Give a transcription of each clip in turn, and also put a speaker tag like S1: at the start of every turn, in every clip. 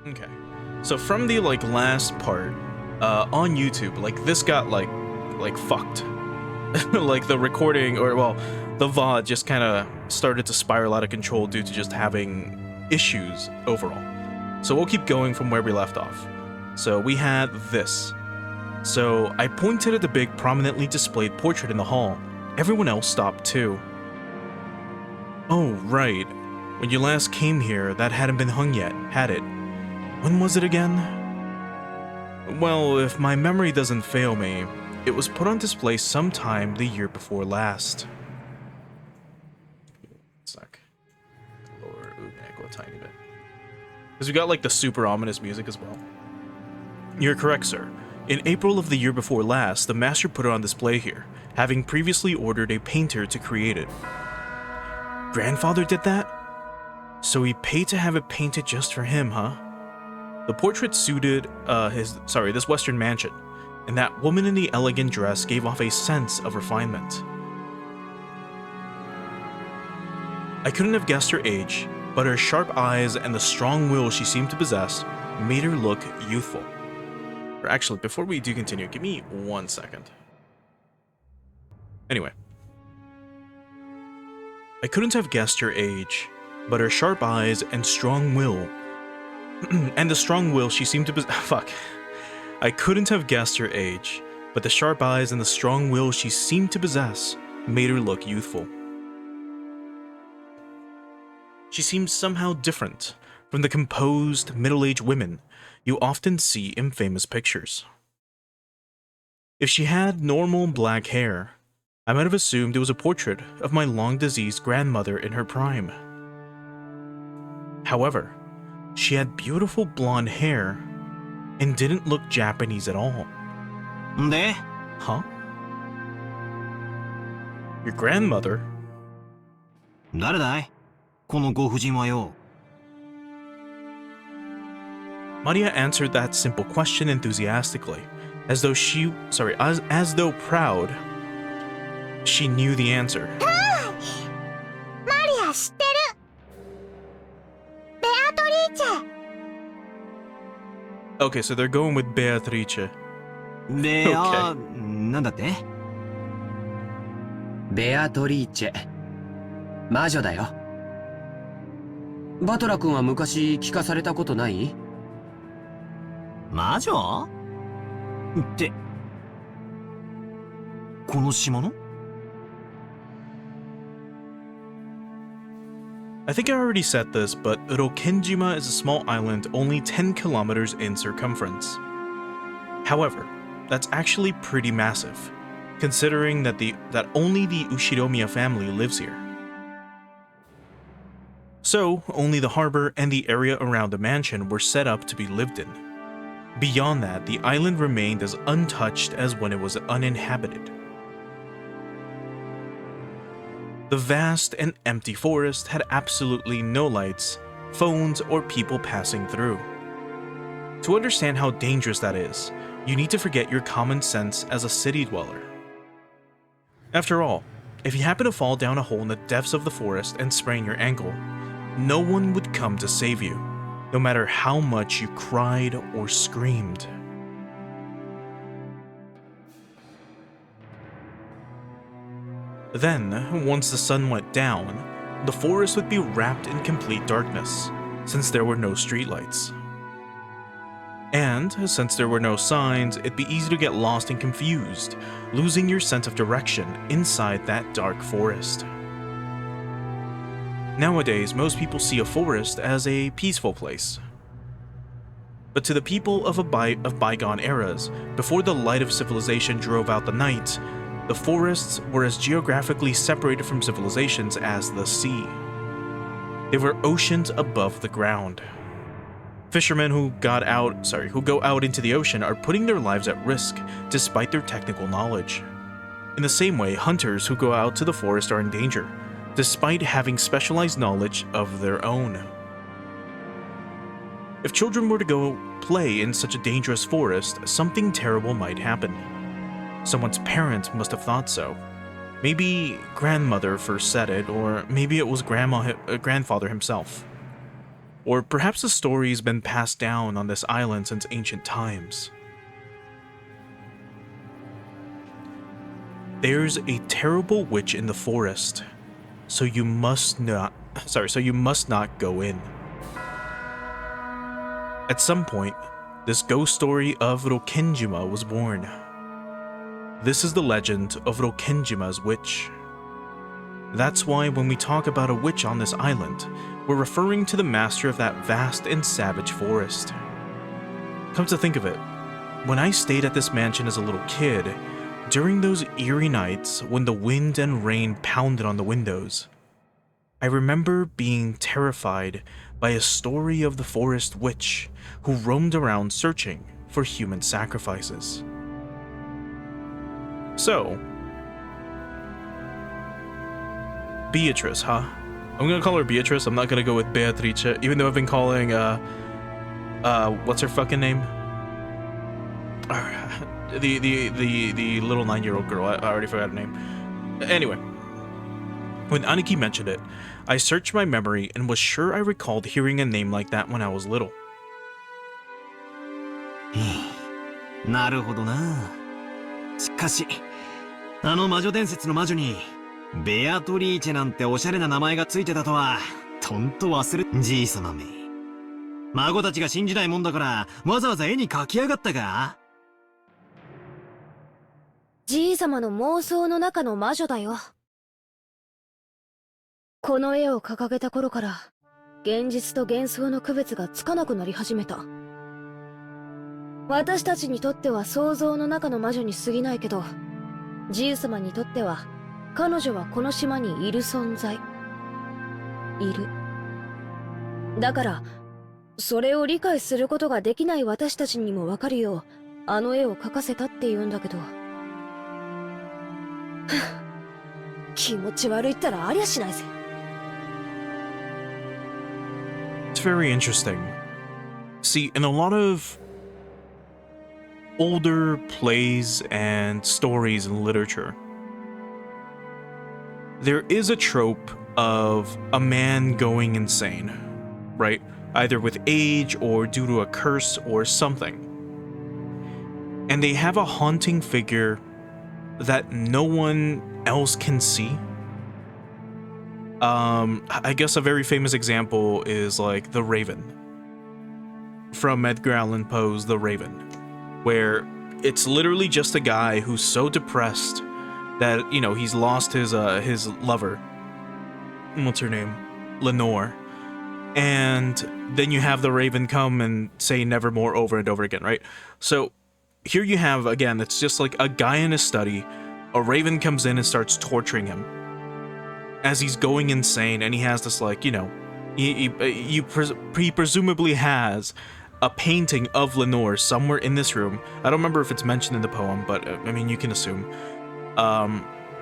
S1: Okay. So from the last part, on YouTube, this got fucked. Like the recording, or well, the VOD just kind of started to spiral out of control due to just having issues overall. So we'll keep going from where we left off. So we had this. So I pointed at the big prominently displayed portrait in the hall. Everyone else stopped too. Oh, right. When you last came here, that hadn't been hung yet, had it? When was it again? Well, if my memory doesn't fail me, it was put on display sometime the year before last. Sec. Lower Umineko a tiny bit. Because we got the super ominous music as well. You're correct, sir. In April of the year before last, the master put it on display here, having previously ordered a painter to create it. Grandfather did that? So he paid to have it painted just for him, huh? The portrait suited this Western mansion, and that woman in the elegant dress gave off a sense of refinement. I couldn't have guessed her age, but her sharp eyes and the strong will she seemed to possess made her look youthful. Or actually, before we do continue, give me 1 second. Anyway. I couldn't have guessed her age, but her sharp eyes and strong will and the strong will she seemed to fuck. I couldn't have guessed her age, but the sharp eyes and the strong will she seemed to possess made her look youthful. She seemed somehow different from the composed, middle-aged women you often see in famous pictures. If she had normal black hair, I might have assumed it was a portrait of my long-deceased grandmother in her prime. However, she had beautiful blonde hair and didn't look Japanese at all.
S2: De?
S1: Huh? Your grandmother?
S2: 誰だいこのご婦人はよ。
S1: Maria answered that simple question enthusiastically, as though as though proud she knew the answer.
S3: Maria 知ってる。ベアトリーチェ。
S1: Okay, so they're going with Beatrice.
S2: ベア、なんだって
S4: ベアトリーチェ。魔女だよ。バトラ君は昔聞かされたことない？
S2: 魔女って、この島の
S1: I think I already said this, but Rokenjima is a small island only 10 kilometers in circumference. However, that's actually pretty massive, considering that only the Ushiromiya family lives here. So, only the harbor and the area around the mansion were set up to be lived in. Beyond that, the island remained as untouched as when it was uninhabited. The vast and empty forest had absolutely no lights, phones, or people passing through. To understand how dangerous that is, you need to forget your common sense as a city dweller. After all, if you happen to fall down a hole in the depths of the forest and sprain your ankle, no one would come to save you, no matter how much you cried or screamed. Then, once the sun went down, the forest would be wrapped in complete darkness, since there were no streetlights. And, since there were no signs, it'd be easy to get lost and confused, losing your sense of direction inside that dark forest. Nowadays, most people see a forest as a peaceful place. But to the people of bygone eras, before the light of civilization drove out the night, the forests were as geographically separated from civilizations as the sea. They were oceans above the ground. Fishermen who go out into the ocean are putting their lives at risk despite their technical knowledge. In the same way, hunters who go out to the forest are in danger, despite having specialized knowledge of their own. If children were to go play in such a dangerous forest, something terrible might happen. Someone's parents must have thought so. Maybe grandmother first said it, or maybe it was grandfather himself. Or perhaps the story's been passed down on this island since ancient times. There's a terrible witch in the forest, so you must not go in. At some point, this ghost story of Rokenjima was born. This is the legend of Rokenjima's witch. That's why when we talk about a witch on this island, we're referring to the master of that vast and savage forest. Come to think of it, when I stayed at this mansion as a little kid, during those eerie nights when the wind and rain pounded on the windows, I remember being terrified by a story of the forest witch who roamed around searching for human sacrifices. So, Beatrice, huh? I'm gonna call her Beatrice. I'm not gonna go with Beatrice, even though I've been calling, what's her fucking name? The little 9-year-old girl. I already forgot her name. Anyway, when Aniki mentioned it, I searched my memory and was sure I recalled hearing a name like that when I was little.
S2: なるほどな。しかし、あの魔女伝説の魔女にベアトリーチェなんておしゃれな名前がついてたとは、とんと忘れ、じいさまめ。孫たちが信じないもんだから、わざわざ絵に描きやがったか？
S3: じいさまの妄想の中の魔女だよ。この絵を掲げた頃から、現実と幻想の区別がつかなくなり始めた。私たちにとっては想像の中の魔女に過ぎないけど、じいさまにとっては、彼女はこの島にいる存在。いる。だから、それを理解することができない私たちにもわかるよう、あの絵を描かせたって言うんだけど。気持ち悪いったらありゃしないぜ。
S1: It's very interesting. See, in a lot of older plays and stories in literature, there is a trope of a man going insane, right? Either with age or due to a curse or something. And they have a haunting figure that no one else can see. I guess a very famous example is like The Raven from Edgar Allan Poe's The Raven, where it's literally just a guy who's so depressed that, you know, he's lost his lover. What's her name? Lenore. And then you have the Raven come and say nevermore over and over again, right? So here you have, again, it's just like a guy in his study. A Raven comes in and starts torturing him as he's going insane, and he has this, like, you know, he presumably has a painting of Lenore somewhere in this room. I don't remember if it's mentioned in the poem, but I mean, you can assume.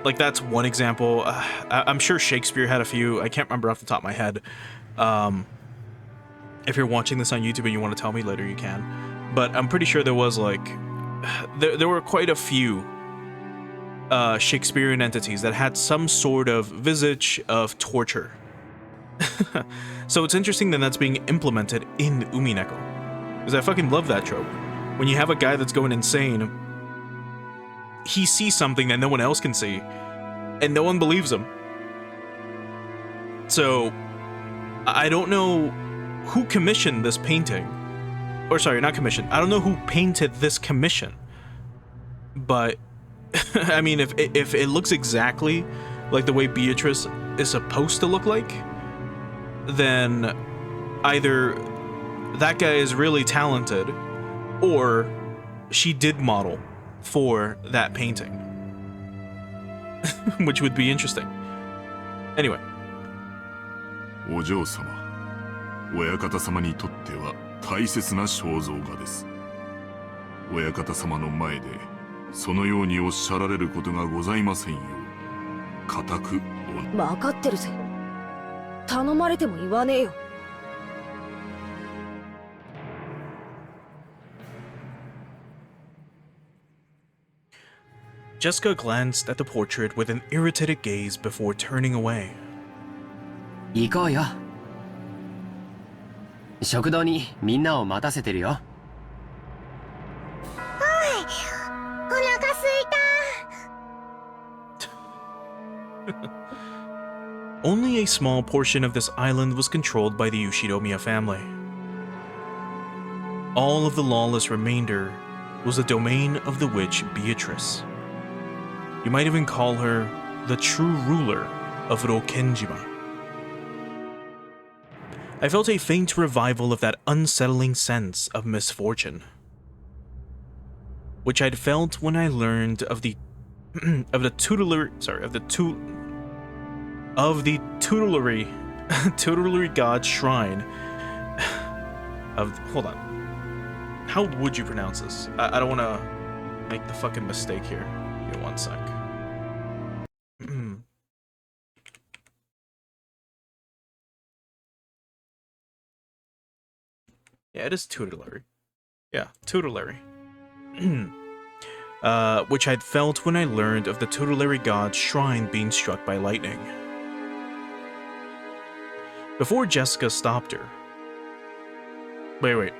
S1: Like, that's one example. I'm sure Shakespeare had a few. I can't remember off the top of my head. If you're watching this on YouTube and you want to tell me later, you can. But I'm pretty sure there was, like, there were quite a few Shakespearean entities that had some sort of visage of torture. So it's interesting that that's being implemented in Umineko, because I fucking love that trope. When you have a guy that's going insane, he sees something that no one else can see, and no one believes him. So I don't know who commissioned this painting, or sorry, not commissioned. I don't know who painted this commission, but I mean, if it looks exactly like the way Beatrice is supposed to look like, then either that guy is really talented, or she did model for that painting. Which would be interesting. Anyway.
S5: お嬢様、親方様にとっては大切な肖像画です。親方様の前でそのようにおっしゃられることがございませんよう、固く
S3: 分かってるぜ。頼まれても言わねえよ。
S1: Jessica glanced at the portrait with an irritated gaze before turning away.
S4: 行こうよ。食堂にみんなを待たせてるよ。
S3: お腹すいた。
S1: Only a small portion of this island was controlled by the Yoshinomiya family. All of the lawless remainder was the domain of the witch Beatrice. You might even call her the true ruler of Rokenjima. I felt a faint revival of that unsettling sense of misfortune, which I'd felt when I learned of the tutelary god shrine of, hold on, how would you pronounce this? I don't want to make the fucking mistake here. Give me one sec. Yeah, it is tutelary. Yeah, tutelary. Which I'd felt when I learned of the tutelary god's shrine being struck by lightning. Before Jessica stopped her. Wait.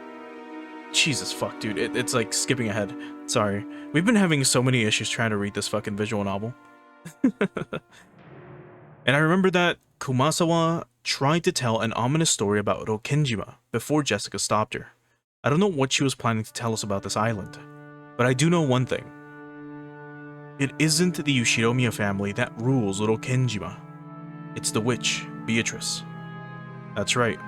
S1: Jesus fuck, dude. It's like skipping ahead. Sorry. We've been having so many issues trying to read this fucking visual novel. And I remember that Kumasawa tried to tell an ominous story about Rokenjima before Jessica stopped her. I don't know what she was planning to tell us about this island, but I do know one thing. It isn't the Yoshinomiya family that rules Rokenjima. It's the witch, Beatrice. That's right.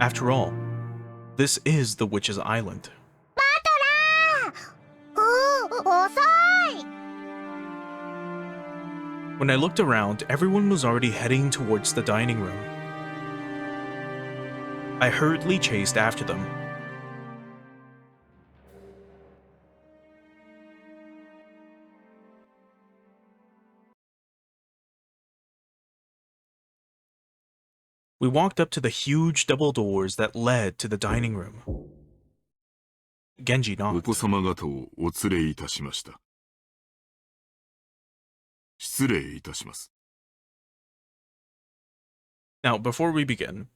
S1: After all, this is the witch's island. When I looked around, everyone was already heading towards the dining room. I hurriedly chased after them. We walked up to the huge double doors that led to the dining room. Genji
S5: お
S1: knocked.
S5: 子様方をお連れいたしました。失礼いたします。
S1: Now, before we begin,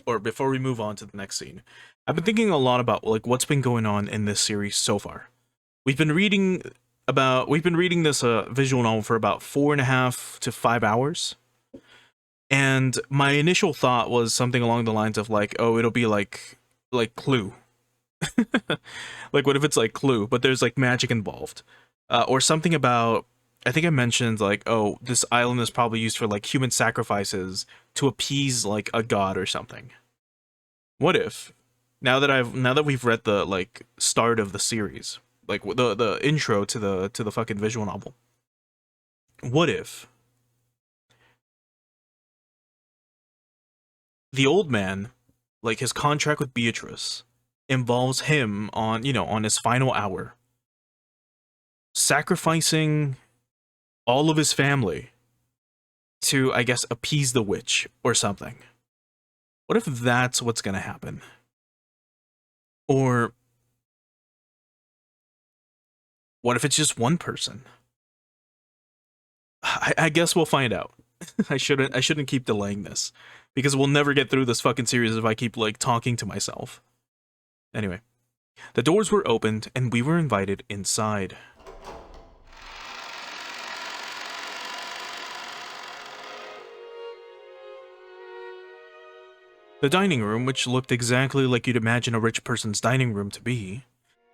S1: or before we move on to the next scene, I've been thinking a lot about like what's been going on in this series so far. We've been reading this visual novel for about 4.5 to 5 hours. And my initial thought was something along the lines of like, oh, it'll be like Clue. Like, what if it's like Clue, but there's like magic involved? Or something about, I think I mentioned like, oh, this island is probably used for like human sacrifices to appease like a god or something. What if, now that we've read the like start of the series, like the intro to the fucking visual novel, what if the old man, like his contract with Beatrice, involves him on his final hour, sacrificing all of his family to, I guess, appease the witch or something? What if that's what's gonna happen? Or what if it's just one person? I guess we'll find out. I shouldn't keep delaying this, because we'll never get through this fucking series if I keep like talking to myself. Anyway, the doors were opened and we were invited inside. The dining room, which looked exactly like you'd imagine a rich person's dining room to be,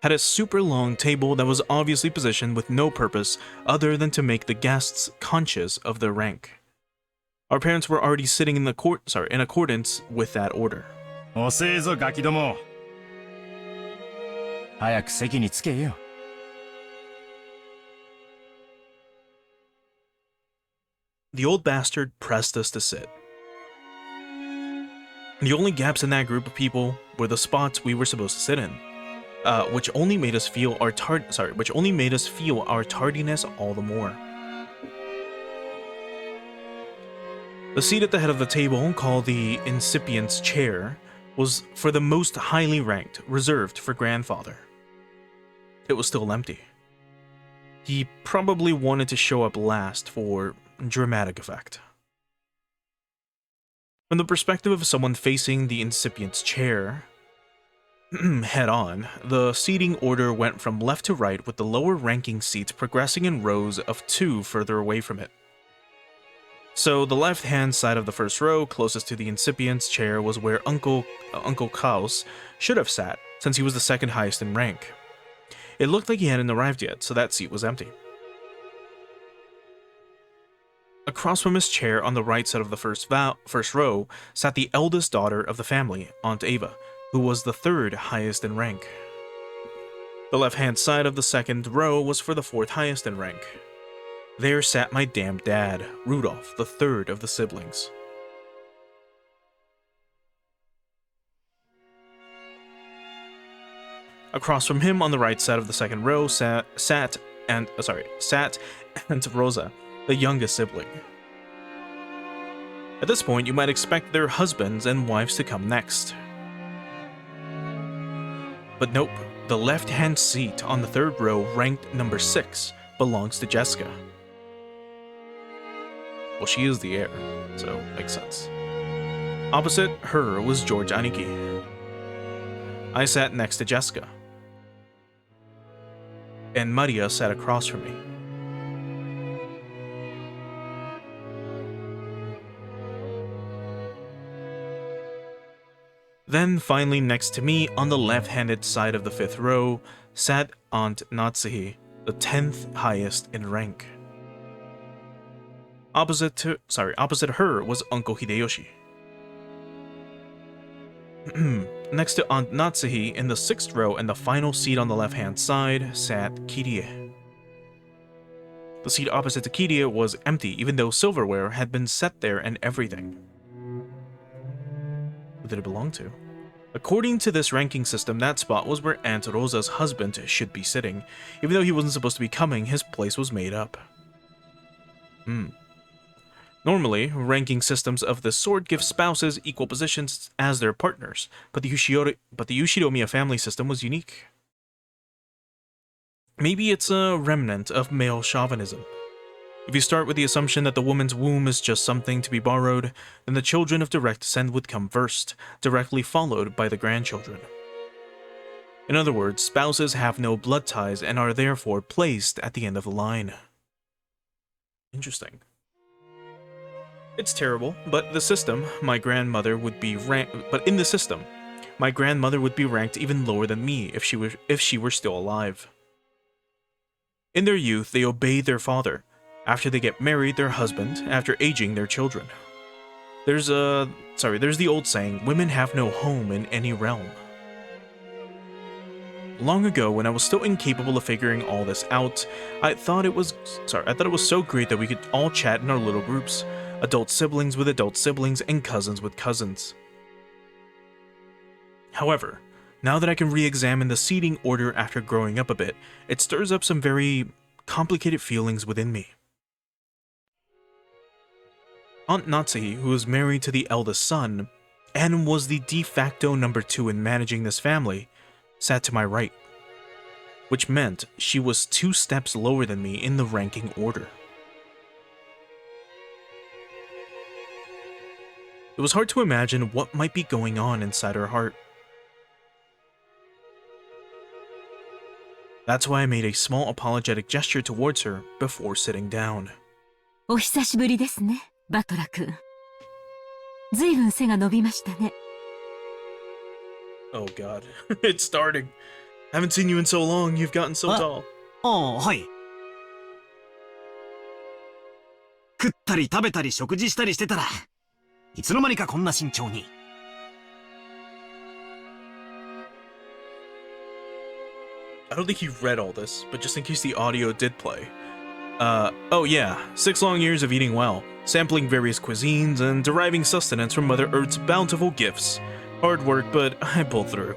S1: had a super long table that was obviously positioned with no purpose other than to make the guests conscious of their rank. Our parents were already sitting in accordance with that order.
S2: 遅えぞガキども。早く席に着けよ。
S1: The old bastard pressed us to sit. The only gaps in that group of people were the spots we were supposed to sit in, which only made us feel our tardiness all the more. The seat at the head of the table, called the incipient's chair, was for the most highly ranked, reserved for grandfather. It was still empty. He probably wanted to show up last for dramatic effect. From the perspective of someone facing the incipient's chair head on, the seating order went from left to right, with the lower ranking seats progressing in rows of 2 further away from it. So the left-hand side of the first row, closest to the incipient's chair, was where Uncle Klaus should have sat, since he was the second highest in rank. It looked like he hadn't arrived yet, so that seat was empty. Across from his chair on the right side of the first row sat the eldest daughter of the family, Aunt Ava, who was the third highest in rank. The left-hand side of the second row was for the fourth highest in rank. There sat my damn dad, Rudolph, the third of the siblings. Across from him on the right side of the second row sat Aunt Rosa, the youngest sibling. At this point, you might expect their husbands and wives to come next. But nope, the left-hand seat on the third row, ranked number 6, belongs to Jessica. Well, she is the heir, so makes sense. Opposite her was George Aniki. I sat next to Jessica. And Maria sat across from me. Then, finally next to me, on the left-handed side of the 5th row, sat Aunt Natsuhi, the 10th highest in rank. Opposite her was Uncle Hideyoshi. Next to Aunt Natsuhi, in the 6th row and the final seat on the left-hand side, sat Kirie. The seat opposite to Kirie was empty, even though silverware had been set there and everything. Who did it belong to? According to this ranking system, that spot was where Aunt Rosa's husband should be sitting. Even though he wasn't supposed to be coming, his place was made up. Normally, ranking systems of this sort give spouses equal positions as their partners, but the Yoshidomiya family system was unique. Maybe it's a remnant of male chauvinism. If you start with the assumption that the woman's womb is just something to be borrowed, then the children of direct descent would come first, directly followed by the grandchildren. In other words, spouses have no blood ties and are therefore placed at the end of the line. Interesting. It's terrible, but in the system, my grandmother would be ranked even lower than me if she were still alive. In their youth, they obeyed their father. After they get married, their husband. After aging, their children. There's the old saying, women have no home in any realm. Long ago, when I was still incapable of figuring all this out, I thought it was so great that we could all chat in our little groups. Adult siblings with adult siblings and cousins with cousins. However, now that I can re-examine the seating order after growing up a bit, it stirs up some very complicated feelings within me. Aunt Natsuhi, who was married to the eldest son, and was the de facto number 2 in managing this family, sat to my right, which meant she was 2 steps lower than me in the ranking order. It was hard to imagine what might be going on inside her heart. That's why I made a small apologetic gesture towards her before sitting down.
S6: お久しぶりですね、バトラ君。ずいぶん背が伸びましたね。
S1: Oh god, it's starting. Haven't seen you in so long, you've gotten so tall.
S2: はい。食ったり食べたり食事したりしてたら、いつの間にかこんな身長に。
S1: I don't think he read all this, but just in case the audio did play. Oh yeah, 6 long years of eating well, sampling various cuisines, and deriving sustenance from Mother Earth's bountiful gifts. Hard work, but I pulled through.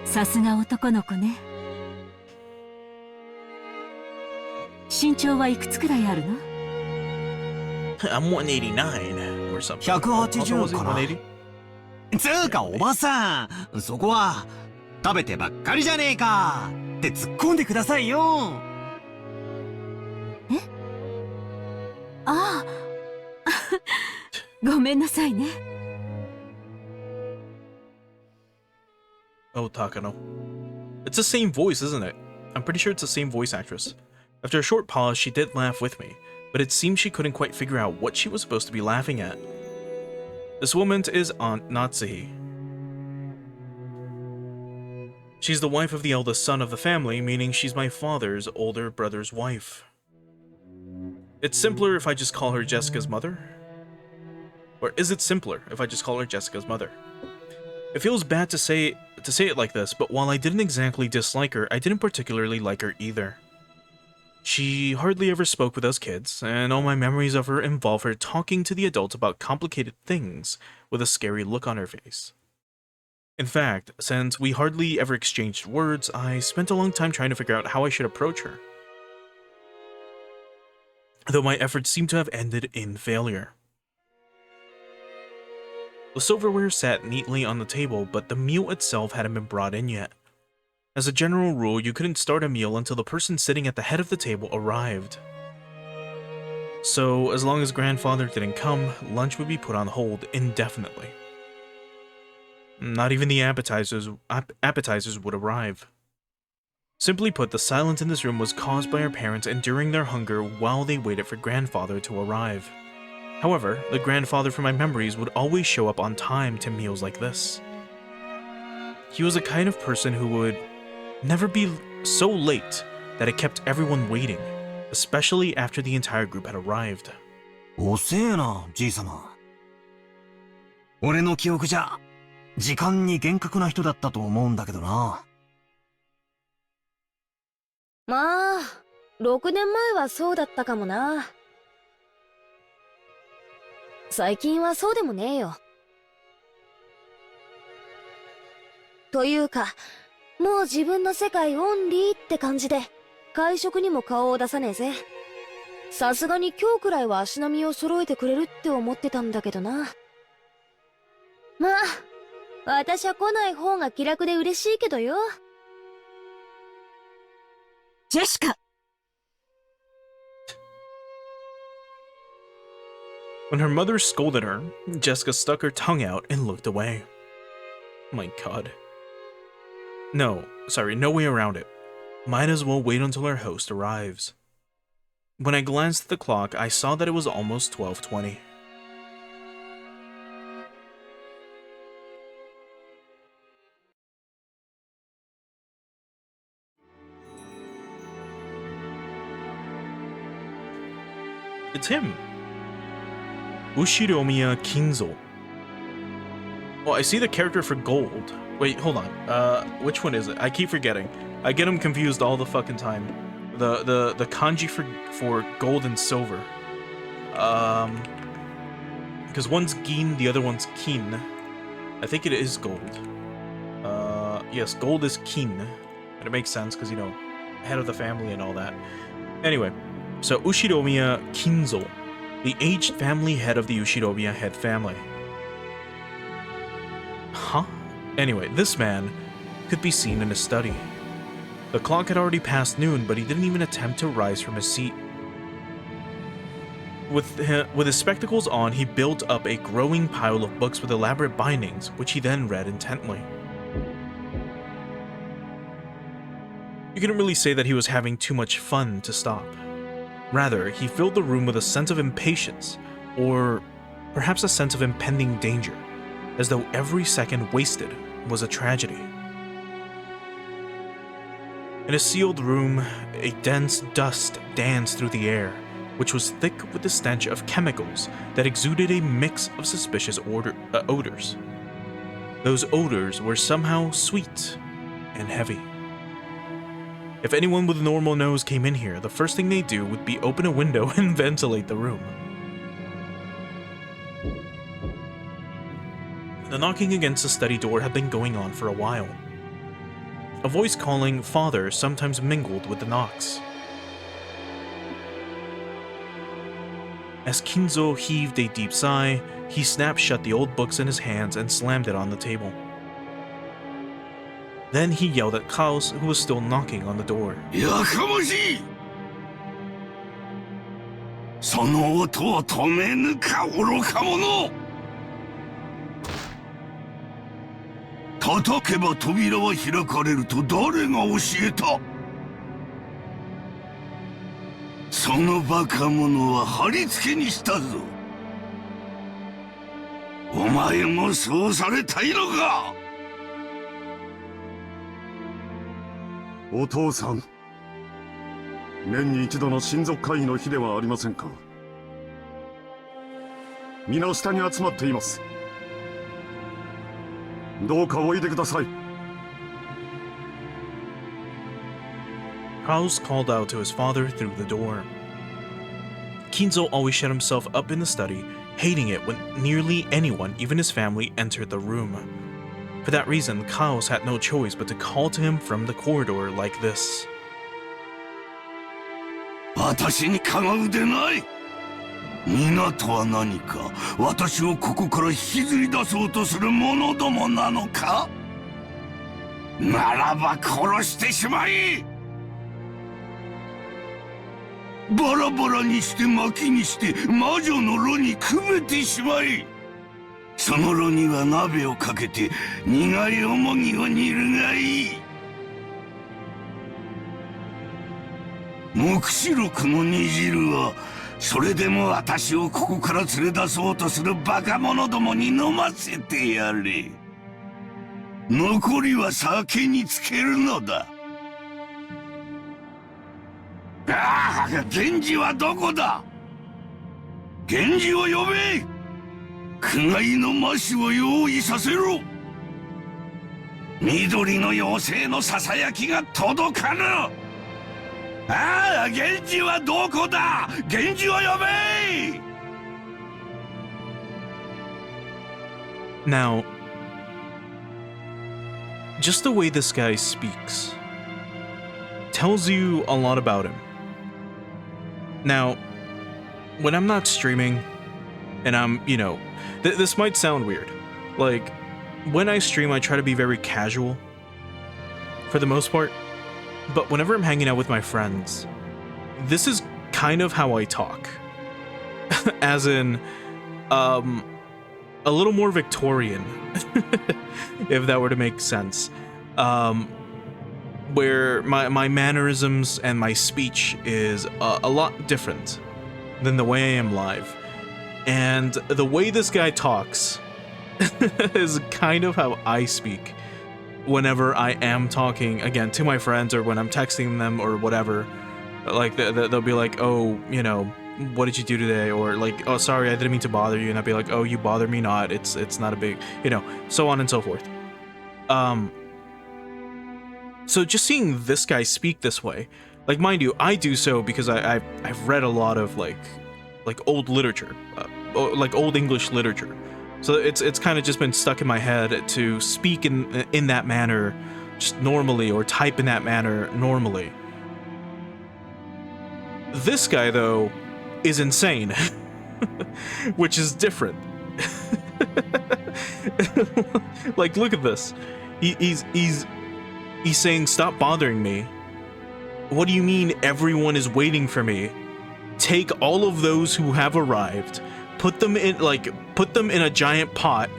S6: さすが男の子ね。身長はいくつくらいあるの？
S1: I'm 189 or something.
S2: 180かな。
S1: 180?
S2: つーかおばさん、そこは食べてばっかりじゃねえかって突っ込んでくださいよ。
S6: え？ああ。ごめんなさいね。
S1: Oh, Takano. It's the same voice, isn't it? I'm pretty sure it's the same voice actress. After a short pause, she did laugh with me, but it seemed she couldn't quite figure out what she was supposed to be laughing at. This woman is Aunt Natsuhi. She's the wife of the eldest son of the family, meaning she's my father's older brother's wife. It's simpler if I just call her Jessica's mother? Or is it simpler if I just call her Jessica's mother? It feels bad to say it like this, but while I didn't exactly dislike her, I didn't particularly like her either. She hardly ever spoke with us kids, and all my memories of her involve her talking to the adults about complicated things with a scary look on her face. In fact, since we hardly ever exchanged words, I spent a long time trying to figure out how I should approach her. Though my efforts seem to have ended in failure. The silverware sat neatly on the table, but the meal itself hadn't been brought in yet. As a general rule, you couldn't start a meal until the person sitting at the head of the table arrived. So, as long as grandfather didn't come, lunch would be put on hold indefinitely. Not even the appetizers would arrive. Simply put, the silence in this room was caused by our parents enduring their hunger while they waited for grandfather to arrive. However, the grandfather from my memories would always show up on time to meals like this. He was the kind of person who would never be so late that it kept everyone waiting, especially after the entire group had arrived.
S2: 遅えな、じいさま。俺の記憶じゃ、時間に厳格な人だったと思うんだけどな。
S3: まあ、6年前はそうだったかもな。最近はそうでもねえよ。というか、もう自分の世界オンリーって感じで、会食にも顔を出さねえぜ。さすがに今日くらいは足並みを揃えてくれるって思ってたんだけどな。まあ、私は来ない方が気楽で嬉しいけどよ。
S6: ジェシカ
S1: When her mother scolded her, Jessica stuck her tongue out and looked away. My god. No way around it. Might as well wait until our host arrives. When I glanced at the clock, I saw that it was almost 12:20. It's him. Ushiromiya Kinzo. Oh, I see the character for gold. Wait, hold on. Which one is it? I keep forgetting. I get them confused all the fucking time. The kanji for gold and silver. Because one's gin, the other one's kin. I think it is gold. Yes, gold is kin. And it makes sense because, you know, head of the family and all that. Anyway, so Ushiromiya Kinzo, the aged family head of the Ushiromiya head family. Huh? Anyway, this man could be seen in his study. The clock had already passed noon, but he didn't even attempt to rise from his seat. With his spectacles on, he built up a growing pile of books with elaborate bindings, which he then read intently. You couldn't really say that he was having too much fun to stop. Rather, he filled the room with a sense of impatience, or perhaps a sense of impending danger, as though every second wasted was a tragedy. In a sealed room, a dense dust danced through the air, which was thick with the stench of chemicals that exuded a mix of suspicious odors. Those odors were somehow sweet and heavy. If anyone with a normal nose came in here, the first thing they'd do would be open a window and ventilate the room. The knocking against the study door had been going on for a while. A voice calling "Father" sometimes mingled with the knocks. As Kinzo heaved a deep sigh, he snapped shut the old books in his hands and slammed it on the table. Then he yelled at Kaos, who was still knocking on the door.
S7: その音を止めぬか愚か者。叩けば扉は開かれると誰が教えた。そのバカ者は貼り付けにしたぞ。お前もそうされたいのか。
S8: お父さん、年に一度の親族会議の日ではありませんか。皆下に集まっています。どうかおいでください。
S1: Klaus called out to his father through the door. Kinzo always shut himself up in the study, hating it when nearly anyone, even his family, entered the room. For that reason, Klaus had no choice but to call to him from the corridor like this.
S7: 私にかがうでない。皆とは何か私をここから引きずり出そうとする者どもなのか。ならば殺してしまい。バラバラにして薪にして魔女の炉にくべてしまい。その炉には鍋をかけて苦いおもぎを煮るがいい。黙示録の煮汁はそれでも私をここから連れ出そうとするバカ者どもに飲ませてやれ。残りは酒につけるのだ。ああ、源氏はどこだ。源氏を呼べ。苦害の魔酒を用意させろ。緑の妖精のささやきが届かぬ。ああ、源氏はどこだ。源氏を呼べ。
S1: Now, just the way this guy speaks tells you a lot about him. Now, when I'm not streaming and I'm, this might sound weird. Like, when I stream, I try to be very casual for the most part. But whenever I'm hanging out with my friends, this is kind of how I talk. As in, a little more Victorian, if that were to make sense. Where my mannerisms and my speech is a lot different than the way I am live. And the way this guy talks is kind of how I speak whenever I am talking, again, to my friends or when I'm texting them or whatever. Like, they'll be like, oh, what did you do today? Or like, oh, sorry, I didn't mean to bother you. And I'd be like, oh, you bother me not. It's not a big, so on and so forth. So just seeing this guy speak this way, like, mind you, I do so because I've read a lot of like old literature, like old English literature. So it's kind of just been stuck in my head to speak in that manner just normally, or type in that manner normally. This guy, though, is insane, which is different. Like, look at this. He's saying, stop bothering me. What do you mean everyone is waiting for me? Take all of those who have arrived, put them in a giant pot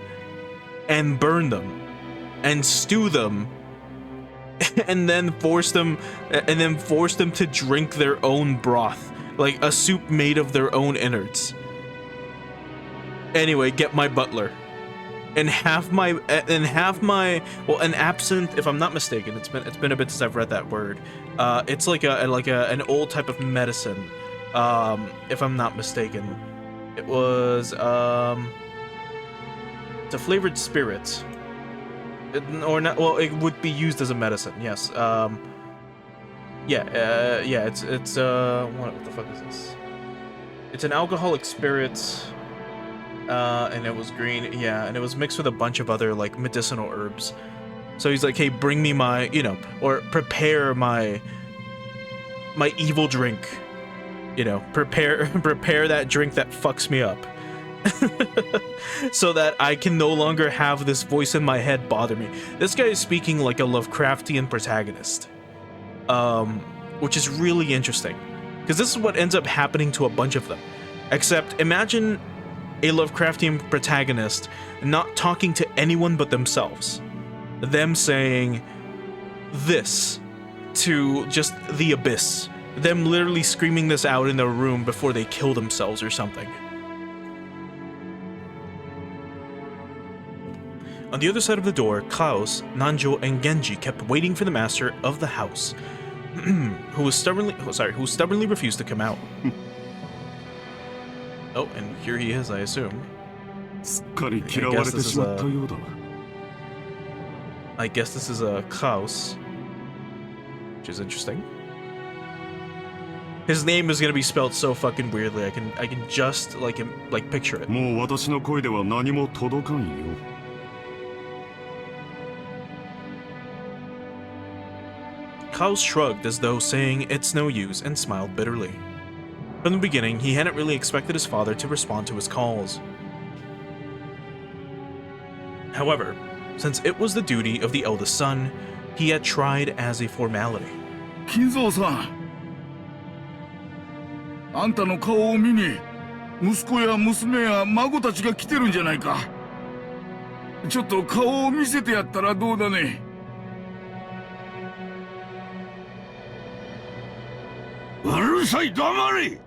S1: and burn them and stew them and then force them to drink their own broth, like a soup made of their own innards. Anyway, get my butler. And have my an absinthe, if I'm not mistaken. It's been a bit since I've read that word. It's like an old type of medicine. If I'm not mistaken, it was it's a flavored spirit. Or not? Well, it would be used as a medicine. Yes. It's what the fuck is this? It's an alcoholic spirit. And it was green, and it was mixed with a bunch of other like medicinal herbs. So he's like, hey, bring me my, or prepare my evil drink. Prepare that drink that fucks me up. So that I can no longer have this voice in my head bother me. This guy is speaking like a Lovecraftian protagonist. Which is really interesting. Because this is what ends up happening to a bunch of them. Except imagine a Lovecraftian protagonist not talking to anyone but themselves. Them saying this to just the abyss. Them literally screaming this out in their room before they kill themselves or something. On the other side of the door, Klaus, Nanjo, and Genji kept waiting for the master of the house, who stubbornly refused to come out. Oh, and here he is, I assume.
S8: すっかり嫌われてしまったようだな。
S1: I guess this is a Klaus, which is interesting. His name is gonna be spelled so fucking weirdly. I can just like picture it.
S8: もう私の声では何も届かんよ。
S1: Klaus shrugged as though saying it's no use and smiled bitterly. From the beginning, he hadn't really expected his father to respond to his calls. However, since it was the duty of the eldest son, he had tried as a formality.
S7: 金蔵さん、あんたの顔を見に息子や娘や孫たちが来てるんじゃないか。ちょっと顔を見せてやったらどうだね。うるさい、黙れ。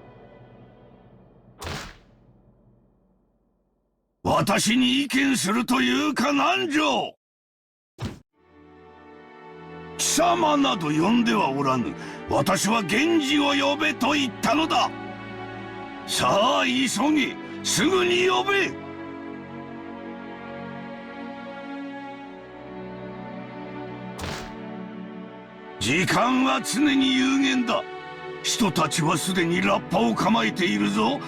S7: 私に意見するというか南條。貴様など呼んではおらぬ。私は源氏を呼べと言ったのだ。さあ急げ、すぐに呼べ。時間は常に有限だ。人たちはすでにラッパを構えているぞ。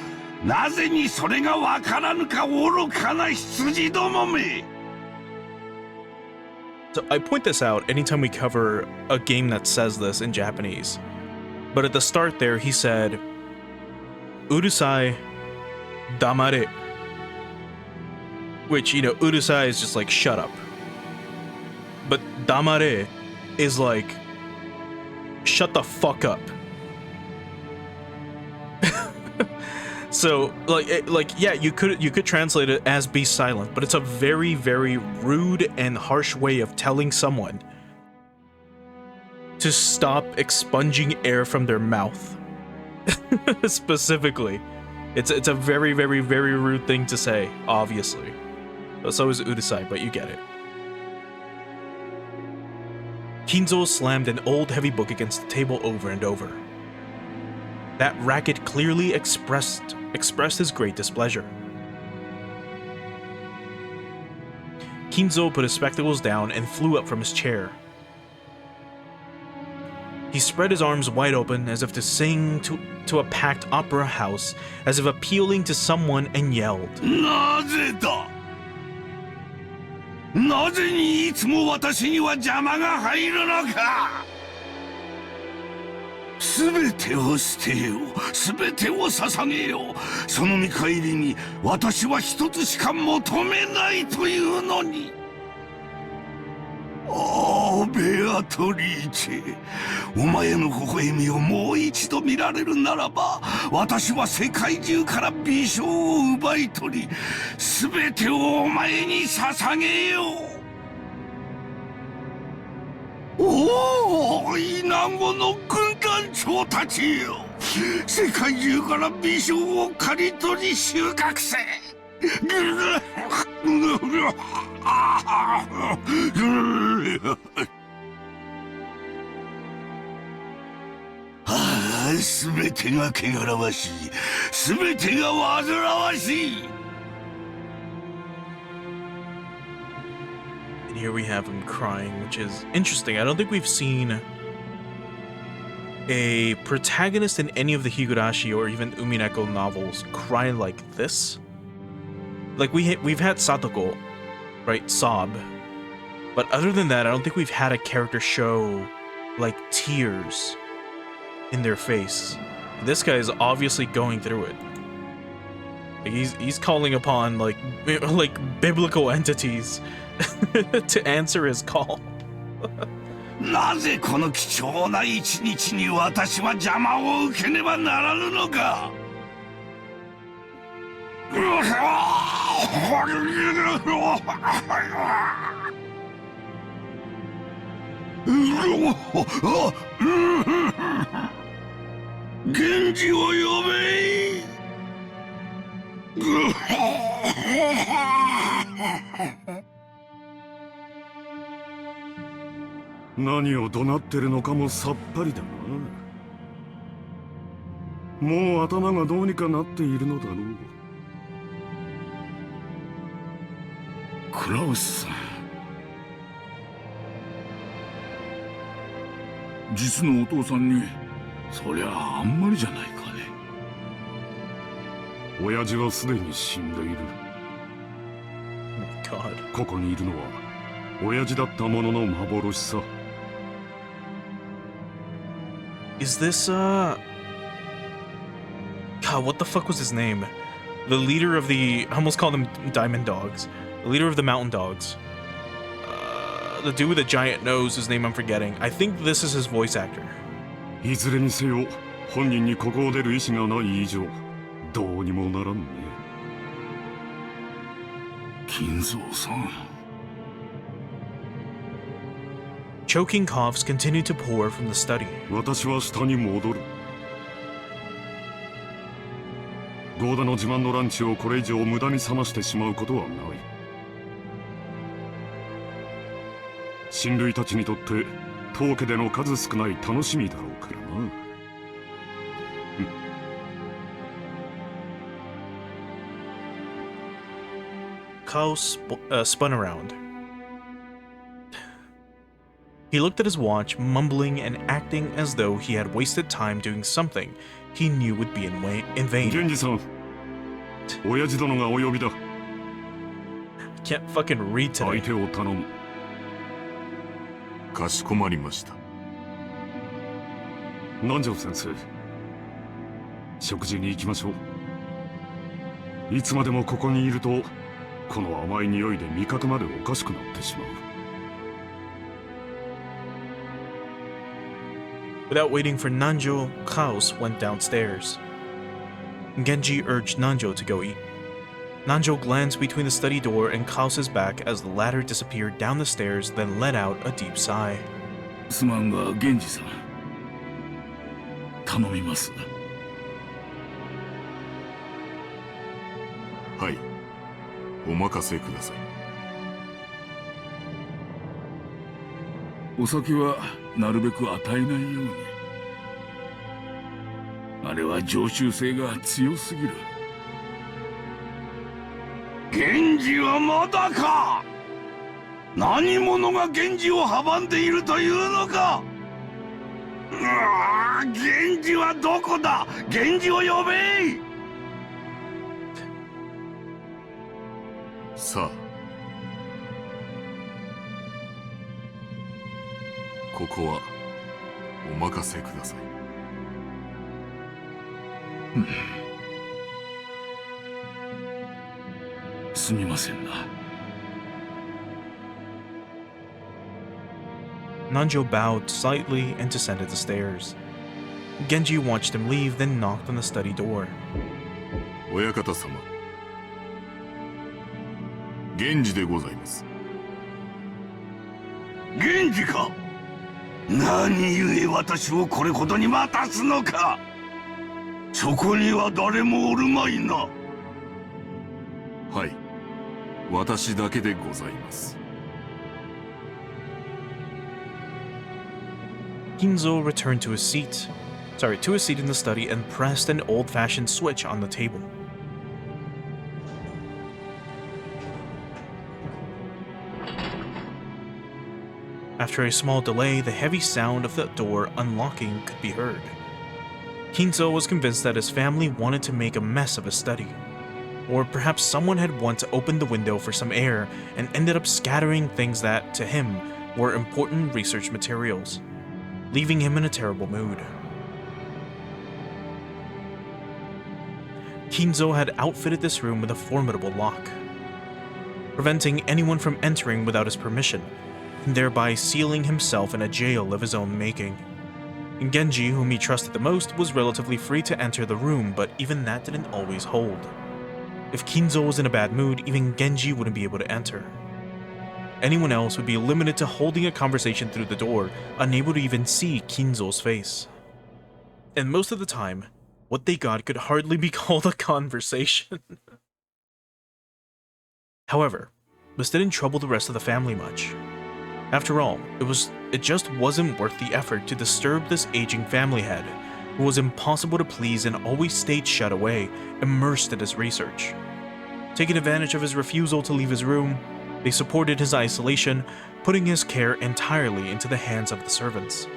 S7: なぜにそれがわからぬか、愚かな羊どもめ。
S1: So I point this out anytime we cover a game that says this in Japanese. But at the start there, he said, Urusai damare. Which, you know, Urusai is just like, shut up. But damare is like, shut the fuck up. So, yeah, you could translate it as be silent, but it's a very, very rude and harsh way of telling someone to stop expunging air from their mouth. Specifically. It's a very, very, very rude thing to say, obviously. So is Urusai, but you get it. Kinzo slammed an old heavy book against the table over and over. That racket clearly expressed his great displeasure. Kinzo put his spectacles down and flew up from his chair. He spread his arms wide open as if to sing to a packed opera house, as if appealing to someone, and yelled.
S7: なぜだ。なぜにいつも私には邪魔が入るのか。すべてを捨てよう、すべてを捧げよう。その見返りに私は一つしか求めないというのに。おー、ベアトリーチェ、お前の微笑みをもう一度見られるならば、私は世界中から美少を奪い取り、すべてをお前に捧げよう。おお、イナゴの軍団長たちよ、世界中から美少を刈り取り収穫せ。すべてが汚らわしい、すべてが煩わしい。
S1: And here we have him crying, which is interesting. I don't think we've seen a protagonist in any of the Higurashi or even Umineko novels cry like this. Like we've had Satoko, right, sob, but other than that, I don't think we've had a character show like tears in their face. This guy is obviously going through it. He's calling upon like biblical entities to answer his call.
S7: なぜこの貴重な一日に私は邪魔を受けねばならぬのか。源氏を呼べ。
S8: 何を怒鳴ってるのかもさっぱりだな。もう頭がどうにかなっているのだろう。
S7: クラウスさん、実のお父さんにそりゃあんまりじゃないかね。
S8: 親父はすでに死んでいる。
S1: Oh God.
S8: ここにいるのは親父だったものの幻さ。
S1: Is this God, what the fuck was his name? The leader of the, I almost called them Diamond Dogs. The leader of the Mountain Dogs. The dude with the giant nose, whose name I'm forgetting. I think this is his voice actor.
S8: いずれにせよ本人にここを出る意志がない以上どうにもならんね。
S7: 金蔵さん。
S1: Choking coughs continued to pour from the study.
S8: 私は下に戻る。ゴーダの自慢のランチをこれ以上無駄に冷ましてしまうことはない。親類たちにとって当家での数少ない楽しみだろうからな。
S1: Kao spun around. He looked at his watch, mumbling and acting as though he had wasted time doing something he knew would be in vain.
S8: 源氏さん、親父殿がお呼びだ。
S1: Can't fucking read
S8: 相
S1: today.
S8: 手を頼む。
S5: かしこまりました。
S8: 南條先生、食事に行きましょう。いつまでもここにいるとこの甘い匂いで味覚までおかしくなってしまう。
S1: Without waiting for Nanjo, Klaus went downstairs. Genji urged Nanjo to go eat. Nanjo glanced between the study door and Klaus's back as the latter disappeared down the stairs, then let out a deep sigh.
S7: すまんが源氏さん、頼みます。
S5: はい、お任せください。
S7: お酒はなるべく与えないように。あれは常習性が強すぎる。源氏はまだか。何者が源氏を阻んでいるというのか。源氏はどこだ。源氏を呼べ。
S5: さあ、ここはお任せください。
S7: すみませんな。
S1: Nanjo bowed slightly and descended the stairs. Genji watched him leave, then knocked on the study door.
S5: 親方様、源氏でございます。
S7: 源氏か。何故私をこれほどに待たすのか。そこには誰もおるまいな。
S5: はい、私だけでございます。
S1: Kinzo returned to his seat in the study and pressed an old-fashioned switch on the table. After a small delay, the heavy sound of the door unlocking could be heard. Kinzo was convinced that his family wanted to make a mess of his study. Or perhaps someone had once opened the window for some air and ended up scattering things that, to him, were important research materials, leaving him in a terrible mood. Kinzo had outfitted this room with a formidable lock, preventing anyone from entering without his permission, and thereby sealing himself in a jail of his own making. Genji, whom he trusted the most, was relatively free to enter the room, but even that didn't always hold. If Kinzo was in a bad mood, even Genji wouldn't be able to enter. Anyone else would be limited to holding a conversation through the door, unable to even see Kinzo's face. And most of the time, what they got could hardly be called a conversation. However, this didn't trouble the rest of the family much. After all, it just wasn't worth the effort to disturb this aging family head, who was impossible to please and always stayed shut away, immersed in his research. Taking advantage of his refusal to leave his room, they supported his isolation, putting his care entirely into the hands of the servants.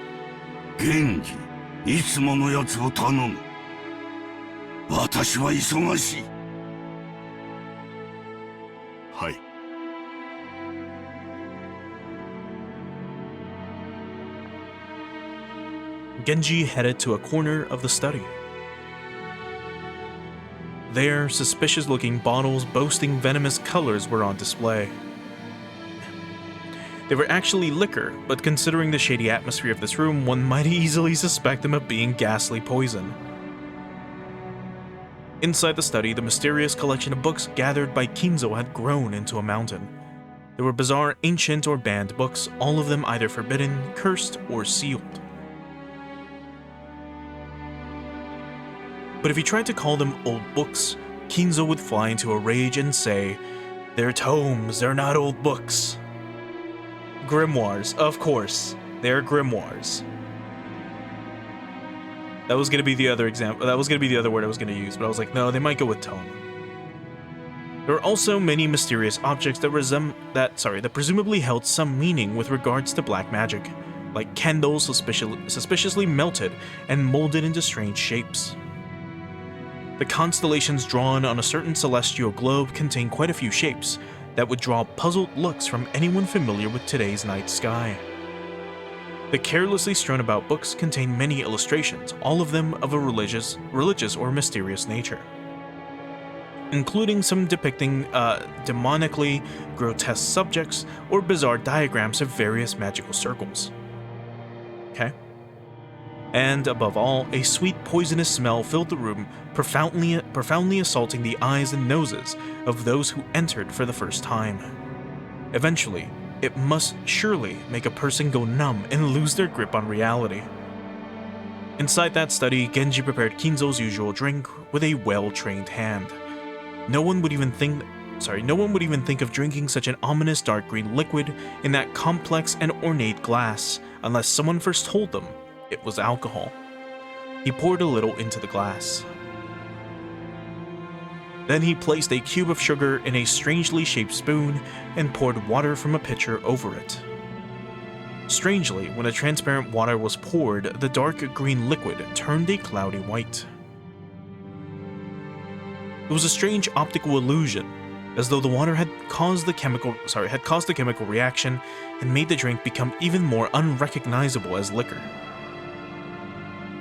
S7: 源氏、いつものやつを頼む。私は忙しい。
S5: はい。
S1: Genji headed to a corner of the study. There, suspicious-looking bottles boasting venomous colors were on display. They were actually liquor, but considering the shady atmosphere of this room, one might easily suspect them of being ghastly poison. Inside the study, the mysterious collection of books gathered by Kinzo had grown into a mountain. There were bizarre, ancient, or banned books, all of them either forbidden, cursed, or sealed. But if he tried to call them old books, Kinzo would fly into a rage and say, "They're tomes, they're not old books." Grimoires, of course, they're grimoires. That was gonna be the other example. That was gonna be the other word I was gonna use, but I was like, no, they might go with tome. There are also many mysterious objects that presumably held some meaning with regards to black magic, like candles suspiciously melted and molded into strange shapes. The constellations drawn on a certain celestial globe contain quite a few shapes that would draw puzzled looks from anyone familiar with today's night sky. The carelessly strewn about books contain many illustrations, all of them of a religious or mysterious nature, including some depicting demonically grotesque subjects or bizarre diagrams of various magical circles. Okay? And above all, a sweet poisonous smell filled the room, profoundly assaulting the eyes and noses of those who entered for the first time. Eventually, it must surely make a person go numb and lose their grip on reality. Inside that study, Genji prepared Kinzo's usual drink with a well-trained hand. No one would even think of drinking such an ominous dark green liquid in that complex and ornate glass unless someone first told them it was alcohol. He poured a little into the glass. Then he placed a cube of sugar in a strangely shaped spoon and poured water from a pitcher over it. Strangely, when the transparent water was poured, the dark green liquid turned a cloudy white. It was a strange optical illusion, as though the water had caused the chemical reaction and made the drink become even more unrecognizable as liquor.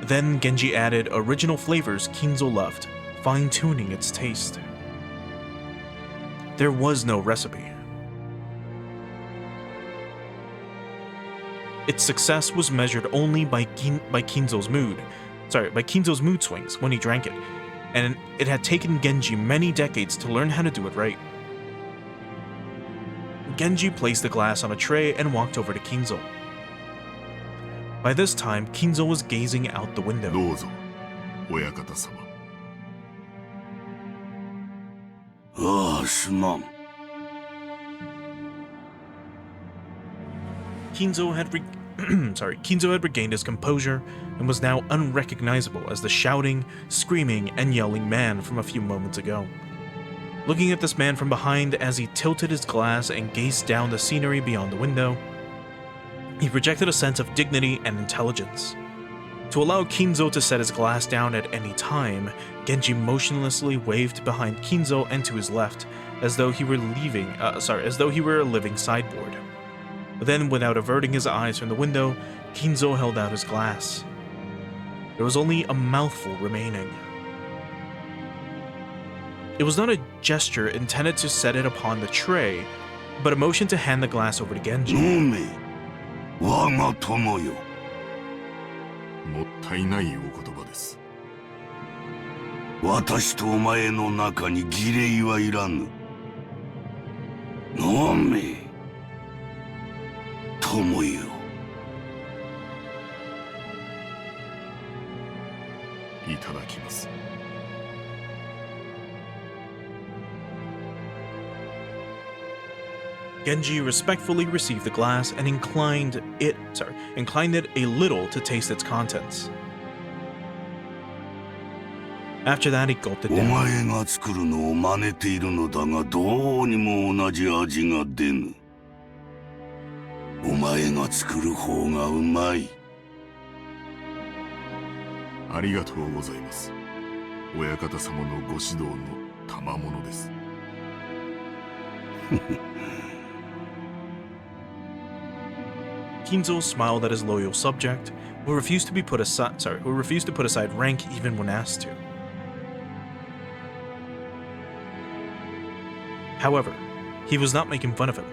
S1: Then Genji added original flavors Kinzo loved, fine-tuning its taste. There was no recipe. Its success was measured only by Kinzo's mood swings when he drank it, and it had taken Genji many decades to learn how to do it right. Genji placed the glass on a tray and walked over to Kinzo. By this time, Kinzo was gazing out the window.
S5: どうぞ、親方様。
S7: ああ、すまん。
S1: Kinzo had regained his composure and was now unrecognizable as the shouting, screaming, and yelling man from a few moments ago. Looking at this man from behind as he tilted his glass and gazed down the scenery beyond the window, he projected a sense of dignity and intelligence. To allow Kinzo to set his glass down at any time, Genji motionlessly waved behind Kinzo and to his left, as though he were a living sideboard. Then, without averting his eyes from the window, Kinzo held out his glass. There was only a mouthful remaining. It was not a gesture intended to set it upon the tray, but a motion to hand the glass over to Genji.
S7: 飲め、我が友よ。
S5: もったいないお言葉です。
S7: 私とお前の中に儀礼はいらぬ。飲め、友よ。
S5: いただきます。
S1: Genji respectfully received the glass and inclined it a little to taste its contents. After that, he gulped it
S7: お
S1: down.
S7: 前が作るのを真似ているのだが、どうにも同じ味が出ぬ。お前が作る方がうまい。
S5: ありがとうございます。親方様のご指導の賜物です。
S1: Kinzo smiled at his loyal subject, who refused to put aside rank even when asked to. However, he was not making fun of him.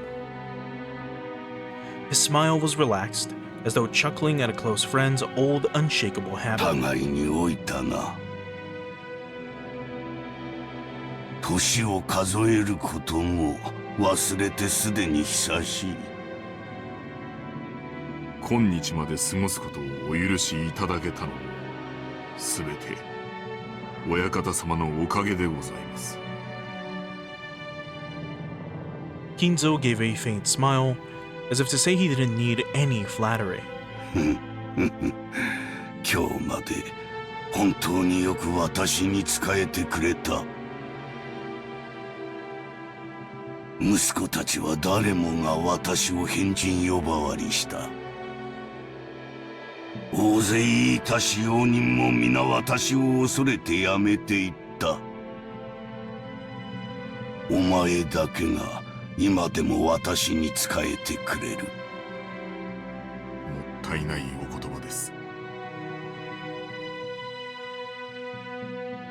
S1: His smile was relaxed, as though chuckling at a close friend's old, unshakable habit.
S7: 互いに老いたな。年を数えることも忘れてすでに久しい。
S5: 今日まで過ごすことをお許しいただけたのも、すべて親方様のおかげでございます。
S1: Kinzo gave a faint smile, as if to say he didn't need any flattery.
S7: 今日まで本当によく私に仕えてくれた。息子たちは誰もが私を変人呼ばわりした。大勢いた使用人も皆私を恐れてやめていった。お前だけが今でも私に仕えてくれる。も
S5: ったいないお言葉です。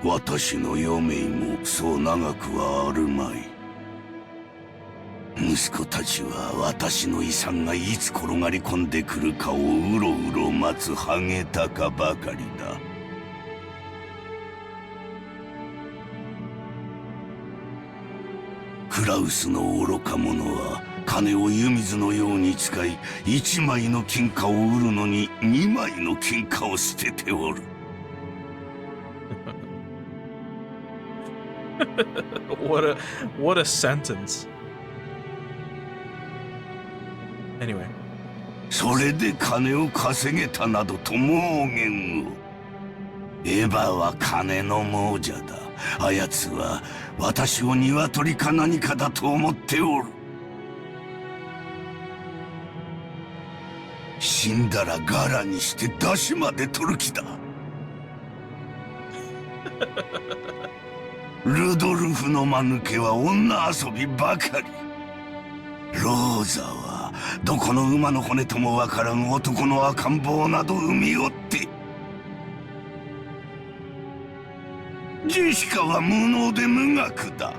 S7: 私の余命もそう長くはあるまい。息子たちは私の遺産がいつ転がり込んでくるかをうろうろ待つハゲタカばかりだ。クラウスの愚か者は金を湯水のように使い、1枚の金貨を売るのに2枚の金貨を捨てておる。
S1: What a sentence. Anyway.
S7: それで金を稼げたなどと妄言を。エヴァは金の亡者だ。あやつは私を鶏か何かだと思っておる。死んだらガラにして出汁まで取る気だ。ルドルフの間抜けは女遊びばかり。ローザはどこの馬の骨ともわからん男の赤ん坊など産みおって、ジェシカは無能で無学だ。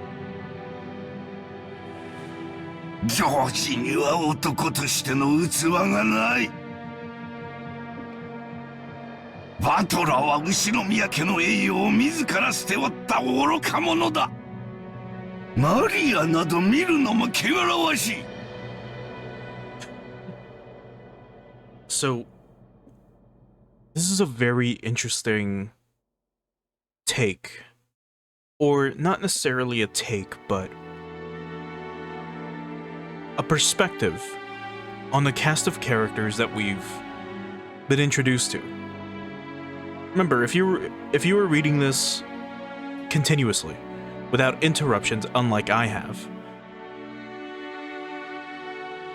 S7: ジョージには男としての器がない。バトラーは後宮家の栄誉を自ら捨ておった愚か者だ。マリアなど見るのも汚らわしい。
S1: So, this is a very interesting take. Or not necessarily a take, but a perspective on the cast of characters that we've been introduced to. Remember, if you were reading this continuously, without interruptions, unlike I have,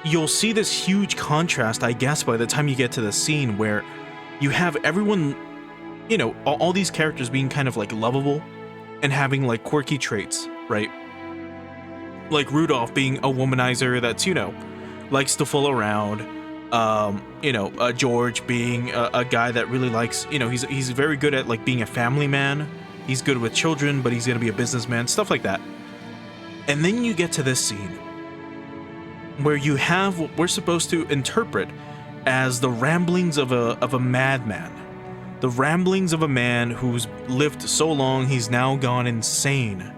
S1: you'll see this huge contrast, I guess, by the time you get to the scene where you have everyone, you know, all these characters being kind of like lovable and having like quirky traits, right? Like Rudolph being a womanizer that's, you know, likes to fool around. George being a guy that really likes, you know, he's very good at like being a family man. He's good with children, but he's gonna be a businessman, stuff like that. And then you get to this scene where you have what we're supposed to interpret as the ramblings of a madman, The ramblings of a man who's lived so long he's now gone insane.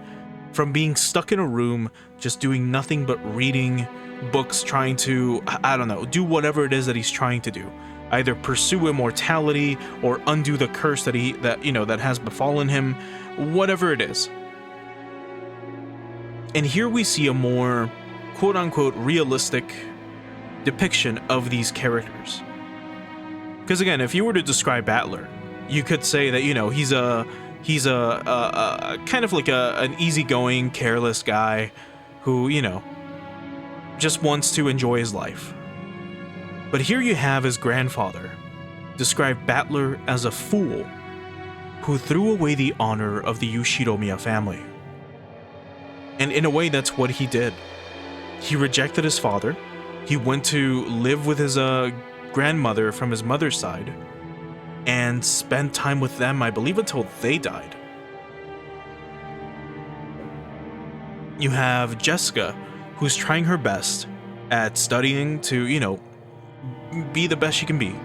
S1: From being stuck in a room, just doing nothing but reading books, trying to, I don't know, do whatever it is that he's trying to do. Either pursue immortality or undo the curse that has befallen him, whatever it is. And here we see a more quote-unquote realistic depiction of these characters. Because again, if you were to describe Battler, you could say that, he's a kind of like an easygoing, careless guy who, just wants to enjoy his life. But here you have his grandfather describe Battler as a fool who threw away the honor of the Yoshiromiya family. And in a way, that's what he did. He rejected his father. He went to live with his grandmother from his mother's side and spent time with them, I believe, until they died. You have Jessica, who's trying her best at studying to, be the best she can be.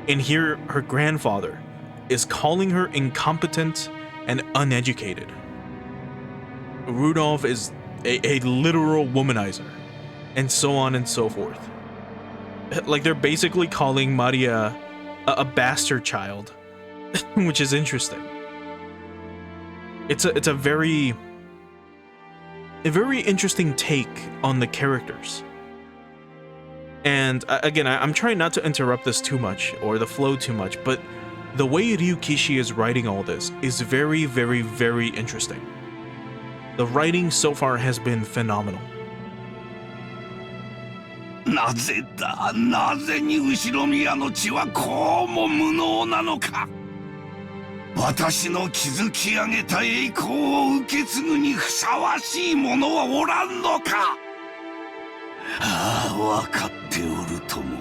S1: And here, her grandfather is calling her incompetent and uneducated. Rudolph is a literal womanizer, and so on and so forth. Like, they're basically calling Maria a bastard child, which is interesting. It's a very interesting take on the characters. And again, I'm trying not to interrupt this too much, or the flow too much, but the way Ryukishi is writing all this is very, very, very interesting. The writing so far has been phenomenal.
S7: なぜだ、なぜに後ろ宮の血はこうも無能なのか。私の築き上げた栄光を受け継ぐにふさわしい者はおらんのか。ああ、分かっておるとも、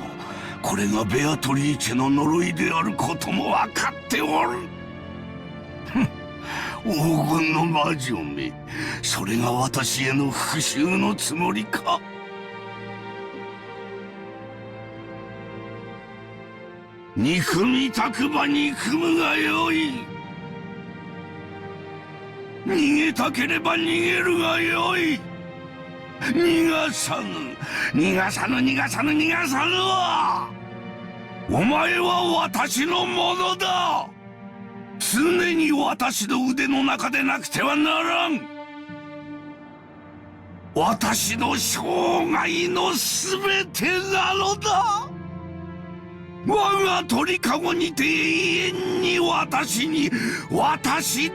S7: これがベアトリーチェの呪いであることも分かっておる。黄金の魔女め、それが私への復讐のつもりか。憎みたくば憎むがよい。逃げたければ逃げるがよい。逃がさぬ、逃がさぬ、逃がさぬ、逃がさぬわ。お前は私のものだ。常に私の腕の中でなくてはならん。私の生涯のすべてなのだ。我が鳥かごにて永遠に私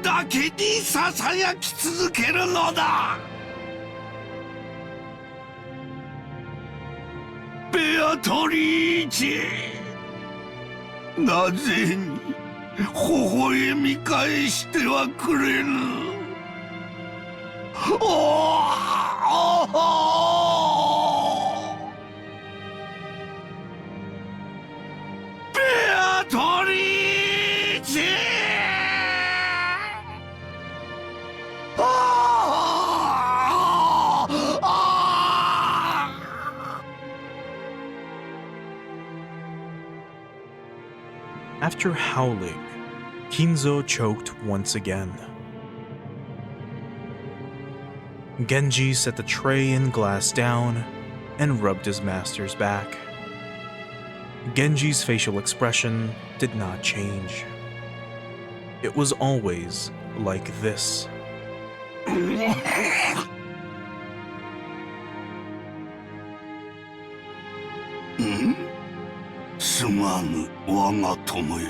S7: だけにささやき続けるのだ。ベアトリーチェ、なぜに微笑み返してはくれぬ。ベアトリーチェ、
S1: After howling, Kinzo choked once again. Genji set the tray and glass down and rubbed his master's back. Genji's facial expression did not change. It was always like this.
S7: すまぬ我が友よ。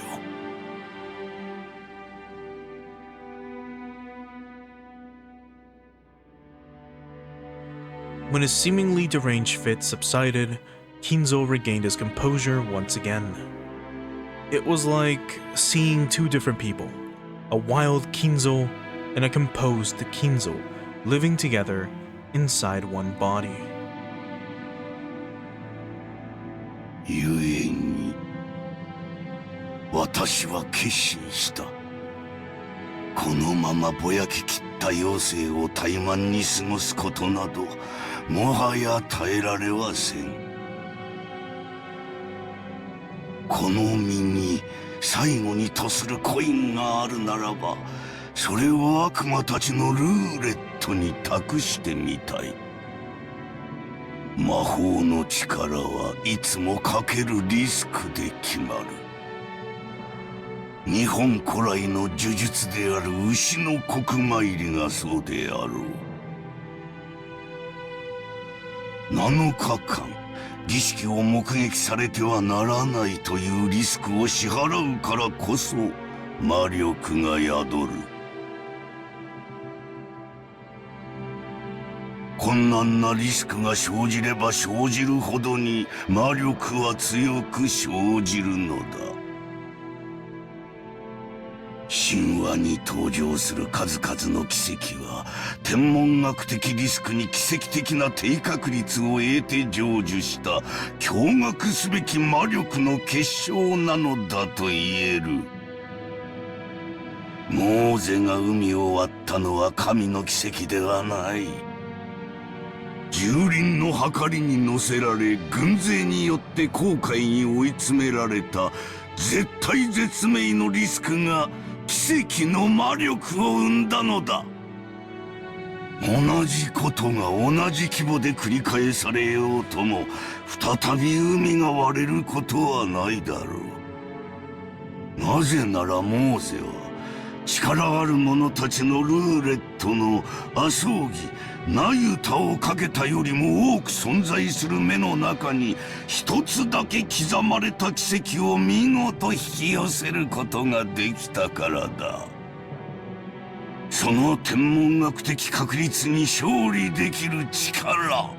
S1: When his seemingly deranged fit subsided, Kinzo regained his composure once again. It was like seeing two different people, a wild Kinzo and a composed Kinzo, living together inside one body.
S7: 故に私は決心した。このままぼやききった余生を怠慢に過ごすことなどもはや耐えられはせん。この身に最後にとするコインがあるならば、それを悪魔たちのルーレットに託してみたい。魔法の力はいつもかけるリスクで決まる。日本古来の呪術である牛の国参りがそうであろう。7日間儀式を目撃されてはならないというリスクを支払うからこそ魔力が宿る。困難なリスクが生じれば生じるほどに魔力は強く生じるのだ。神話に登場する数々の奇跡は天文学的リスクに奇跡的な低確率を得て成就した驚愕すべき魔力の結晶なのだと言える。モーゼが海を割ったのは神の奇跡ではない。蹂躙の計りに乗せられ軍勢によって航海に追い詰められた絶体絶命のリスクが奇跡の魔力を生んだのだ。同じことが同じ規模で繰り返されようとも再び海が割れることはないだろう。なぜならモーゼは力ある者たちのルーレットの麻生木ナユタをかけたよりも多く存在する目の中に一つだけ刻まれた奇跡を見事引き寄せることができたからだ。その天文学的確率に勝利できる力、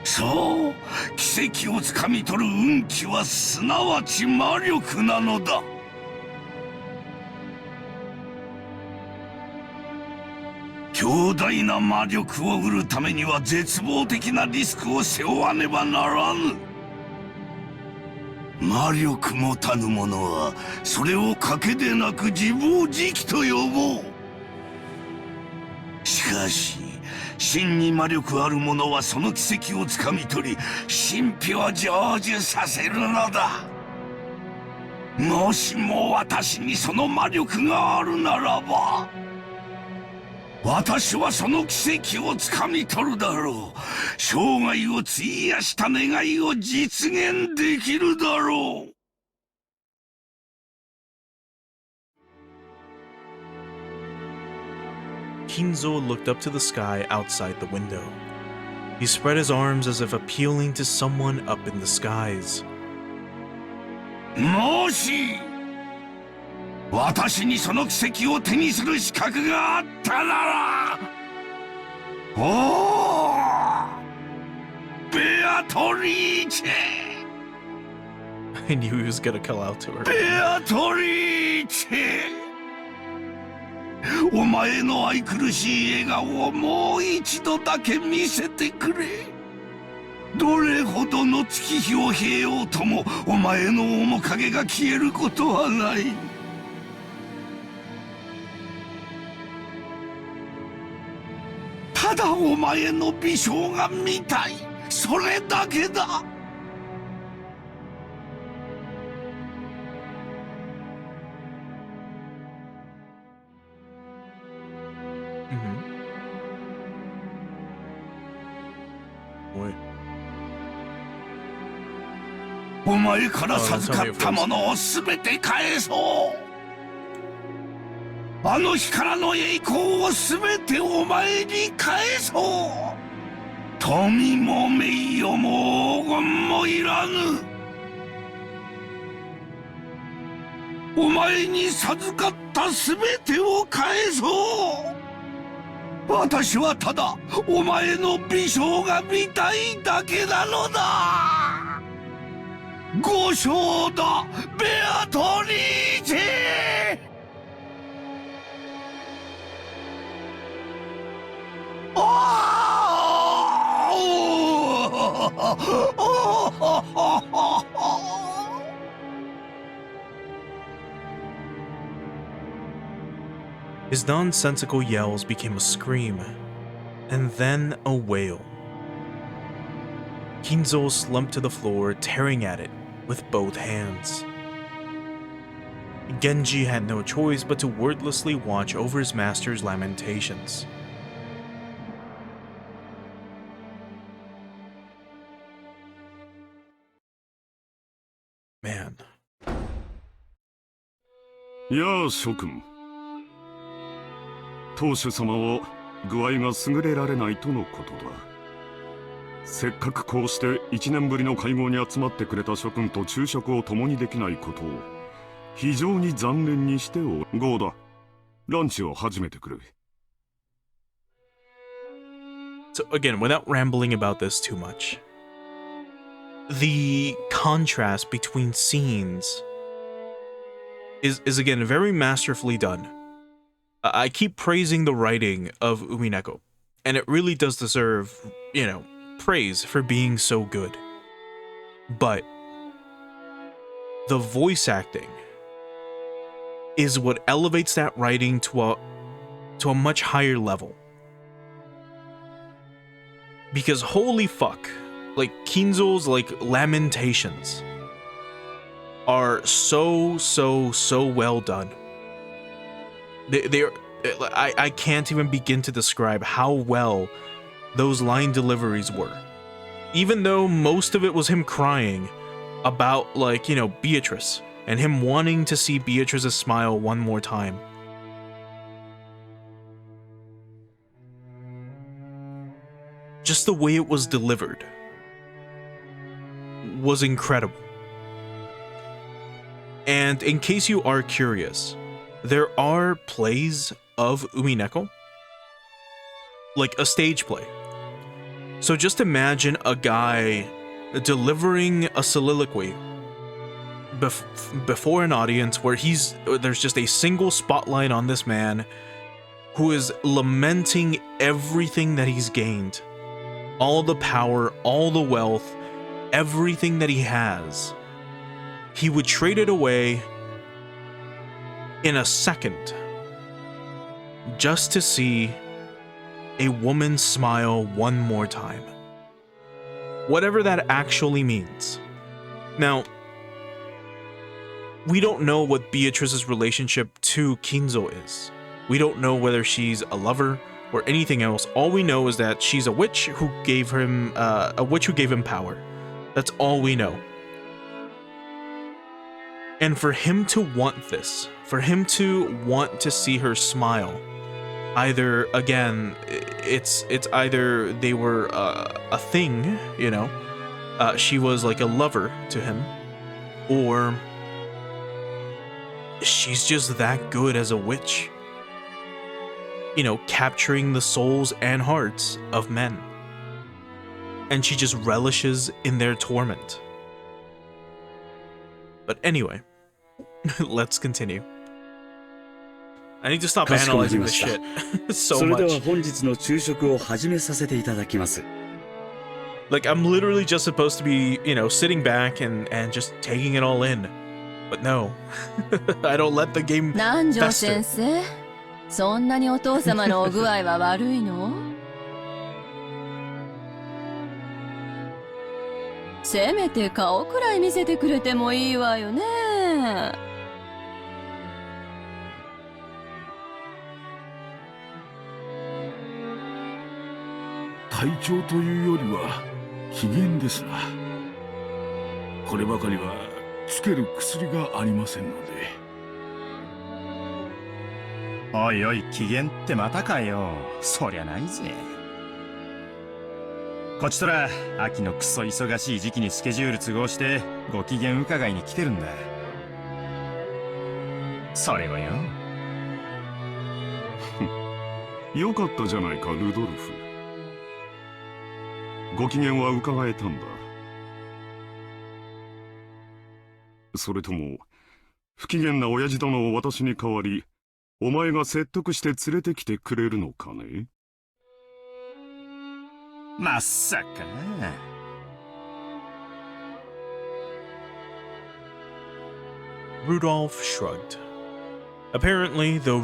S7: そう奇跡をつかみ取る運気はすなわち魔力なのだ。強大な魔力を得るためには絶望的なリスクを背負わねばならぬ。魔力もたぬ者はそれを賭けでなく自暴自棄と呼ぼう。しかし真に魔力ある者はその奇跡をつかみ取り神秘を成就させるのだ。もしも私にその魔力があるならば、私はその奇跡をつかみ取るだろう。生涯を費やした願いを実現できるだろう。
S1: Kinzo looked up to the sky outside the window. He spread his arms as if appealing to someone up in the skies.
S7: もし私にその奇跡を手にする資格があったなら、おー、ベアトリーチェ
S1: I knew he was gonna call out to her.
S7: ベアトリーチェ、お前の愛くるしい笑顔をもう一度だけ見せてくれ。どれほどの月日を経ようともお前の面影が消えることはない。ただお前の美少が見たい、それだけだ。お前から授かったものをすべて返そう。あの日からの栄光をすべてお前に返そう。富も名誉も黄金もいらぬ。お前に授かったすべてを返そう。私はただお前の美少が見たいだけなのだ。五章だ、ベアトリーチェ。
S1: His nonsensical yells became a scream, and then a wail. Kinzo slumped to the floor, tearing at it, with both hands. Genji had no choice but to wordlessly watch over his master's lamentations. Man.
S8: やあ諸君、当主様は具合が優れられないとのことだ。せっかくこうして1年ぶりの会合に集まってくれた諸君と昼食を共にできないことを非常に残念にしておる。ゴーだ、ランチを始めてくれ。
S1: So again, without rambling about this too much, the contrast between scenes is again very masterfully done. I keep praising the writing of Umineko, and it really does deserve, praise for being so good. But the voice acting is what elevates that writing to a much higher level. Because holy fuck, like Kinzo's lamentations are so well done. I can't even begin to describe how well those line deliveries were. Even though most of it was him crying about Beatrice and him wanting to see Beatrice's smile one more time. Just the way it was delivered was incredible. And in case you are curious, there are plays of Umineko, like a stage play. So just imagine a guy delivering a soliloquy before an audience where there's just a single spotlight on this man who is lamenting everything that he's gained. All the power, all the wealth, everything that he has. He would trade it away in a second just to see a woman smile one more time. Whatever that actually means. Now, we don't know what Beatrice's relationship to Kinzo is. We don't know whether she's a lover or anything else. All we know is that she's a witch who gave him power. That's all we know. And for him to want this, for him to want to see her smile, either again, it's either they were a thing, she was like a lover to him, or she's just that good as a witch. Capturing the souls and hearts of men. And she just relishes in their torment. But anyway, let's continue. I need to stop analyzing this shit so
S9: それでは
S1: much.
S9: 本日の昼食を始めさせていただきます。
S1: Like, I'm literally just supposed to be, sitting back and just taking it all in. But no. I don't let the game
S10: 南條
S1: fester.
S10: 先生、そんなにお父様のお具合は悪いの？せめて顔くらい見せてくれてもいいわよね。
S7: 体調というよりは機嫌ですな。こればかりはつける薬がありませんので。
S2: おいおい、機嫌ってまたかよ。そりゃないぜ。こちとら秋のクソ忙しい時期にスケジュール都合してご機嫌伺いに来てるんだ。それをよ。
S8: よかったじゃないか、ルドルフ。ご機嫌は伺えたんだ。それとも不機嫌な親父殿を私に代わり、お前が説得して連れてきてくれるのかね。
S2: まさか。
S1: Rudolph shrugged. Apparently, although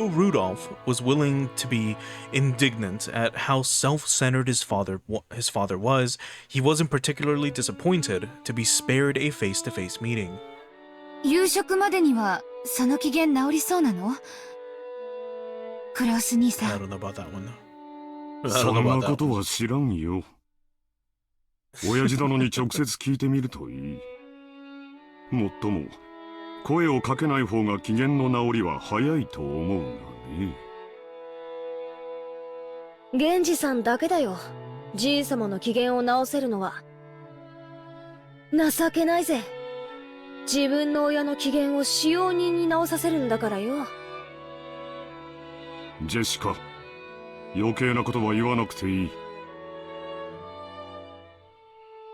S1: Rudolph was willing to be indignant at how self-centered his father was, he wasn't particularly disappointed to be spared a face-to-face meeting.
S11: 夕食までにはその機嫌治りそうなの？クラウス兄さ
S1: I
S11: ん。
S1: don't know about that one.
S8: そんなことは知らんよ。親父殿に直接聞いてみるといい。もっとも、声をかけない方が機嫌の治りは早いと思うがね。
S3: 源氏さんだけだよ。じい様の機嫌を直せるのは。情けないぜ。自分の親の機嫌を使用人に直させるんだからよ。
S8: ジェシカ、余計なことは言わなくていい。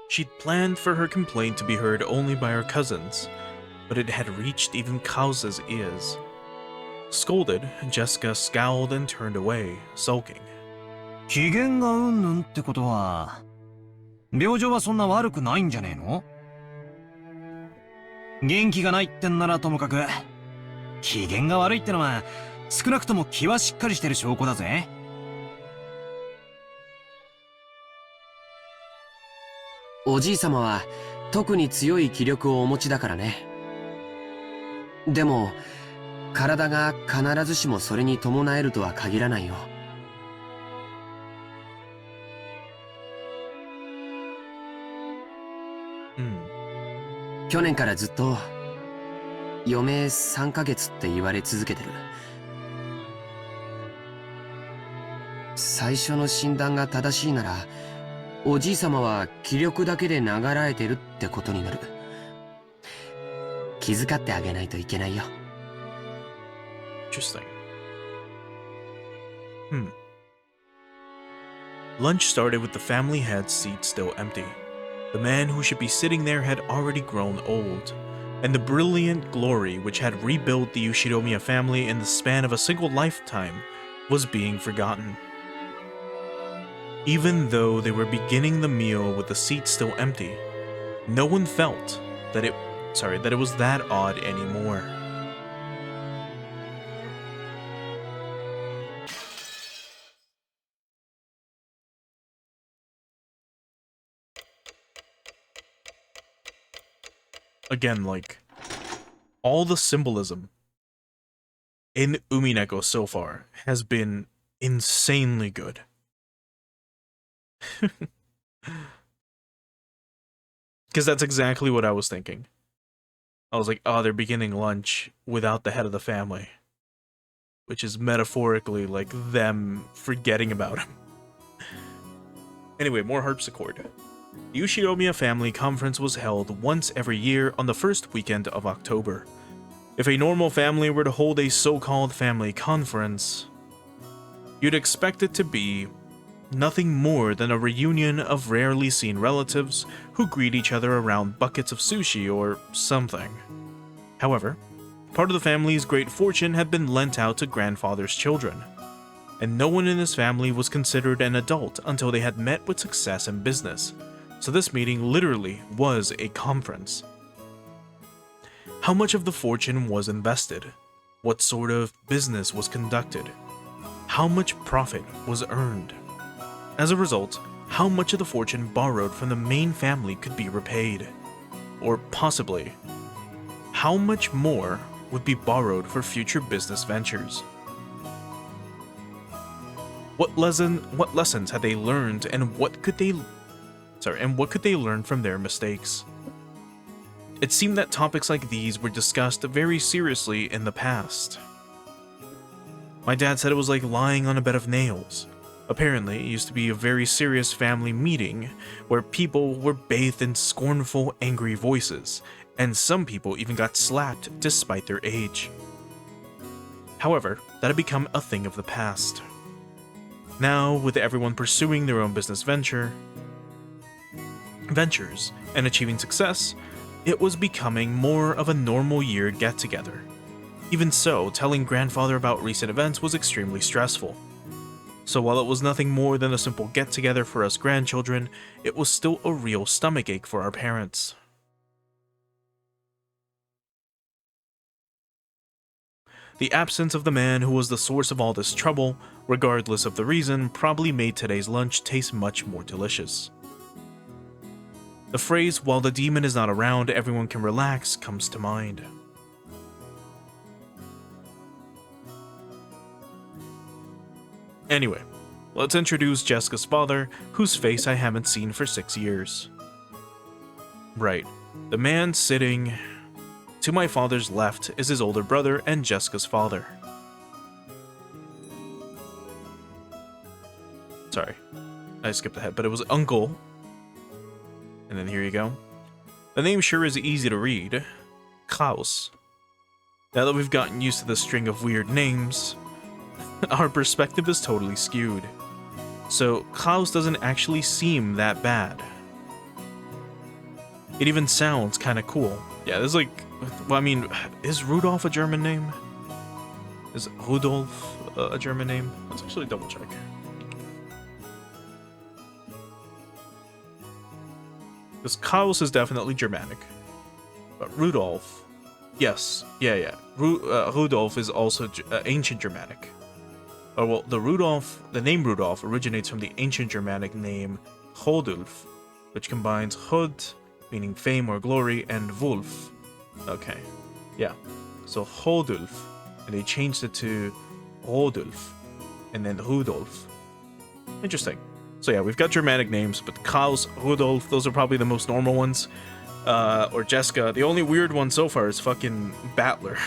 S1: She'd planned for her complaint to be heard only by her cousins, but it had reached even Klaus's ears. Scolded, Jessica scowled and turned away, sulking.
S2: 機嫌がうんぬんってことは、病状はそんな悪くないんじゃねえの？元気がないってんならともかく、機嫌が悪いってのは、少なくとも気はしっかりしてる証拠だぜ。
S4: おじい様は特に強い気力をお持ちだからね。でも、体が必ずしもそれに伴えるとは限らないよ。去年からずっと余命3ヶ月って言われ続けてる。最初の診断が正しいなら、おじい様は気力だけで流らえてるってことになる。気遣ってあげないといけないよ。
S1: Interesting. Lunch started with the family head's seat still empty. The man who should be sitting there had already grown old, and the brilliant glory which had rebuilt the Yoshiromiya family in the span of a single lifetime was being forgotten. Even though they were beginning the meal with the seat still empty, no one felt that it was that odd anymore. Again, like, all the symbolism in Umineko so far has been insanely good. Because that's exactly what I was thinking. I was like, oh, they're beginning lunch without the head of the family. Which is metaphorically like them forgetting about him. Anyway, more harpsichord. The Yoshiromiya family conference was held once every year on the first weekend of October. If a normal family were to hold a so-called family conference, you'd expect it to be nothing more than a reunion of rarely seen relatives who greet each other around buckets of sushi or something. However, part of the family's great fortune had been lent out to grandfather's children, and no one in this family was considered an adult until they had met with success in business, so this meeting literally was a conference. How much of the fortune was invested? What sort of business was conducted? How much profit was earned? As a result, how much of the fortune borrowed from the main family could be repaid? Or possibly, how much more would be borrowed for future business ventures? What lessons had they learned, and what could they learn from their mistakes? It seemed that topics like these were discussed very seriously in the past. My dad said it was like lying on a bed of nails. Apparently, it used to be a very serious family meeting where people were bathed in scornful, angry voices, and some people even got slapped despite their age. However, that had become a thing of the past. Now, with everyone pursuing their own business ventures and achieving success, it was becoming more of a normal year get-together. Even so, telling grandfather about recent events was extremely stressful. So while it was nothing more than a simple get-together for us grandchildren, it was still a real stomachache for our parents. The absence of the man who was the source of all this trouble, regardless of the reason, probably made today's lunch taste much more delicious. The phrase, "while the demon is not around, everyone can relax," comes to mind. Anyway, let's introduce Jessica's father, whose face I haven't seen for 6 years. Right, the man sitting to my father's left is his older brother and Jessica's father. Sorry, I skipped ahead, but it was uncle. And then here you go. The name sure is easy to read. Klaus. Now that we've gotten used to the string of weird names, our perspective is totally skewed. So Klaus doesn't actually seem that bad. It even sounds kind of cool. Yeah, there's like, well, I mean, is Rudolph a German name? Is Rudolph a German name? Let's actually double check. Because Klaus is definitely Germanic. But Rudolph, yes, yeah. Rudolph is also ancient Germanic. Oh, well, the name Rudolph originates from the ancient Germanic name Hodulf, which combines Hod, meaning fame or glory, and Wolf. Okay, yeah. So Hodulf, and they changed it to Rodulf, and then Rudolf. Interesting. So yeah, we've got Germanic names, but Klaus, Rudolf, those are probably the most normal ones. Or Jessica. The only weird one so far is fucking Battler.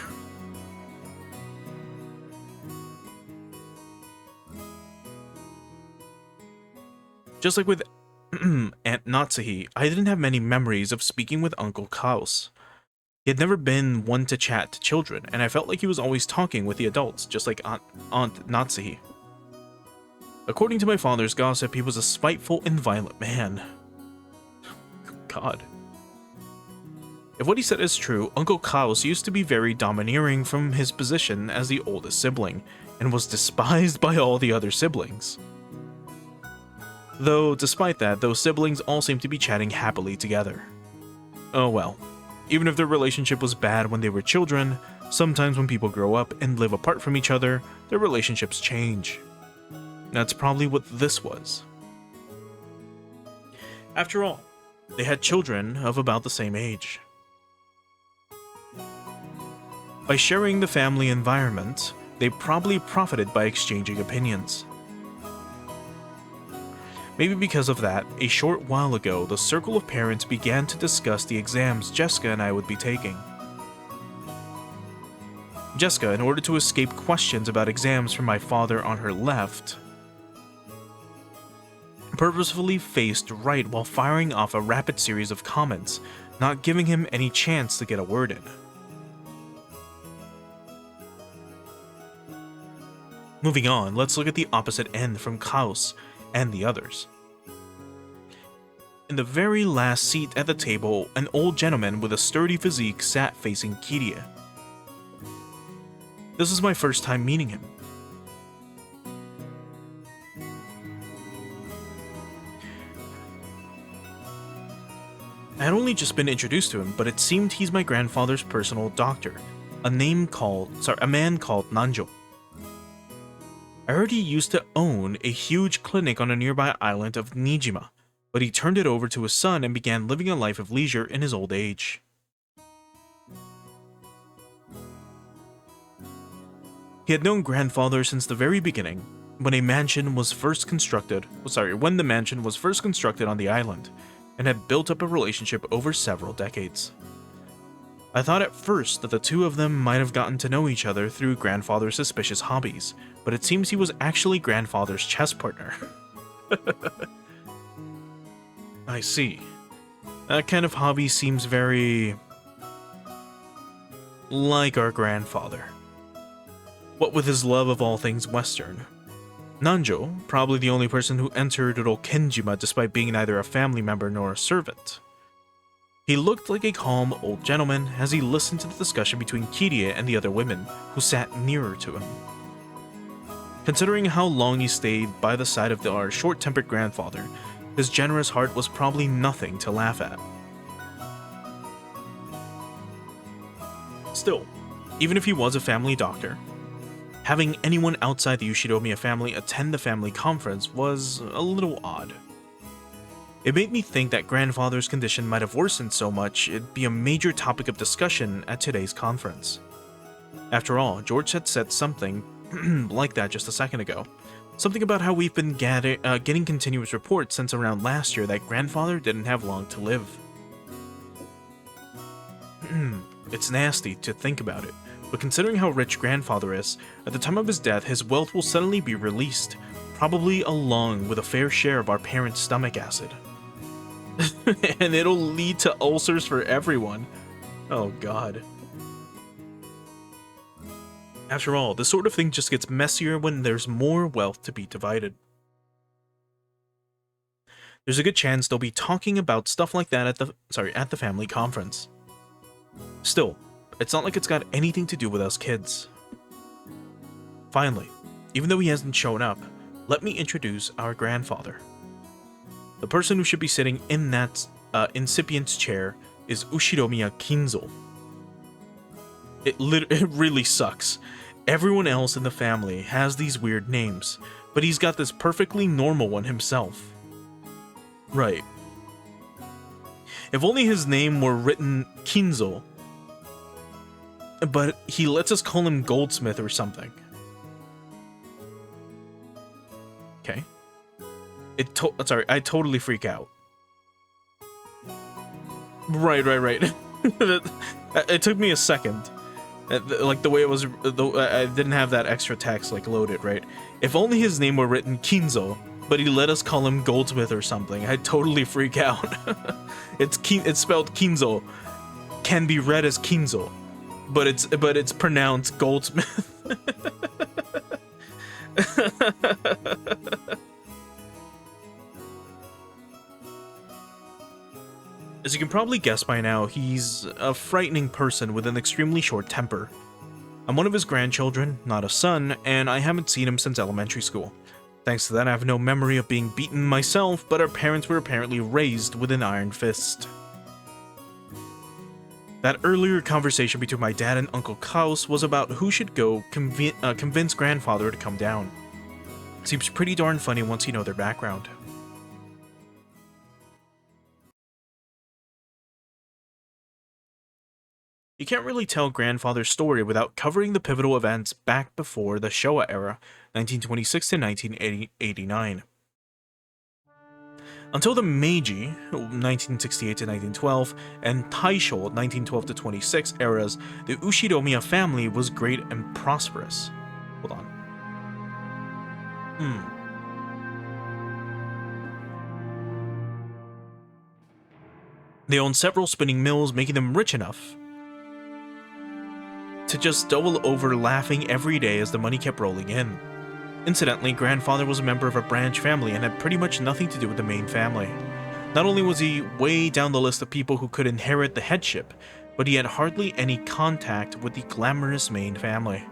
S1: Just like with Aunt Natsuhi, I didn't have many memories of speaking with Uncle Klaus. He had never been one to chat to children, and I felt like he was always talking with the adults, just like Aunt Natsuhi. According to my father's gossip, he was a spiteful and violent man. God. If what he said is true, Uncle Klaus used to be very domineering from his position as the oldest sibling, and was despised by all the other siblings. Though, despite that, those siblings all seem to be chatting happily together. Oh well. Even if their relationship was bad when they were children, sometimes when people grow up and live apart from each other, their relationships change. That's probably what this was. After all, they had children of about the same age. By sharing the family environment, they probably profited by exchanging opinions. Maybe because of that, a short while ago, the circle of parents began to discuss the exams Jessica and I would be taking. Jessica, in order to escape questions about exams from my father on her left, purposefully faced right while firing off a rapid series of comments, not giving him any chance to get a word in. Moving on, let's look at the opposite end from Klaus and the others. In the very last seat at the table, an old gentleman with a sturdy physique sat facing Kiria. This was my first time meeting him. I had only just been introduced to him, but it seemed he's my grandfather's personal doctor, a man called Nanjo. I heard he used to own a huge clinic on a nearby island of Nijima, but he turned it over to his son and began living a life of leisure in his old age. He had known grandfather since the very beginning, when the mansion was first constructed on the island, and had built up a relationship over several decades. I thought at first that the two of them might have gotten to know each other through grandfather's suspicious hobbies, but it seems he was actually grandfather's chess partner. I see. That kind of hobby seems very like our grandfather. What with his love of all things Western. Nanjo, probably the only person who entered Rokenjima despite being neither a family member nor a servant. He looked like a calm old gentleman as he listened to the discussion between Kiria and the other women, who sat nearer to him. Considering how long he stayed by the side of our short-tempered grandfather, his generous heart was probably nothing to laugh at. Still, Even if he was a family doctor, having anyone outside the Yoshidomiya family attend the family conference was a little odd. It made me think that grandfather's condition might have worsened so much it'd be a major topic of discussion at today's conference. After all, George had said something like that just a second ago. Something about how we've been getting continuous reports since around last year that grandfather didn't have long to live. It's nasty to think about it, but considering how rich grandfather is, at the time of his death his wealth will suddenly be released, probably along with a fair share of our parents' stomach acid. And it'll lead to ulcers for everyone. Oh god. After all, this sort of thing just gets messier when there's more wealth to be divided. There's a good chance they'll be talking about stuff like that at the family conference. Still, it's not like it's got anything to do with us kids. Finally, even though he hasn't shown up, let me introduce our grandfather. The person who should be sitting in that incipient's chair is Ushiromiya Kinzo. It really sucks. Everyone else in the family has these weird names, but he's got this perfectly normal one himself. Right. If only his name were written Kinzo, but he lets us call him Goldsmith or something. Okay. I totally freak out. Right. It took me a second. Like the way it was, I didn't have that extra text like loaded, right? If only his name were written Kinzo, but he let us call him Goldsmith or something, I'd totally freak out. It's spelled Kinzo, can be read as Kinzo, but it's pronounced Goldsmith. As you can probably guess by now, he's a frightening person with an extremely short temper. I'm one of his grandchildren, not a son, and I haven't seen him since elementary school. Thanks to that, I have no memory of being beaten myself, but our parents were apparently raised with an iron fist. That earlier conversation between my dad and Uncle Klaus was about who should go convince grandfather to come down. Seems pretty darn funny once you know their background. You can't really tell grandfather's story without covering the pivotal events back before the Showa era, 1926 to 1989. Until the Meiji, 1968 to 1912, and Taisho, 1912 to 26 eras, the Ushiromiya family was great and prosperous. Hold on. They owned several spinning mills, making them rich enough to just double over laughing every day as the money kept rolling in. Incidentally, grandfather was a member of a branch family and had pretty much nothing to do with the main family. Not only was he way down the list of people who could inherit the headship, but he had hardly any contact with the glamorous main family.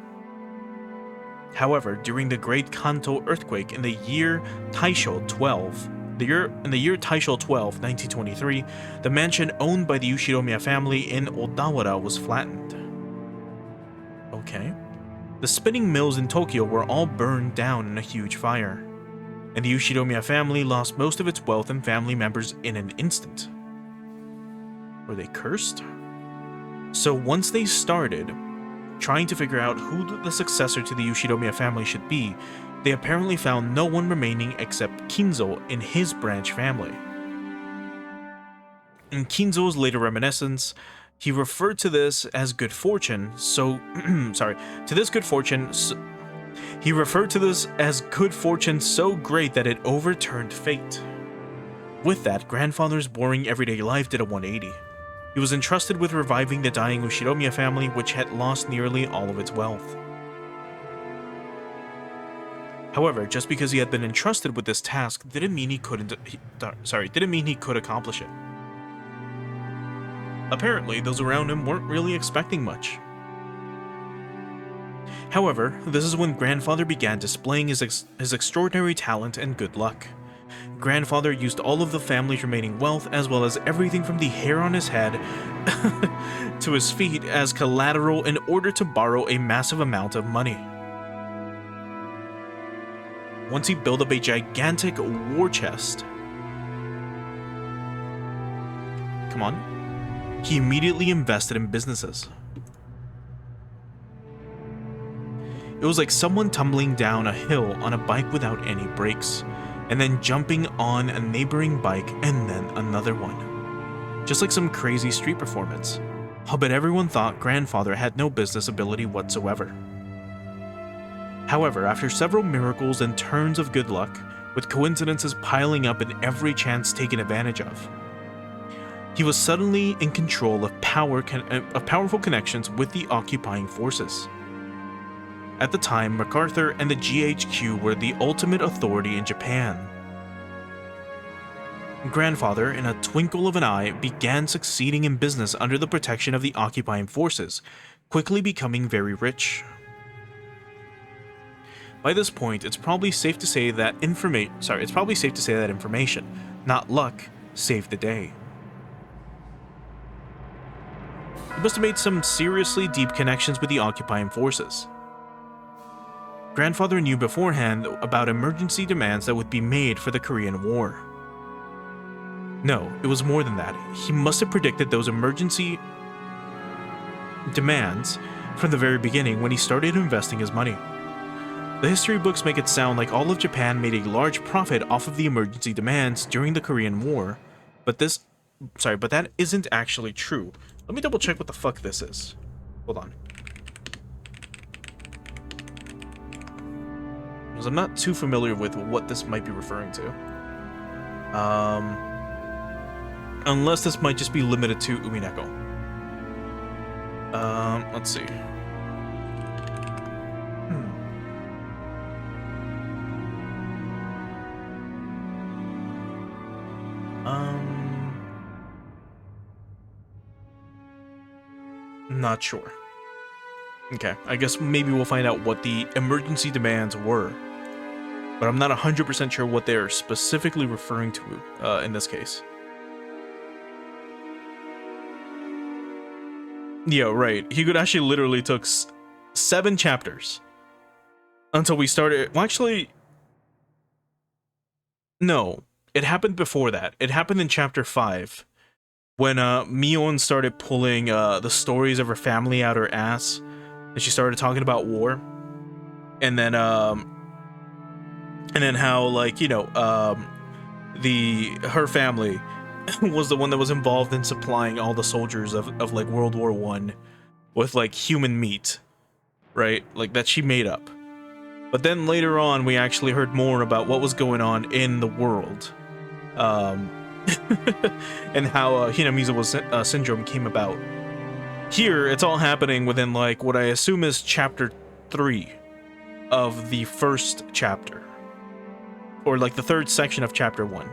S1: However, during the Great Kanto earthquake in the year Taisho 12, 1923, the mansion owned by the Ushiromiya family in Odawara was flattened. Okay. The spinning mills in Tokyo were all burned down in a huge fire, and the Ushiromiya family lost most of its wealth and family members in an instant. Were they cursed? So once they started trying to figure out who the successor to the Ushiromiya family should be, they apparently found no one remaining except Kinzo in his branch family. In Kinzo's later reminiscence, he referred to this as good fortune, he referred to this as good fortune so great that it overturned fate. With that, grandfather's boring everyday life did a 180. He was entrusted with reviving the dying Ushiromiya family, which had lost nearly all of its wealth. However, just because he had been entrusted with this task didn't mean he could accomplish it. Apparently, those around him weren't really expecting much. However, this is when grandfather began displaying his extraordinary talent and good luck. Grandfather used all of the family's remaining wealth, as well as everything from the hair on his head to his feet, as collateral in order to borrow a massive amount of money. Once he built up a gigantic war chest, come on, he immediately invested in businesses. It was like someone tumbling down a hill on a bike without any brakes, and then jumping on a neighboring bike and then another one. Just like some crazy street performance. But everyone thought Grandfather had no business ability whatsoever. However, after several miracles and turns of good luck, with coincidences piling up and every chance taken advantage of, he was suddenly in control of powerful connections with the occupying forces. At the time, MacArthur and the GHQ were the ultimate authority in Japan. Grandfather, in a twinkle of an eye, began succeeding in business under the protection of the occupying forces, quickly becoming very rich. By this point, it's probably safe to say that information, not luck, saved the day. He must have made some seriously deep connections with the occupying forces. Grandfather knew beforehand about emergency demands that would be made for the Korean War. No, it was more than that. He must have predicted those emergency demands from the very beginning when he started investing his money. The history books make it sound like all of Japan made a large profit off of the emergency demands during the Korean War, but that isn't actually true. Let me double check what the fuck this is. Hold on. Because I'm not too familiar with what this might be referring to. Unless this might just be limited to Umineko. Let's see. Not sure. Okay, I guess maybe we'll find out what the emergency demands were. But I'm not 100% sure what they're specifically referring to in this case. Yeah, right. He could actually literally took 7 chapters until we started. Well, actually, no. It happened before that. It happened in chapter 5 when Mion started pulling the stories of her family out her ass, and she started talking about war, and then how, like, you know, her family was the one that was involved in supplying all the soldiers of like World War I with like human meat, right? Like that she made up. But then later on, we actually heard more about what was going on in the world, and how Hinamizawa syndrome came about. Here, it's all happening within like what I assume is chapter 3 of the first chapter, or like the 3rd section of chapter 1.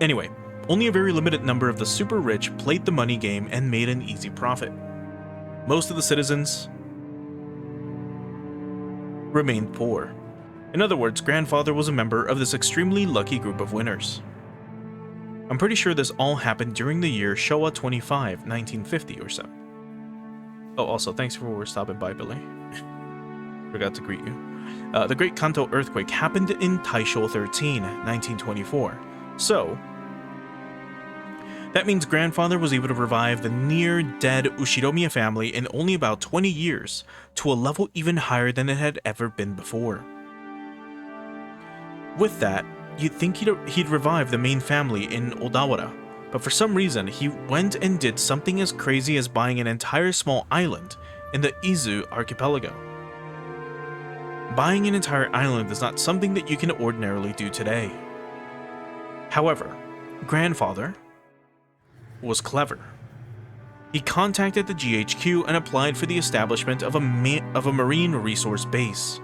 S1: Anyway, only a very limited number of the super rich played the money game and made an easy profit. Most of the citizens remained poor. In other words, Grandfather was a member of this extremely lucky group of winners. I'm pretty sure this all happened during the year Showa 25, 1950 or so. Oh, also, thanks for stopping by, Billy. Forgot to greet you. The Great Kanto Earthquake happened in Taisho 13, 1924. So, that means Grandfather was able to revive the near-dead Ushiromiya family in only about 20 years, to a level even higher than it had ever been before. With that, you'd think he'd revive the main family in Odawara, but for some reason he went and did something as crazy as buying an entire small island in the Izu archipelago. Buying an entire island is not something that you can ordinarily do today. However, Grandfather was clever. He contacted the GHQ and applied for the establishment of a marine resource base.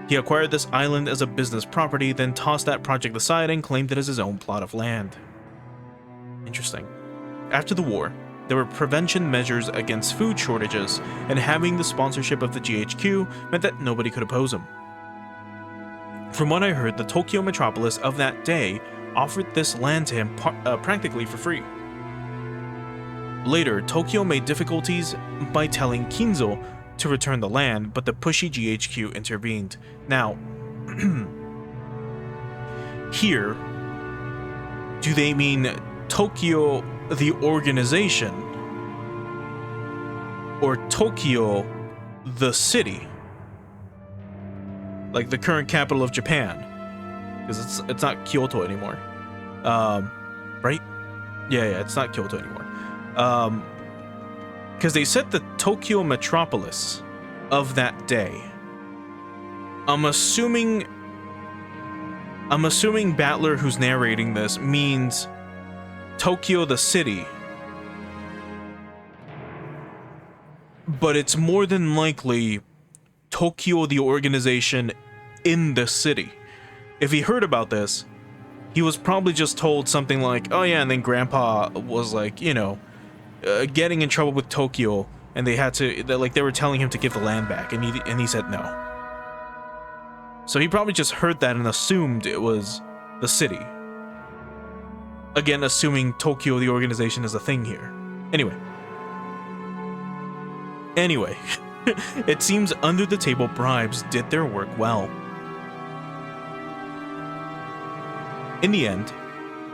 S1: He acquired this island as a business property, then tossed that project aside and claimed it as his own plot of land. Interesting. After the war, there were prevention measures against food shortages, and having the sponsorship of the GHQ meant that nobody could oppose him. From what I heard, the Tokyo metropolis of that day offered this land to him practically for free. Later, Tokyo made difficulties by telling Kinzo to return the land, but the pushy GHQ intervened. Now, here, do they mean Tokyo the organization or Tokyo the city? Like the current capital of Japan, because it's not Kyoto anymore, right? Yeah, it's not Kyoto anymore. Because they said the Tokyo metropolis of that day. I'm assuming Battler, who's narrating this, means Tokyo the city, but it's more than likely Tokyo the organization in the city. If he heard about this, he was probably just told something like, oh yeah, and then Grandpa was like, you know, getting in trouble with Tokyo, and they were telling him to give the land back, and he said no. So he probably just heard that and assumed it was the city. Again, assuming Tokyo the organization is a thing here. Anyway, it seems under the table bribes did their work well. In the end,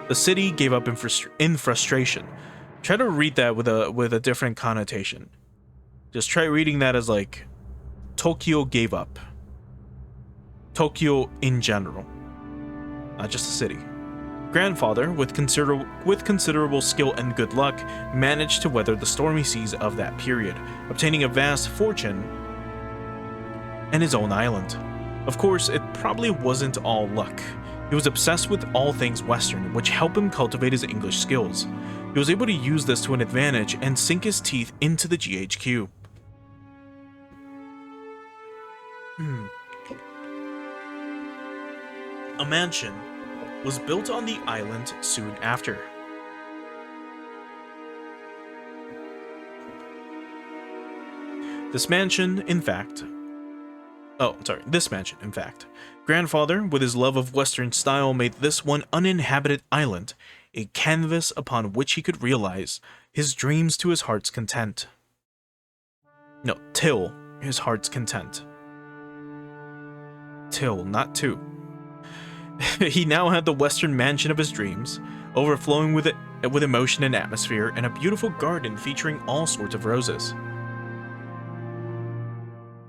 S1: the city gave up in frustration. Try to read that with a different connotation. Just try reading that as like Tokyo gave up. Tokyo in general, not just the city. Grandfather, with considerable skill and good luck, managed to weather the stormy seas of that period, obtaining a vast fortune and his own island. Of course, it probably wasn't all luck. He was obsessed with all things Western, which helped him cultivate his English skills. He was able to use this to an advantage and sink his teeth into the GHQ. A mansion was built on the island soon after. This mansion, in fact, Grandfather, with his love of Western style, made this one uninhabited island a canvas upon which he could realize his dreams to his heart's content. No, till his heart's content. Till, not to. He now had the Western mansion of his dreams, overflowing with emotion and atmosphere, and a beautiful garden featuring all sorts of roses.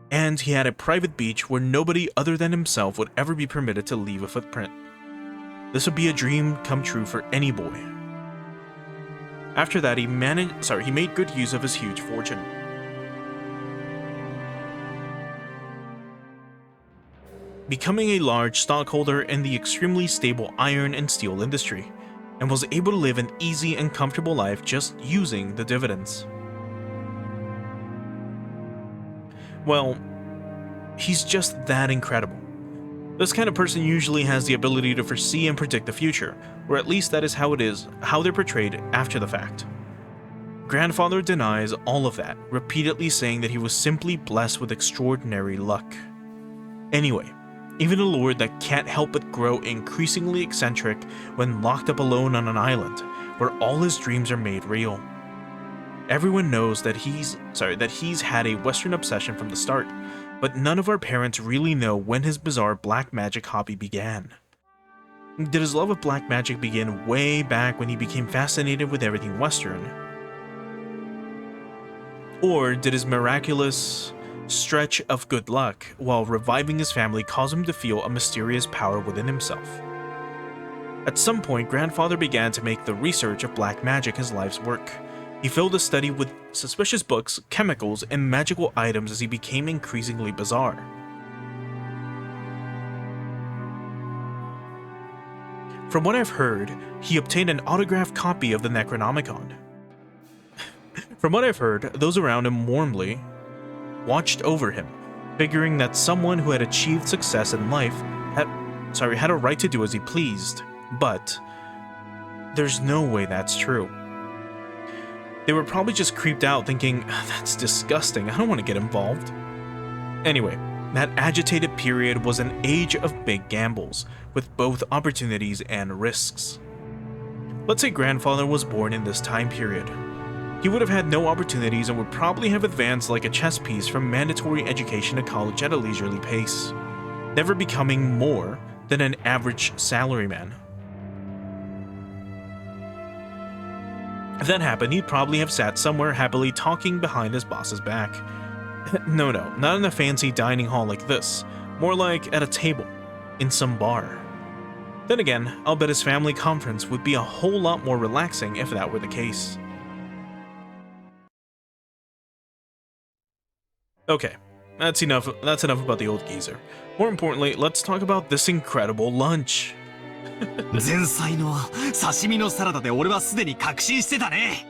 S1: And he had a private beach where nobody other than himself would ever be permitted to leave a footprint. This would be a dream come true for any boy. After that, he made good use of his huge fortune. Becoming a large stockholder in the extremely stable iron and steel industry, and was able to live an easy and comfortable life just using the dividends. Well, he's just that incredible. This kind of person usually has the ability to foresee and predict the future, or at least that is how they're portrayed after the fact. Grandfather denies all of that, repeatedly saying that he was simply blessed with extraordinary luck. Anyway, even a lord that can't help but grow increasingly eccentric when locked up alone on an island, where all his dreams are made real. Everyone knows that he's had a Western obsession from the start, but none of our parents really know when his bizarre black magic hobby began. Did his love of black magic begin way back when he became fascinated with everything Western? Or did his miraculous stretch of good luck while reviving his family cause him to feel a mysterious power within himself? At some point, Grandfather began to make the research of black magic his life's work. He filled his study with suspicious books, chemicals, and magical items as he became increasingly bizarre. From what I've heard, he obtained an autographed copy of the Necronomicon. From what I've heard, those around him warmly watched over him, figuring that someone who had achieved success in life had a right to do as he pleased, but there's no way that's true. They were probably just creeped out thinking, that's disgusting, I don't want to get involved. Anyway, that agitated period was an age of big gambles, with both opportunities and risks. Let's say grandfather was born in this time period. He would have had no opportunities and would probably have advanced like a chess piece from mandatory education to college at a leisurely pace, never becoming more than an average salaryman. If that happened, he'd probably have sat somewhere happily talking behind his boss's back. No, not in a fancy dining hall like this, more like at a table, in some bar. Then again, I'll bet his family conference would be a whole lot more relaxing if that were the case. Okay, that's enough about the old geezer. More importantly, let's talk about this incredible lunch.
S2: 前菜の刺身のサラダで俺はすでに確信してたね。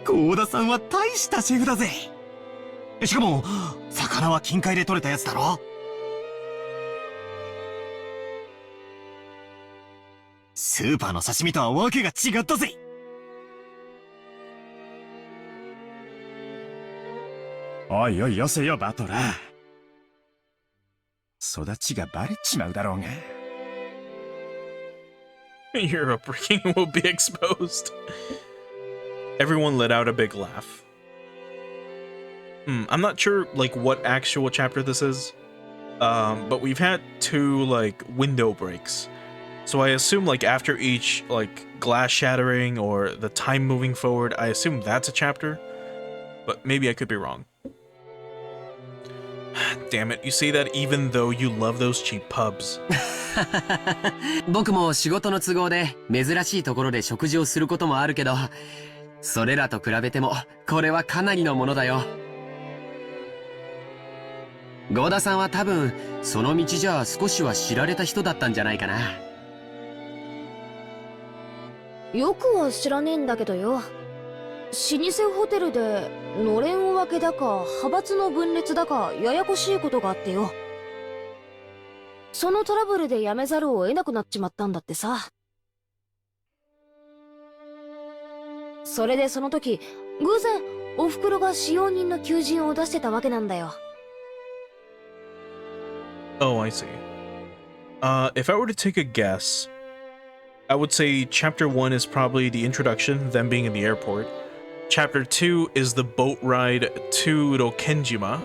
S2: 幸田さんは大したシェフだぜ。しかも魚は近海で取れたやつだろ。スーパーの刺身とはわけが違ったぜ。おいおいよせよバトラー。育ちがバレちまうだろうが。
S1: Your upbringing will be exposed. Everyone let out a big laugh. I'm not sure like what actual chapter this is, but we've had 2 like window breaks. So I assume like after each like glass shattering or the time moving forward, I assume that's a chapter, but maybe I could be wrong. Damn it, you say that even though you love those cheap pubs.
S4: 僕も仕事の都合で珍しいところで食事をすることもあるけど、それらと比べてもこれはかなりのものだよ。合田さんは多分その道じゃ少しは知られた人だったんじゃないかな。
S3: よくは知らねえんだけどよ。老舗ホテルでのれん分けだか派閥の分裂だかややこしいことがあってよ。そのトラブルで辞めざるを得なくなっちまったんだってさ。それでその時偶然おふくろが使用人の求人を出してたわけなんだよ。
S1: Oh, I see. If I were to take a guess, I would say chapter 1 is probably the introduction, them being in the airport. Chapter 2 is the boat ride to Rokenjima.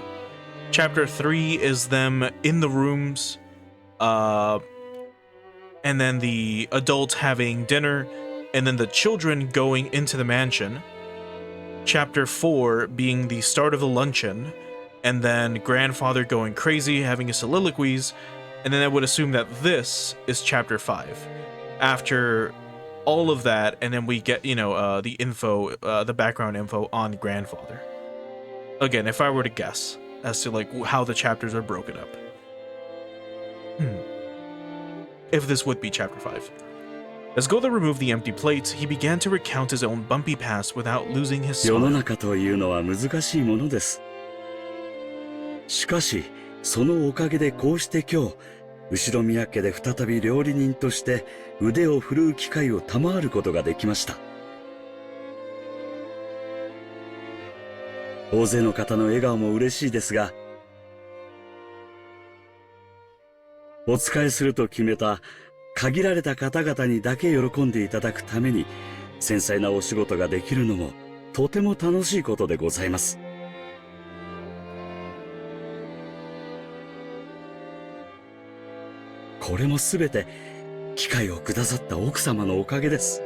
S1: Chapter 3 is them in the rooms, and then the adults having dinner, and then the children going into the mansion. Chapter 4 being the start of the luncheon, and then grandfather going crazy, having his soliloquies, and then I would assume that this is chapter 5. After all of that, and then we get, the info, the background info on grandfather. Again, if I were to guess as to like how the chapters are broken up. If this would be chapter 5. As Goda removed the empty plates, he began to recount his own bumpy past without losing his smile.
S9: 世の中というのは難しいものです。しかし、そのおかげでこうして今日、後宮家で再び料理人として腕を振るう機会を賜ることができました。大勢の方の笑顔も嬉しいですが、お仕えすると決めた限られた方々にだけ喜んでいただくために繊細なお仕事ができるのもとても楽しいことでございます。これもすべて機会をくださった奥様のおかげです。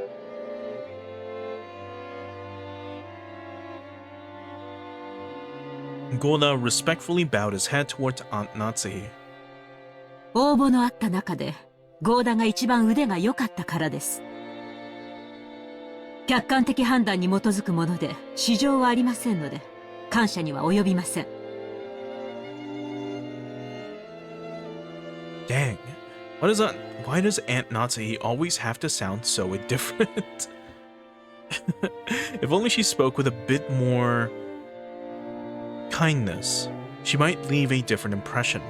S1: Goda respectfully bowed his head towards Aunt Natsuhi.
S6: 応募のあった中で合田が一番腕が良かったからです。客観的判断に基づくもので市場はありませんので感謝には及びません。
S1: Dang. Why does Aunt Natsuhi always have to sound so indifferent? If only she spoke with a bit more kindness, she might leave a different impression.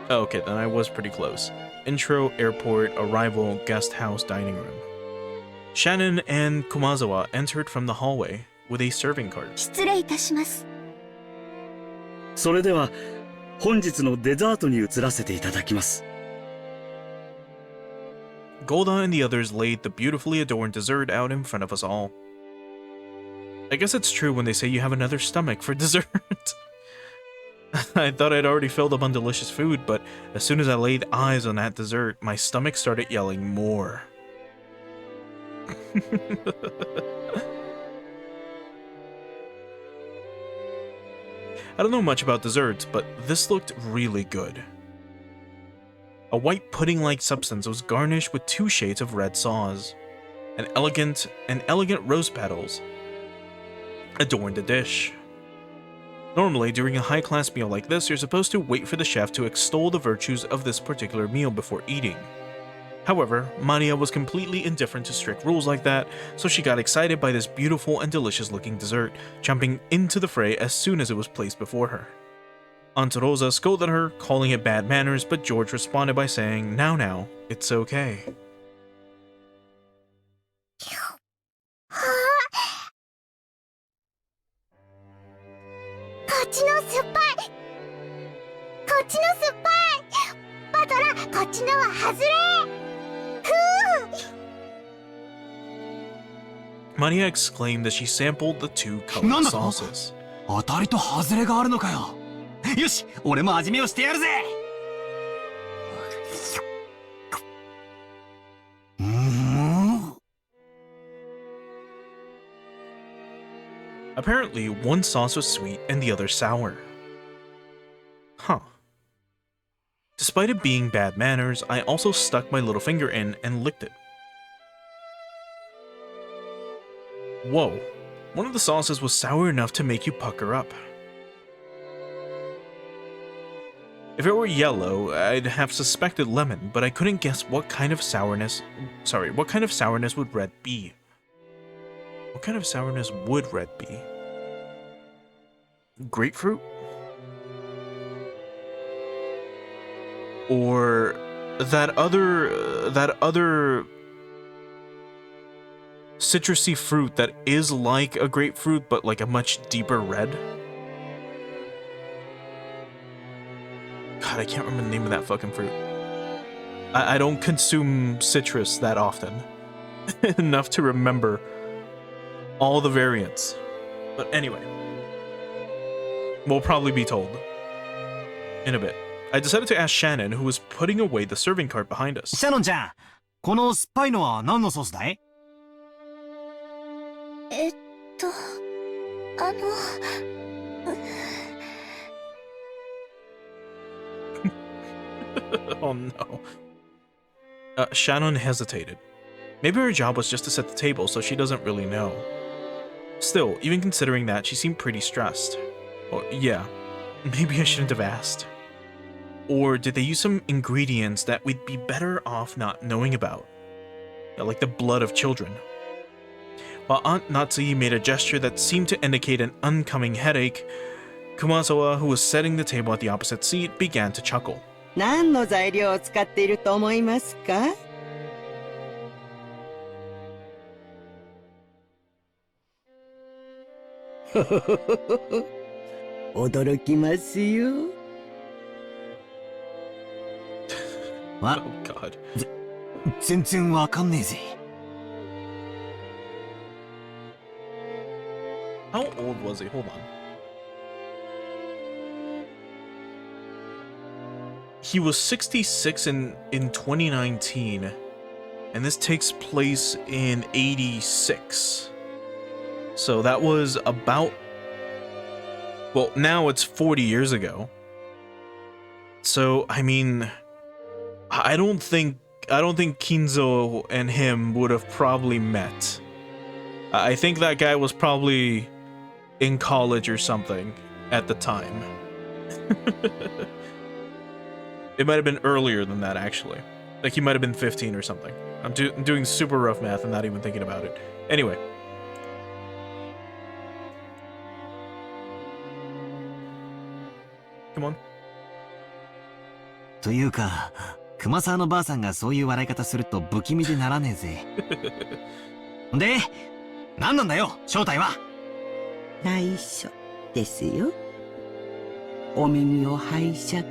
S1: Okay, then I was pretty close. Intro, airport, arrival, guest house, dining room. Shannon and Kumazawa entered from the hallway. with a serving cart.
S11: 失礼いたします。
S9: それでは本日のデザートに移らせていただきます。
S1: Golda and the others laid the beautifully adorned dessert out in front of us all. I guess it's true when they say you have another stomach for dessert. I thought I'd already filled up on delicious food, but as soon as I laid eyes on that dessert, my stomach started yelling more. I don't know much about desserts, but this looked really good. A white pudding-like substance was garnished with 2 shades of red sauce. And elegant rose petals adorned the dish. Normally, during a high-class meal like this, you're supposed to wait for the chef to extol the virtues of this particular meal before eating. However, Maria was completely indifferent to strict rules like that, so she got excited by this beautiful and delicious-looking dessert, jumping into the fray as soon as it was placed before her. Aunt Rosa scolded her, calling it bad manners, but George responded by saying, now, it's okay.
S11: こっちの酸っぱい。こっちの酸っぱい。バトラ、こっちのは外れ。
S1: Maria exclaimed as she sampled the 2 colored sauces.
S2: 当たりと外れがあるのかよ。よし、俺も味見をしてやるぜ。
S1: Apparently, one sauce was sweet and the other sour. Huh. Despite it being bad manners, I also stuck my little finger in and licked it. Whoa. One of the sauces was sour enough to make you pucker up. If it were yellow, I'd have suspected lemon, but I couldn't guess what kind of sourness would red be. What kind of sourness would red be? Grapefruit? Or that other citrusy fruit that is like a grapefruit but like a much deeper red? God, I can't remember the name of that fucking fruit. I don't consume citrus that often. Enough to remember all the variants. But anyway. We'll probably be told. In a bit. I decided to ask Shannon, who was putting away the serving cart behind us.
S2: シャノンちゃん、この酸っぱいのは何のソースだい？Oh
S1: no. Shannon hesitated. Maybe her job was just to set the table, so she doesn't really know. Still, even considering that, she seemed pretty stressed. Oh, yeah. Maybe I shouldn't have asked. Or did they use some ingredients that we'd be better off not knowing about? Yeah, like the blood of children. While Aunt Natsuki made a gesture that seemed to indicate an oncoming headache, Kumazawa, who was setting the table at the opposite seat, began to chuckle.
S12: 何の材料を使っていると思いますか？驚きますよ。
S1: Oh God.
S2: 全然わかんねえぜ。
S1: How old was he? Hold on. He was 66 in 2019, and this takes place in 86. So that was about, well, now it's 40 years ago. So, I mean, I don't think Kinzo and him would have probably met. I think that guy was probably in college or something at the time. It might have been earlier than that, actually. Like, he might have been 15 or something. I'm doing super rough math and not even thinking about it. Anyway. Come on.
S2: というか、熊沢のばあさんがそういう笑い方すると不気味でならねえぜ。で、何なんだよ、正体は。
S12: 内緒ですよ。お耳を拝借。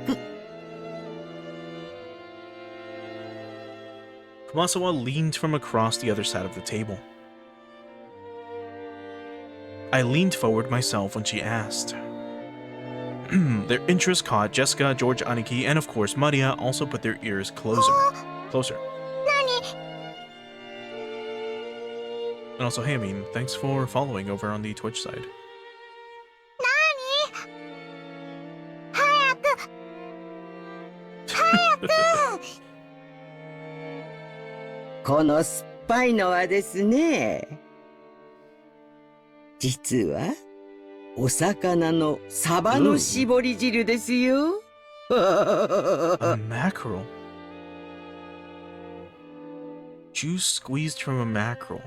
S1: Kumasawa leaned from across the other side of the table. I leaned forward myself when she asked. Their interest caught Jessica, George, Aniki, and of course Maria also put their ears closer. And also, hey, I mean, thanks for following over on the Twitch side.
S12: この酸っぱいのはですね、実はお魚のサバの絞り汁ですよ。
S1: A mackerel. Juice squeezed from a mackerel.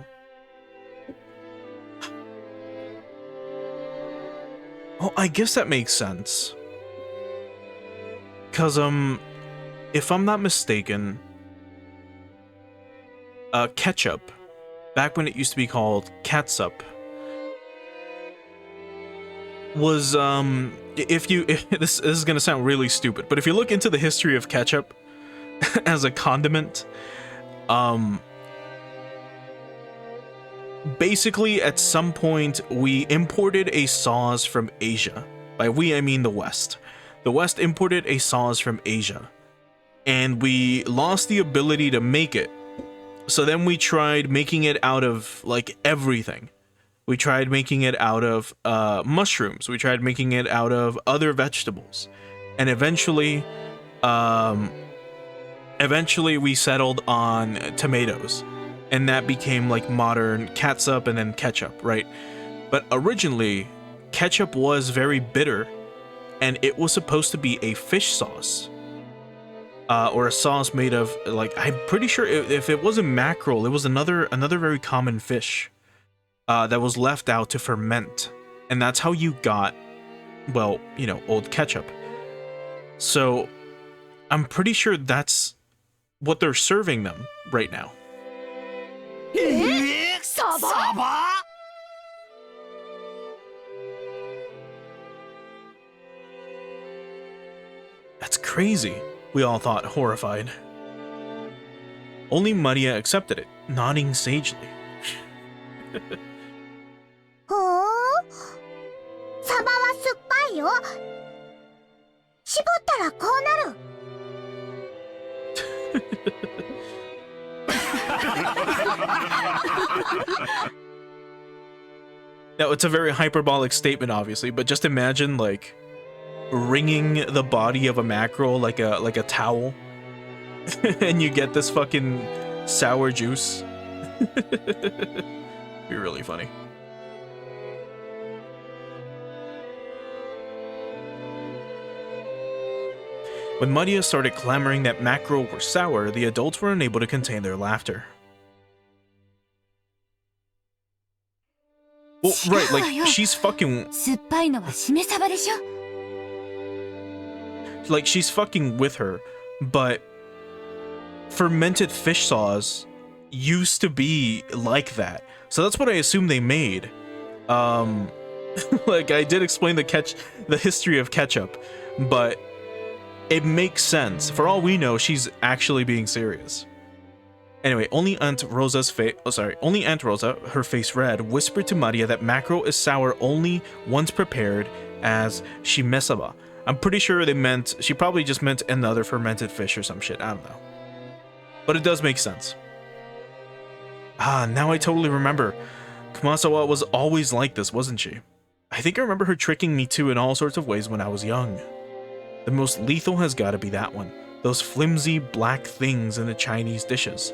S1: Oh, I guess that makes sense. 'Cause, if I'm not mistaken, ketchup, back when it used to be called catsup, was, if this is gonna sound really stupid, but if you look into the history of ketchup as a condiment, basically at some point we imported a sauce from Asia. By we, I mean the West. The West imported a sauce from Asia, and we lost the ability to make it. So then we tried making it out of, like, everything. We tried making it out of mushrooms. We tried making it out of other vegetables. And eventually we settled on tomatoes. And that became like modern catsup and then ketchup, right? But originally, ketchup was very bitter. And it was supposed to be a fish sauce. Or a sauce made of, like, I'm pretty sure if it wasn't mackerel, it was another very common fish. That was left out to ferment. And that's how you got, well, you know, old ketchup. So, I'm pretty sure that's what they're serving them right now.
S11: Saba?
S1: That's crazy, we all thought, horrified. Only Maria accepted it, nodding sagely.
S11: ほーん。サバは酸っぱいよ。絞ったらこうなる。
S1: Now, it's a very hyperbolic statement, obviously, but just imagine, like, wringing the body of a mackerel like a towel, and you get this fucking sour juice. Be really funny. When Maria started clamoring that mackerel were sour, the adults were unable to contain their laughter. Well, right, like, she's fucking...
S11: 酸っぱいのはしめサバでしょ。
S1: Like, she's fucking with her, but fermented fish sauce used to be like that. So that's what I assume they made. Like, I did explain the history of ketchup, but it makes sense. For all we know, she's actually being serious. Anyway, only Aunt Rosa, her face red, whispered to Maria that mackerel is sour only once prepared as shimesaba. I'm pretty sure she probably just meant another fermented fish or some shit, I don't know. But it does make sense. Ah, now I totally remember. Kumasawa was always like this, wasn't she? I think I remember her tricking me too in all sorts of ways when I was young. The most lethal has got to be that one. Those flimsy black things in the Chinese dishes.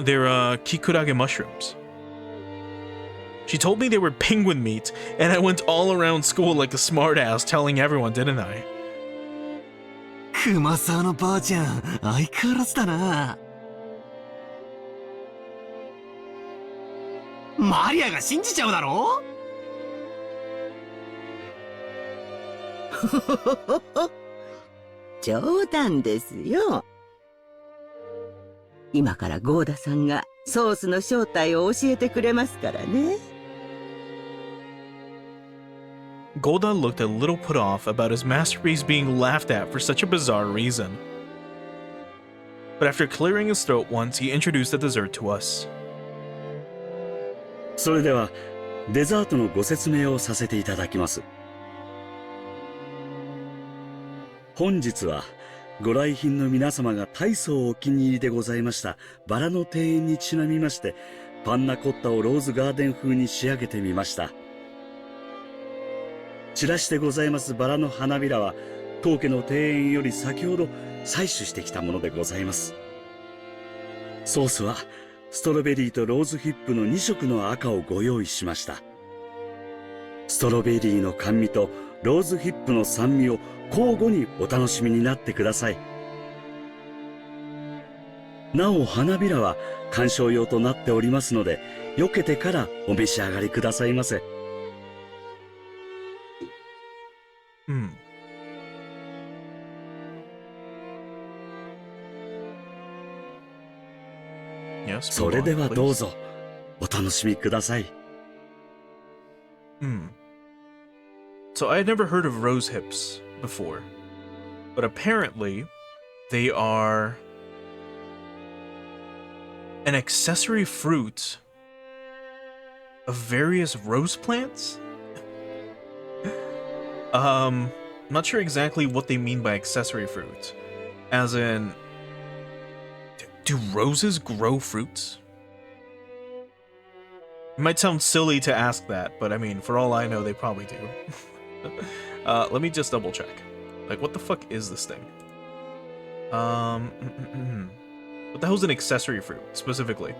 S1: They're kikurage mushrooms. She told me they were penguin meat, and I went all around school like a smartass telling everyone, didn't I?
S2: 熊沢のばあちゃん、相変わらずだな。マリアが信じちゃうだろ？
S12: 冗談ですよ。今からゴーダさんがソースの正体を教えてくれますからね。
S1: Golda looked a little put off about his masterpiece being laughed at for such a bizarre reason. But after clearing his throat once, he introduced the dessert to us.
S9: それではデザートのご説明をさせていただきます。本日はご来賓の皆様が大層お気に入りでございましたバラの庭園にちなみまして、パンナコッタをローズガーデン風に仕上げてみました。散らしてございますバラの花びらは当家の庭園より先ほど採取してきたものでございます。ソースはストロベリーとローズヒップの2色の赤をご用意しました。ストロベリーの甘味とローズヒップの酸味を交互にお楽しみになってください。なお花びらは観賞用となっておりますので、避けてからお召し上がりくださいませ。それではどうぞお楽しみください。
S1: So I had never heard of rose hips before, but apparently they are an accessory fruit of various rose plants? Not sure exactly what they mean by accessory fruit. As in, do roses grow fruits? It might sound silly to ask that, but I mean, for all I know, they probably do. Let me just double check. Like, what the fuck is this thing? What the hell's an accessory fruit, specifically?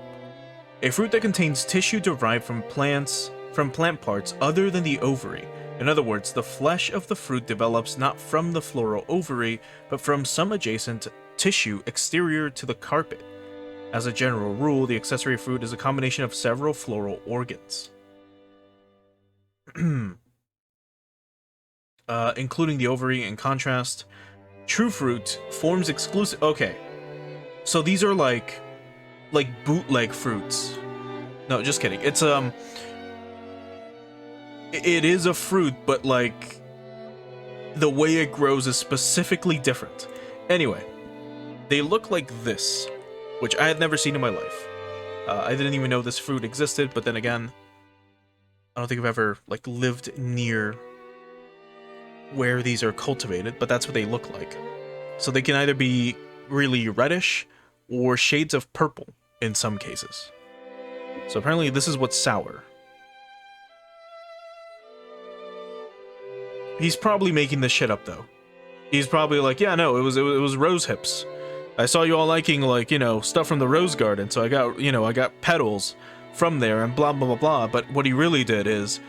S1: A fruit that contains tissue derived from plant parts other than the ovary. In other words, the flesh of the fruit develops not from the floral ovary, but from some adjacent tissue exterior to the carpet. As a general rule, the accessory fruit is a combination of several floral organs. Including the ovary. In contrast, true fruit forms exclusive... Okay. So these are like bootleg fruits. No, just kidding. It's, it is a fruit, but like the way it grows is specifically different. Anyway, they look like this, which I had never seen in my life. I didn't even know this fruit existed, but then again, I don't think I've ever like lived near where these are cultivated, but that's what they look like. So they can either be really reddish or shades of purple in some cases. So apparently this is what's sour. He's probably making this shit up though. He's probably like, yeah, no, it was rose hips. I saw you all liking, like, you know, stuff from the rose garden, so I got, you know, I got petals from there and blah blah blah blah. But what he really did is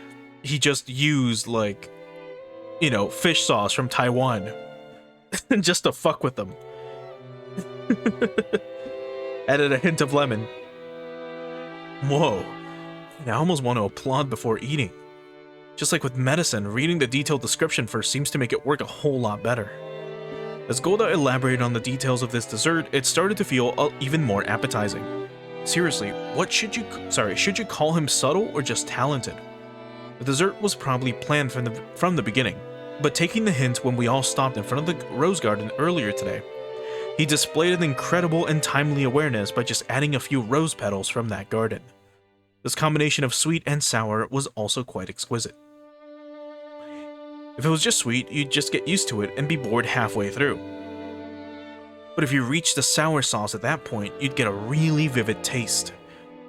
S1: he just used, like, you know, fish sauce from Taiwan just to fuck with them. Added a hint of lemon. Whoa. I almost want to applaud before eating. Just like with medicine, reading the detailed description first seems to make it work a whole lot better. As Golda elaborated on the details of this dessert, it started to feel even more appetizing. Seriously, what should you call him subtle or just talented? The dessert was probably planned from the beginning, but taking the hint when we all stopped in front of the rose garden earlier today, he displayed an incredible and timely awareness by just adding a few rose petals from that garden. This combination of sweet and sour was also quite exquisite. If it was just sweet, you'd just get used to it and be bored halfway through. But if you reached the sour sauce at that point, you'd get a really vivid taste.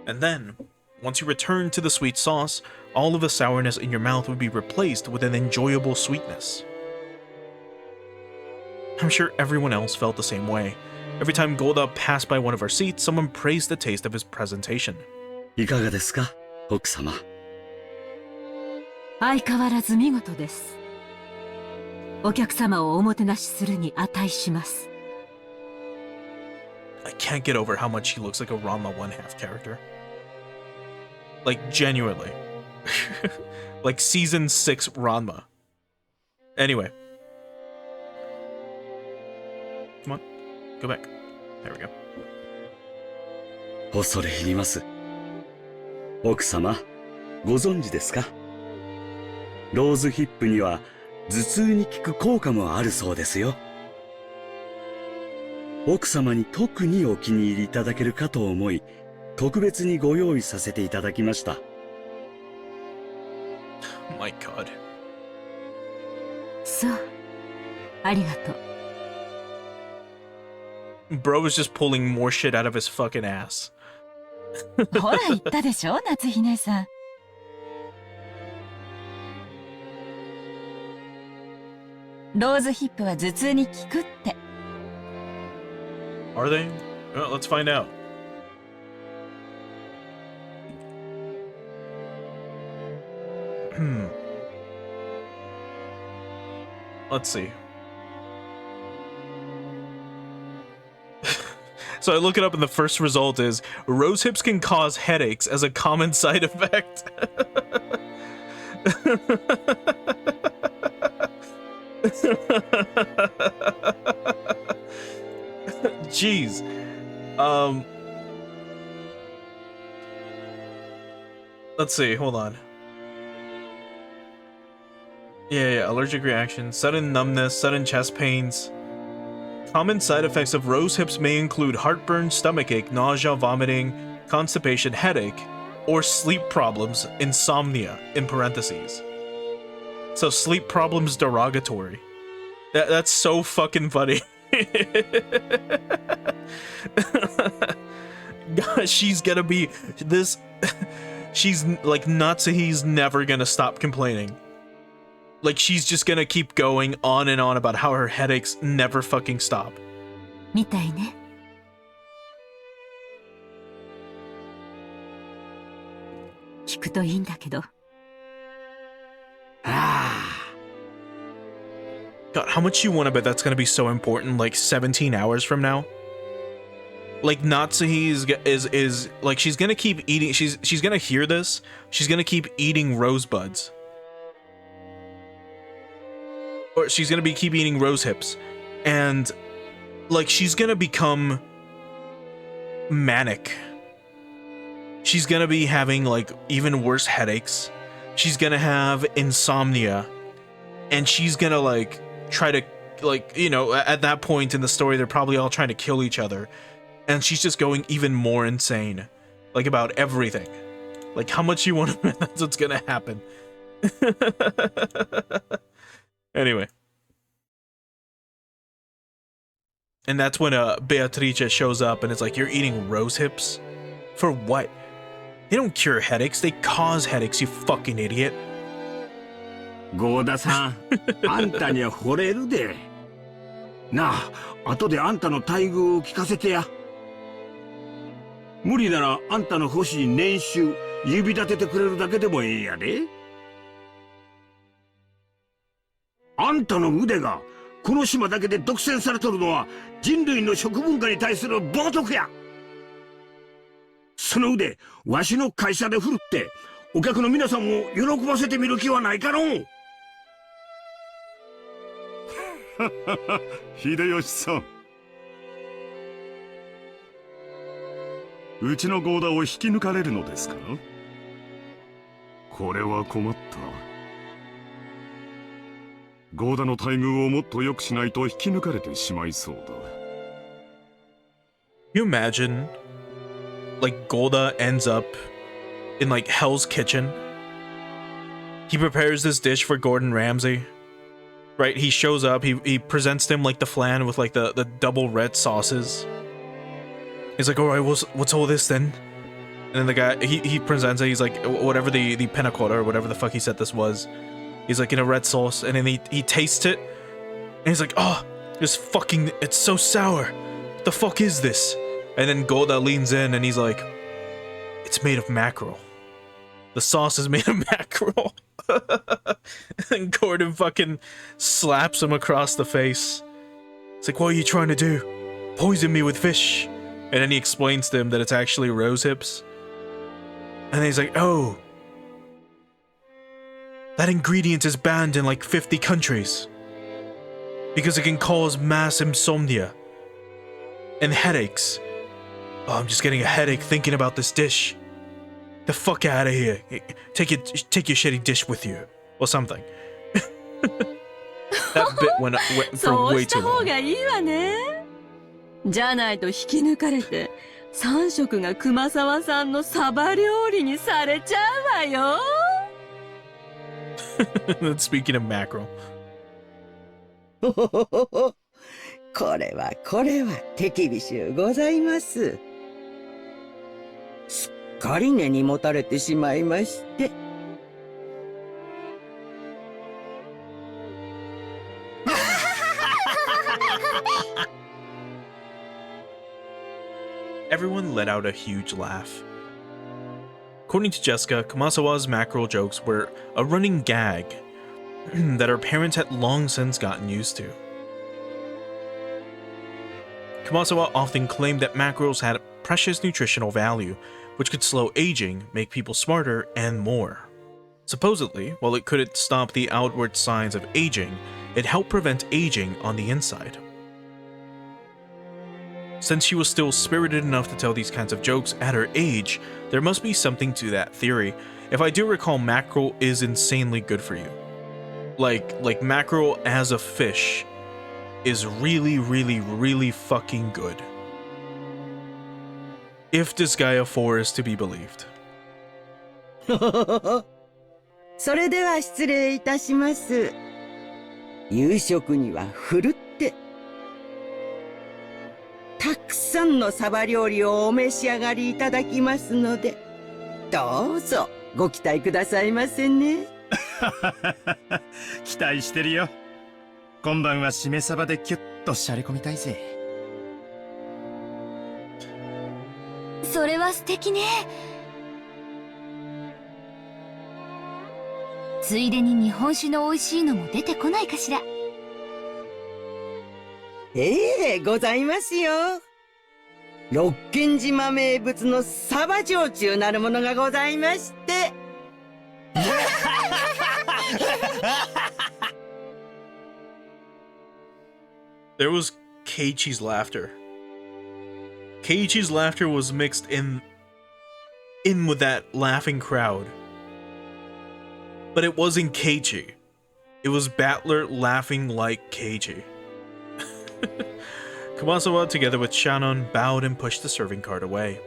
S1: And then, once you returned to the sweet sauce, all of the sourness in your mouth would be replaced with an enjoyable sweetness. I'm sure everyone else felt the same way. Every time Golda passed by one of our seats, someone praised the taste of his presentation.
S9: いかがですか、奥様。
S6: 相変わらず見事です。お客様をおもてなしするに値します。
S1: I can't get over how much he looks like a Ranma 1/2 character. Like, genuinely. Like season 6 Ranma. Anyway. Come on. Go back. There we go.
S9: 恐れ入ります。奥様、ご存知ですか？ローズヒップには頭痛に効く効果もあるそうですよ。奥様に特にお気に入りいただけるかと思い、特別にご用意させていただきました。
S1: My God.
S6: そう。ありがとう。
S1: Bro was just pulling more shit out of his fucking ass.
S6: ほら言ったでしょ、夏日姉さん。ローズヒップは頭痛に効くって。
S1: Are they? Well, let's find out. Let's see. So I look it up and the first result is rose hips can cause headaches as a common side effect. Jeez. Let's see, hold on. Yeah, allergic reaction, sudden numbness, sudden chest pains. Common side effects of rose hips may include heartburn, stomachache, nausea, vomiting, constipation, headache, or sleep problems, insomnia, in parentheses. So sleep problems derogatory. That's so fucking funny. God, she's gonna be this. She's like Natsuhi's never gonna stop complaining. Like she's just gonna keep going on and on about how her headaches never fucking stop.
S6: みたいね。聞くといいんだけど。
S1: God, how much you want to bet that's gonna be so important? Like 17 hours from now. Like Natsuhi is like she's gonna keep eating. She's gonna hear this. She's gonna keep eating rosebuds. Or she's gonna keep eating rose hips, and like she's gonna become manic. She's gonna be having like even worse headaches. She's gonna have insomnia, and she's gonna like try to like, you know, at that point in the story they're probably all trying to kill each other, and she's just going even more insane, like about everything. Like how much you want to bet that's what's gonna happen. Anyway. And that's when Beatrice shows up and it's like, you're eating rose hips? For what? They don't cure headaches, they cause headaches, you fucking idiot.
S7: ゴーダさん、あんたには惚れるで。なあ、後であんたの待遇を聞かせてや。無理ならあんたの欲しい年収、指立ててくれるだけでもええやで。あんたの腕がこの島だけで独占されとるのは人類の食文化に対する冒涜や。その腕、わしの会社で振るってお客の皆さんを喜ばせてみる気はないかのう。
S8: 秀吉さん、うちのゴーダを引き抜かれるのですか？これは困った。ゴーダの待遇をもっと良くしないと引き抜かれてしまいそうだ。
S1: You imagine, like Golda ends up in like Hell's Kitchen. He prepares this dish for Gordon Ramsay. Right? He shows up, he presents him like the flan with like the double red sauces. He's like, alright, what's all this then? And then the guy, he presents it, he's like, whatever the panna cotta or whatever the fuck he said this was. He's like in a red sauce, and then he tastes it, and he's like, oh, this fucking, it's so sour. What the fuck is this? And then Golda leans in and he's like, it's made of mackerel. The sauce is made of mackerel. And Gordon fucking slaps him across the face. It's like, what are you trying to do? Poison me with fish. And then he explains to him that it's actually rose hips. And then he's like, oh, that ingredient is banned in like 50 countries. Because it can cause mass insomnia. And headaches. Oh, I'm just getting a headache thinking about this dish. The fuck out of here. Take your shitty dish with you. Well, something. That bit went for
S10: そう
S1: way
S10: した
S1: too
S10: 方
S1: long.
S10: がいいわね。じゃないと引き抜かれて、3食が熊沢さんのサバ料理にされちゃうわよ。
S1: Speaking of mackerel.
S12: これは手厳しゅうございます。すっかり根にもたれてしまいまして。
S1: Everyone let out a huge laugh. According to Jessica, Kumasawa's mackerel jokes were a running gag that her parents had long since gotten used to. Kumasawa often claimed that mackerels had precious nutritional value, which could slow aging, make people smarter, and more. Supposedly, while it couldn't stop the outward signs of aging, it helped prevent aging on the inside. Since she was still spirited enough to tell these kinds of jokes at her age, there must be something to that theory. If I do recall, mackerel is insanely good for you. Like mackerel as a fish is really, really, really fucking good. If this Gaia 4 is to be believed.
S12: それでは失礼いたします。夕食にはふるってたくさんのサバ料理をお召し上がりいただきますので、どうぞご期待くださいませね。
S2: 期待してるよ。今晩はしめ鯖でキュッとしゃれ込みたいぜ。
S6: それは素敵ね。ついでに日本酒の美味しいのも出てこないかしら。
S12: ええ、ございますよ。六軒島名物のサバ焼酎なるものがございまして。
S1: There was Keiichi's laughter. Keiichi's laughter was mixed in with that laughing crowd. But it wasn't Keiichi. It was Battler laughing like Keiichi. Kumasawa, together with Shannon, bowed and pushed the serving cart away.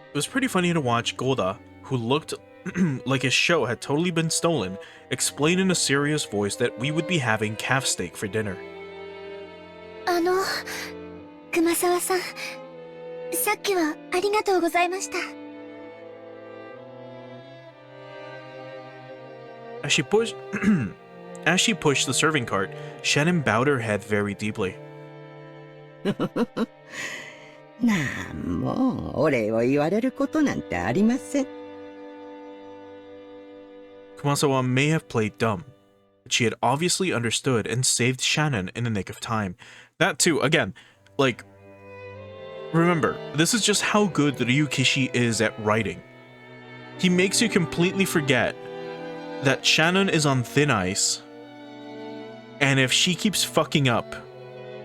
S1: It was pretty funny to watch Golda, who looked like his show had totally been stolen, explain in a serious voice that we would be having calf steak for dinner.
S11: 熊沢さん、さっきはありがとうございました。
S1: As she pushed the serving cart, Shannon bowed her head very deeply.
S12: なんもお礼を言われることなんてありません。
S1: Kumasawa may have played dumb, but she had obviously understood and saved Shannon in the nick of time. That too, again, like, remember, this is just how good Ryukishi is at writing. He makes you completely forget that Shannon is on thin ice, and if she keeps fucking up,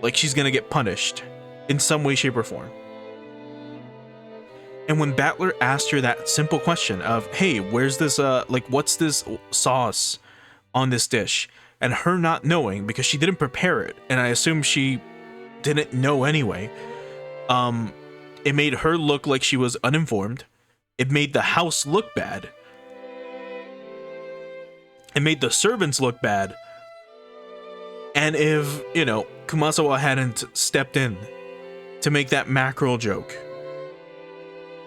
S1: like, she's gonna get punished in some way, shape, or form. And when Battler asked her that simple question of, hey, where's this, what's this sauce on this dish? And her not knowing because she didn't prepare it, and I assume she didn't know anyway, it made her look like she was uninformed. It made the house look bad. It made the servants look bad. And if, Kumasawa hadn't stepped in to make that mackerel joke,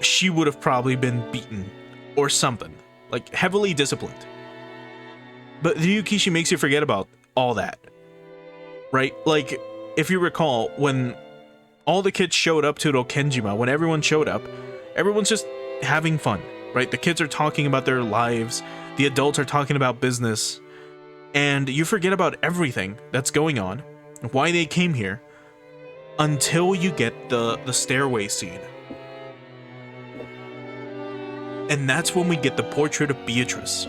S1: she would have probably been beaten or something, like heavily disciplined. But Ryukishi makes you forget about all that, right? Like, if you recall, when all the kids showed up to Rokenjima, when everyone showed up, everyone's just having fun, right? The kids are talking about their lives, the adults are talking about business, and you forget about everything that's going on, why they came here, until you get the stairway scene. And that's when we get the portrait of Beatrice,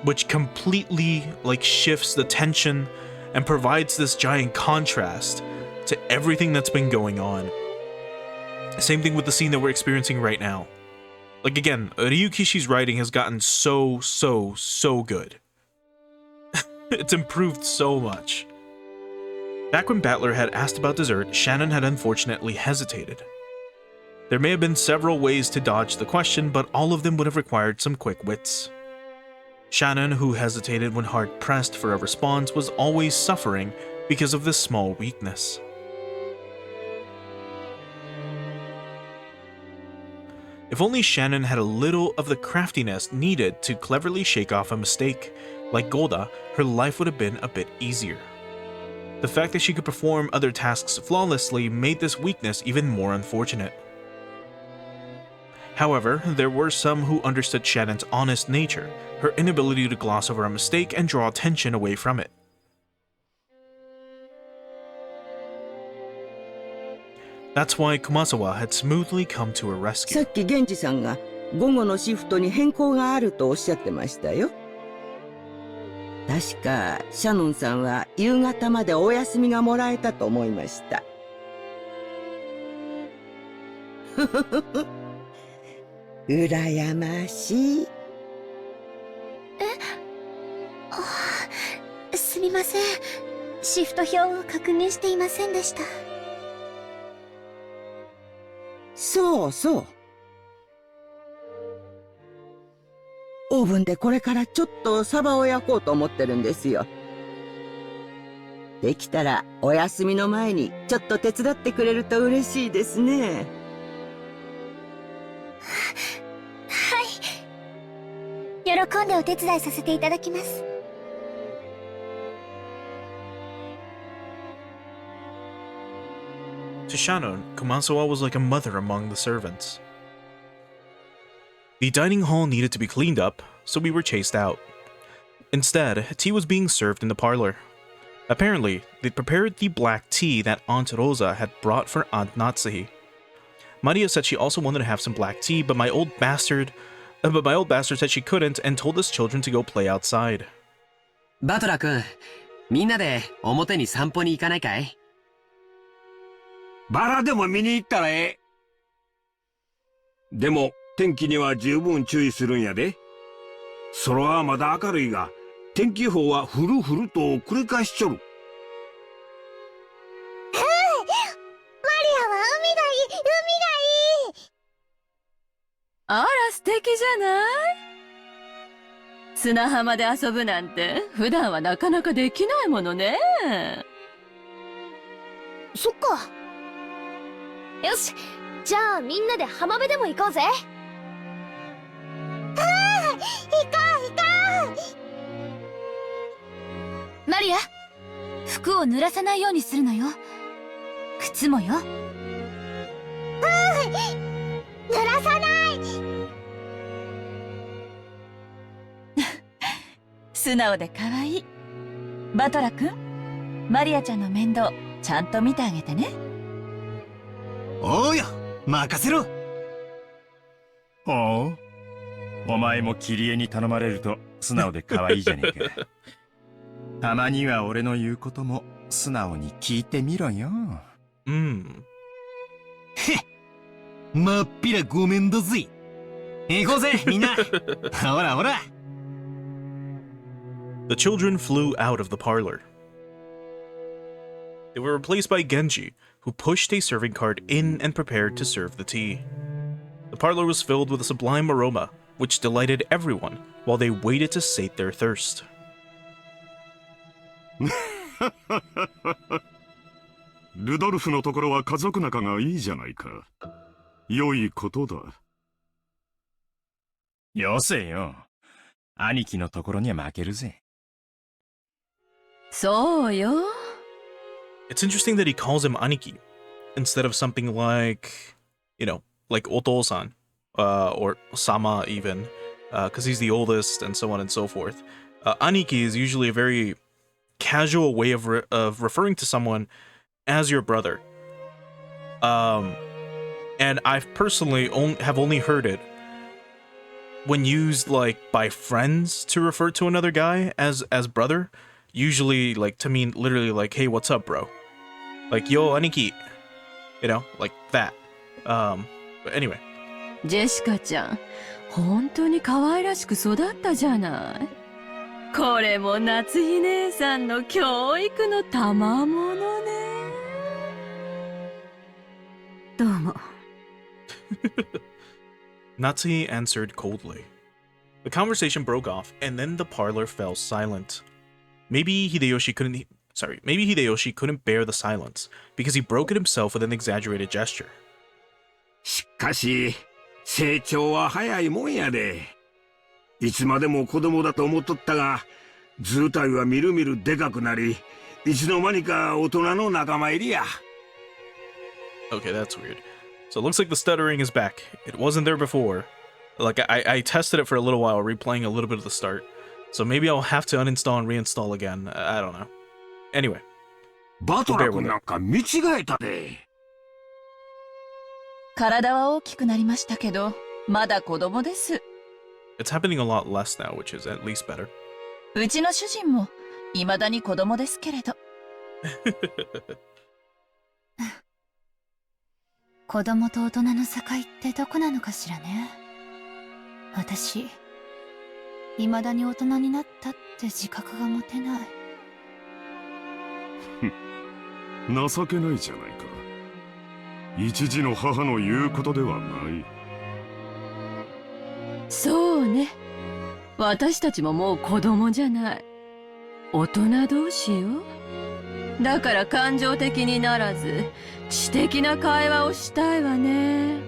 S1: which completely shifts the tension and provides this giant contrast to everything that's been going on. Same thing with the scene that we're experiencing right now. Like, again, Ryukishi's writing has gotten so good. It's improved so much. Back when Battler had asked about dessert, Shannon had unfortunately hesitated. There may have been several ways to dodge the question, but all of them would have required some quick wits. Shannon, who hesitated when hard-pressed for a response, was always suffering because of this small weakness. If only Shannon had a little of the craftiness needed to cleverly shake off a mistake, like Golda, her life would have been a bit easier. The fact that she could perform other tasks flawlessly made this weakness even more unfortunate. However, there were some who understood Shannon's honest nature, her inability to gloss over a mistake and draw attention away from it. That's why Kumasawa had smoothly come to her
S12: さ
S1: rescue.
S12: っき源氏さんが午後のシフトに変更があるとおっしゃってましたよ。確かシャノンさんは夕方までお休みがもらえたと思いました。羨ましい。
S11: すみません。シフト表を確認していませんでした。
S12: そうそう。オーブンでこれからちょっとサバを焼こうと思ってるんですよ。できたらお休みの前にちょっと手伝ってくれると嬉しいですね。
S11: はい。喜んでお手伝いさせていただきます。
S1: To Shannon, Kumasawa was like a mother among the servants. The dining hall needed to be cleaned up, so we were chased out. Instead, tea was being served in the parlor. Apparently, they'd prepared the black tea that Aunt Rosa had brought for Aunt Natsuhi. Maria said she also wanted to have some black tea, but my old bastard said she couldn't and told us children to go play outside.
S4: バトラ君、みんなで表に散歩に行かないかい？
S7: バラでも見に行ったらええ。でも天気には十分注意するんやで。空はまだ明るいが、天気予報はふるふると繰り返しちょる。
S11: マリアは海がいい、海がいい。
S10: あら素敵じゃない。砂浜で遊ぶなんて普段はなかなかできないものね。
S3: そっか。よし、じゃあみんなで浜辺でも行こうぜ。
S11: 行こう。
S6: マリア、服を濡らさないようにするのよ。靴もよ。
S11: 濡らさない。
S6: 素直で可愛い。バトラ君、マリアちゃんの面倒ちゃんと見てあげてね。
S2: おうよ、任せろ。
S13: おう、お前もキリエに頼まれると素直で可愛いじゃねえか。たまには俺の言うことも素直に聞いてみろよ。
S2: へっ、まっぴらごめんだぜ。行こうぜ、みんな。ほらほら。
S1: The children flew out of the parlor. They were replaced by Genji, who pushed a serving cart in and prepared to serve the tea. The parlor was filled with a sublime aroma, which delighted everyone while they waited to sate their thirst.
S8: ルドルフのところは家族仲がいいじゃないか。良いことだ。
S13: よせよ。兄貴のところには負けるぜ。
S10: そうよ。
S1: It's interesting that he calls him Aniki instead of something like, like Oto-san, or Sama even, because he's the oldest and so on and so forth. Aniki is usually a very casual way of referring to someone as your brother. And I've personally have only heard it when used like by friends to refer to another guy as brother, usually like to mean literally like, hey, what's up, bro? Like, yo, Aniki, like that. But anyway,
S10: ジェシカちゃん、本当に可愛らしく育ったじゃない。これも夏日姉さんの教育の賜物ね。
S14: どうも。
S1: Natsuhi answered coldly. The conversation broke off, and then the parlor fell silent. Maybe Hideyoshi couldn't bear the silence, because he broke it himself with an exaggerated gesture.
S7: しかし、成長は早いもんやで。いつまでも子供だと思っとったが、図体はみるみるでかくなり、いつの間にか大人の仲間入りや。
S1: Okay, that's weird. So it looks like the stuttering is back. It wasn't there before. Like, I tested it for a little while, replaying a little bit of the start. So maybe I'll have to uninstall and reinstall again. I don't know. Anyway.
S7: バトラ君なんか見違えたで。
S6: 体は大きくなりましたけど、まだ子供です。
S1: It's happening a lot less now, which is at least better.
S6: うちの主人も未だに子供ですけれど。
S14: 子供と大人の境ってどこなのかしらね。私、未だに大人になったって自覚が持てない。
S8: 情けないじゃないか。一児の母の言うことではない。
S10: そうね。私たちももう子供じゃない。大人同士よ。だから感情的にならず、知的な会話をしたいわね。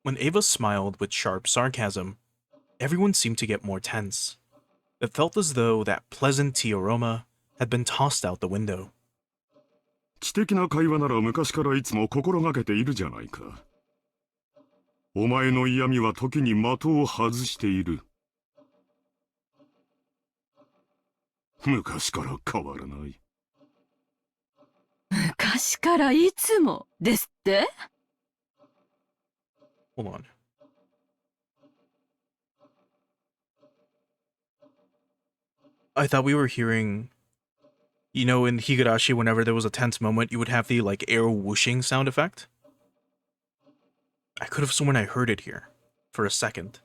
S1: When Ava smiled with sharp sarcasm, everyone seemed to get more tense. It felt as though that pleasant tea aroma had been tossed out the window.
S8: 知的な会話なら昔からいつも心がけているじゃないか。お前の嫌味は時に的を外している。昔から変わらない。
S10: 昔からいつもですって？
S1: Hold on. I thought we were hearing, you know, in Higurashi, whenever there was a tense moment, you would have the, like, air whooshing sound effect. I could have sworn I heard it here, for a second.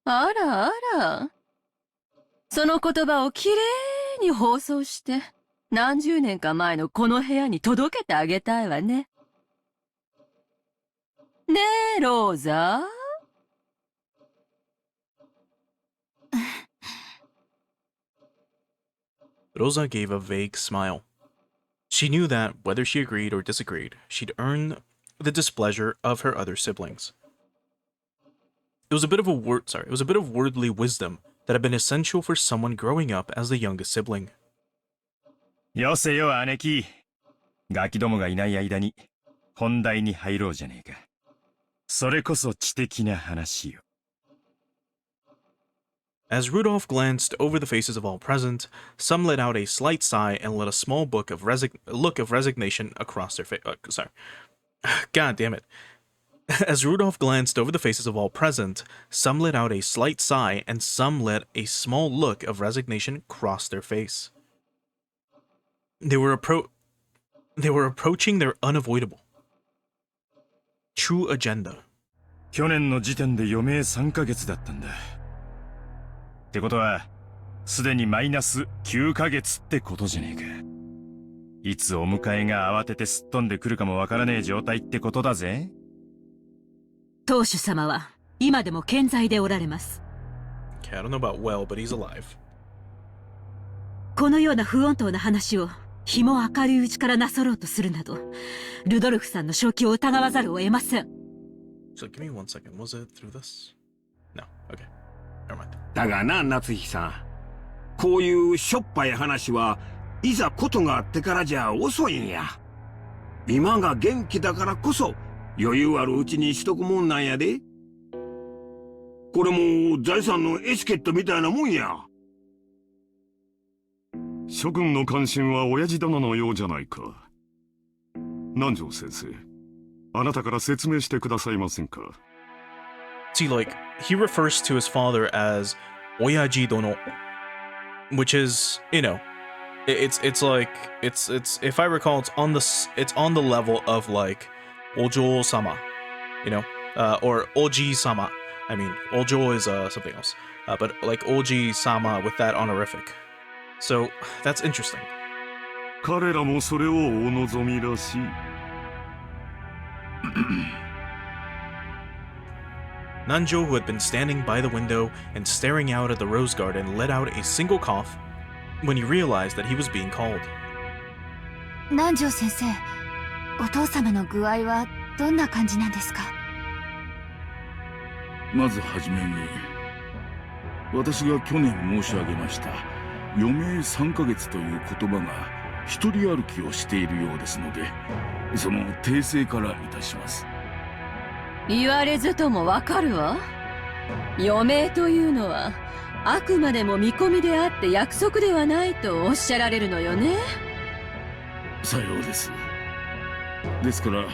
S10: あらあら。その言葉をきれいに放送して、何十年か前のこの部屋に届けてあげたいわね。ねえ、ローザ。
S1: Rosa gave a vague smile. She knew that, whether she agreed or disagreed, she'd earn the displeasure of her other siblings. It was a bit of worldly wisdom that had been essential for someone growing up as the youngest sibling.
S13: よせよ、姉貴。ガキどもがいない間に本題に入ろうじゃねえか。それこそ知的な話よ。
S1: As Rudolph glanced over the faces of all present, some let out a slight sigh and let a small look of resignation across their face. God damn it. As Rudolph glanced over the faces of all present, some let out a slight sigh and some let a small look of resignation cross their face. They were approaching their unavoidable true agenda.
S13: 去年の時点で余命3ヶ月だったんだ。ってことは、すでにマイナス9ヶ月ってことじゃねえか。いつお迎えが慌ててすっ飛んでくるかもわからねえ状態ってことだぜ。
S14: 当主様は今でも健在でおられます。
S1: Okay, I don't know about well, but he's alive.
S14: このような不穏当な話を日も明るいうちからなさろうとするなど、ルドルフさんの正気を疑わざるを得ません。
S1: So give me 1 second. Was it through this? No. Okay. Never mind.
S7: だがな、夏日さん。こういうしょっぱい話はいざことがあってからじゃ遅いんや。今が元気だからこそ余裕あるうちにしとくもんなんやで。これも財産のエチケットみたいなもんや。
S8: 諸君の関心は親父殿のようじゃないか。南條先生、あなたから説明してくださいませんか。
S1: See, like, he refers to his father as Oyaji Dono, which is, you know, It's like it's if I recall, it's on the level of like Ojo sama, you know, or Oji sama. I mean, Ojo is something else, but like Oji sama with that honorific. So that's interesting.
S8: 彼らもそれをお望みらしい。
S1: Nanjo, who had been standing by the window and staring out at the rose garden, let out a single cough when he realized that he was being called.
S14: 南條先生、お父様の具合はどんな感じなんですか？
S7: まずはじめに、私が去年申し上げました余命3ヶ月という言葉が一人歩きをしているようですので、その訂正からいたします。
S10: 言われずともわかるわ。余命というのはあくまでも見込みであって約束ではないとおっしゃられるのよね。
S7: さようです。ですから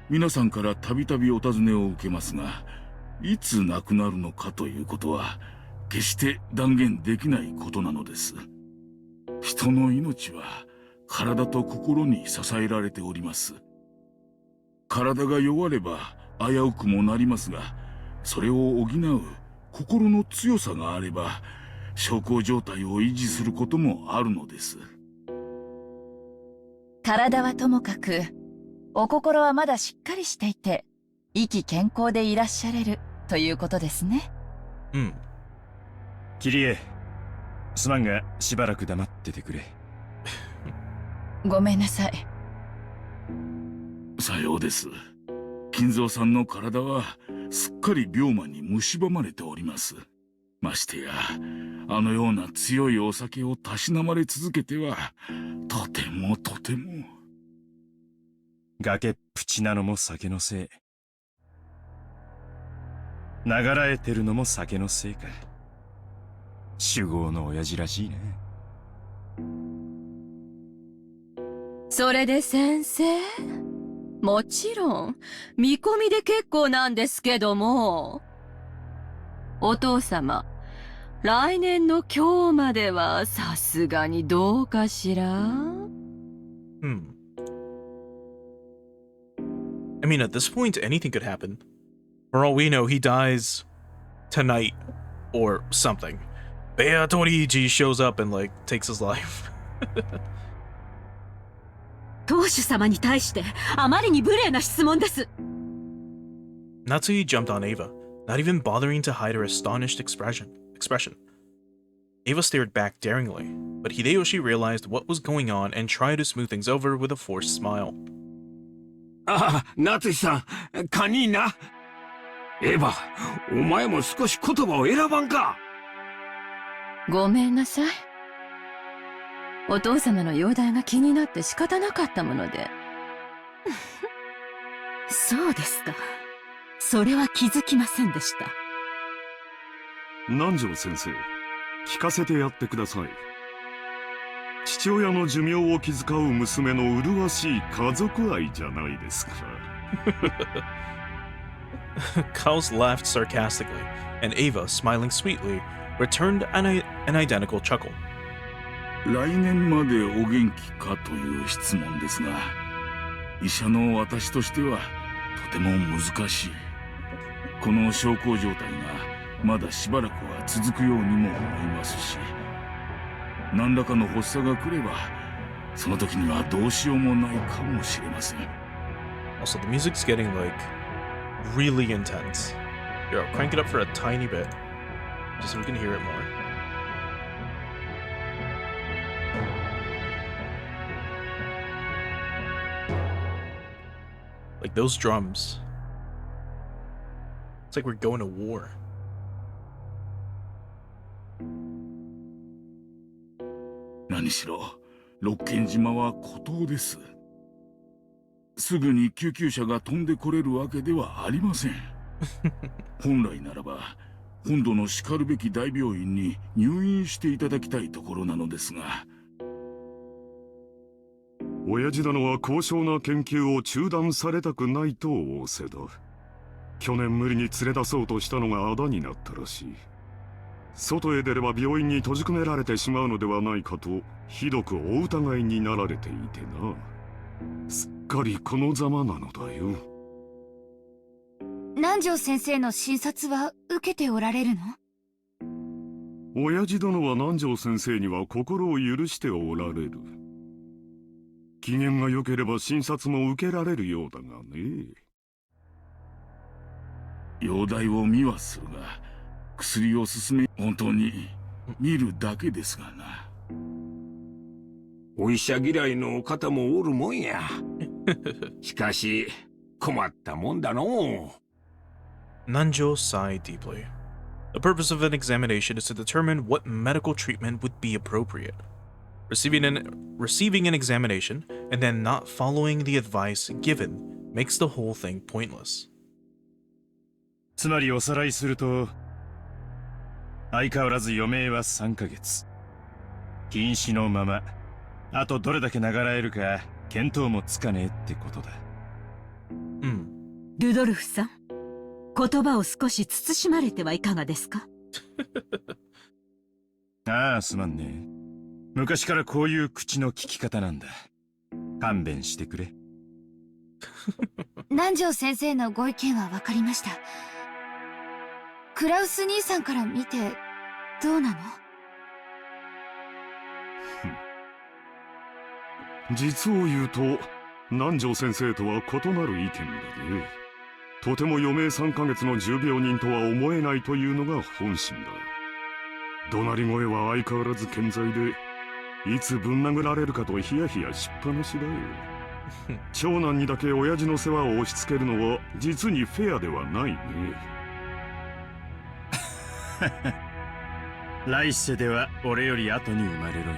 S7: 皆さんからたびたびお尋ねを受けますが、いつ亡くなるのかということは決して断言できないことなのです。人の命は体と心に支えられております。体が弱れば危うくもなりますが、それを補う心の強さがあれば小康状態を維持することもあるのです。
S6: 体はともかく、お心はまだしっかりしていて、意気健康でいらっしゃれるということですね。
S1: うん。
S13: キリエ、すまんがしばらく黙っててくれ。
S6: ごめんなさい。
S7: さようです。金蔵さんの体はすっかり病魔に蝕まれております。ましてやあのような強いお酒をたしなまれ続けてはとてもとても。
S13: 崖っぷちなのも酒のせい。ながらえてるのも酒のせいか。酒豪の親父らしいね。
S10: それで先生、もちろん見込みで結構なんですけども、お父様、来年の今日まではさすがにどうかしら？
S1: I mean, at this point, anything could happen. For all we know, he dies tonight or something. Beatrice shows up and, like, takes his life.
S10: 当主様に対してあまりに無礼な質問です。
S1: Natsui jumped on Ava, not even bothering to hide her astonished expression. Ava stared back daringly, but Hideyoshi realized what was going on and tried to smooth things over with a forced smile.
S7: ああ、夏井さん、カニーナ。エヴァ、お前も少し言葉を選ばんか。
S10: ごめんなさい。お父様の容体が気になって仕方なかったもので。そうですか。それは気づきませんでした。
S8: 南條先生、聞かせてやってください。父親の寿命を気遣う娘の麗しい家族愛じゃないですか。
S1: Kaos laughed sarcastically, and Ava, smiling sweetly, returned an identical chuckle.
S7: 来年までお元気かという質問ですが、医者の私としてはとても難しい。この小康状態がまだしばらくは続くようにも思いますし、何らかの発作が来ればその時にはどうしようもないかもしれません。
S1: Also, the music's getting, like, really intense. Here, I'll crank it up for a tiny bit, just so we can hear it more. Like those drums. It's like we're going to war.
S7: 何しろ六軒島は孤島です。すぐに救急車が飛んでこれるわけではありません。本来ならば本土のしかるべき大病院に入院していただきたいところなのですが。
S8: 親父殿は高尚な研究を中断されたくないと仰せだ。去年無理に連れ出そうとしたのがあだになったらしい。外へ出れば病院に閉じ込められてしまうのではないかとひどくお疑いになられていてな。すっかりこのざまなのだよ。
S14: 南條先生の診察は受けておられるの？
S8: 親父殿は南條先生には心を許しておられる。機嫌が良ければ診察も受けられるようだがね。
S7: 容体を見はするが、薬を勧め、本当に見るだけですがな。お医者嫌いの方もおるもんや。しかし、困ったもんだのう。
S1: Nanjo sighed deeply. The purpose of an examination is to determine what medical treatment would be appropriate. Receiving an examination and then not following the advice given makes the whole thing pointless.
S13: つまりおさらいすると、相変わらず余命は3ヶ月。禁止のまま、あとどれだけ長らえるか見当もつかねえってことだ。
S10: ルドルフさん、言葉を少し慎まれてはいかがですか？
S13: ああ、すまんね。昔からこういう口の利き方なんだ。勘弁してくれ。
S14: 南條先生のご意見は分かりました。クラウス兄さんから見てどうなの？
S8: 実を言うと南條先生とは異なる意見だね。とても余命3ヶ月の重病人とは思えないというのが本心だ。怒鳴り声は相変わらず健在で、いつぶん殴られるかとヒヤヒヤしっぱなしだよ。長男にだけ親父の世話を押し付けるのは実にフェアではないね。
S13: 来世では俺より後に生まれろよ。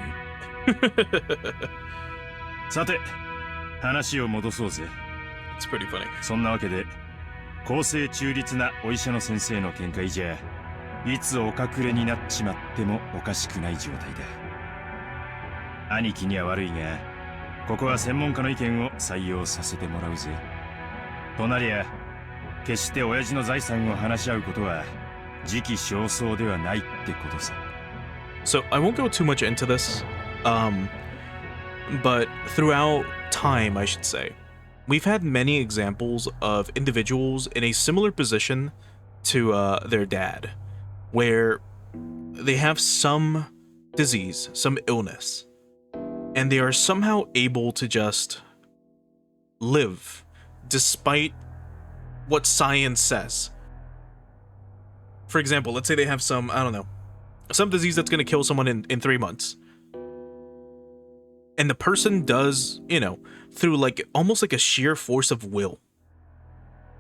S13: さて、話を戻そうぜ。
S1: It's pretty funny.
S13: そんなわけで、公正中立なお医者の先生の見解じゃ、いつお隠れになっちまってもおかしくない状態だ。兄貴には悪いが、ここは専門家の意見を採用させてもらうぜ。となりゃ、決して親父の財産を話し合うことは、時期尚早ではないってことさ。
S1: So I won't go too much into this, but throughout time, I should say, we've had many examples of individuals in a similar position to their dad, where they have some disease, some illness, and they are somehow able to just live despite what science says. For example, let's say they have some, I don't know, some disease that's going to kill someone in 3 months. And the person does, you know, through like almost like a sheer force of will,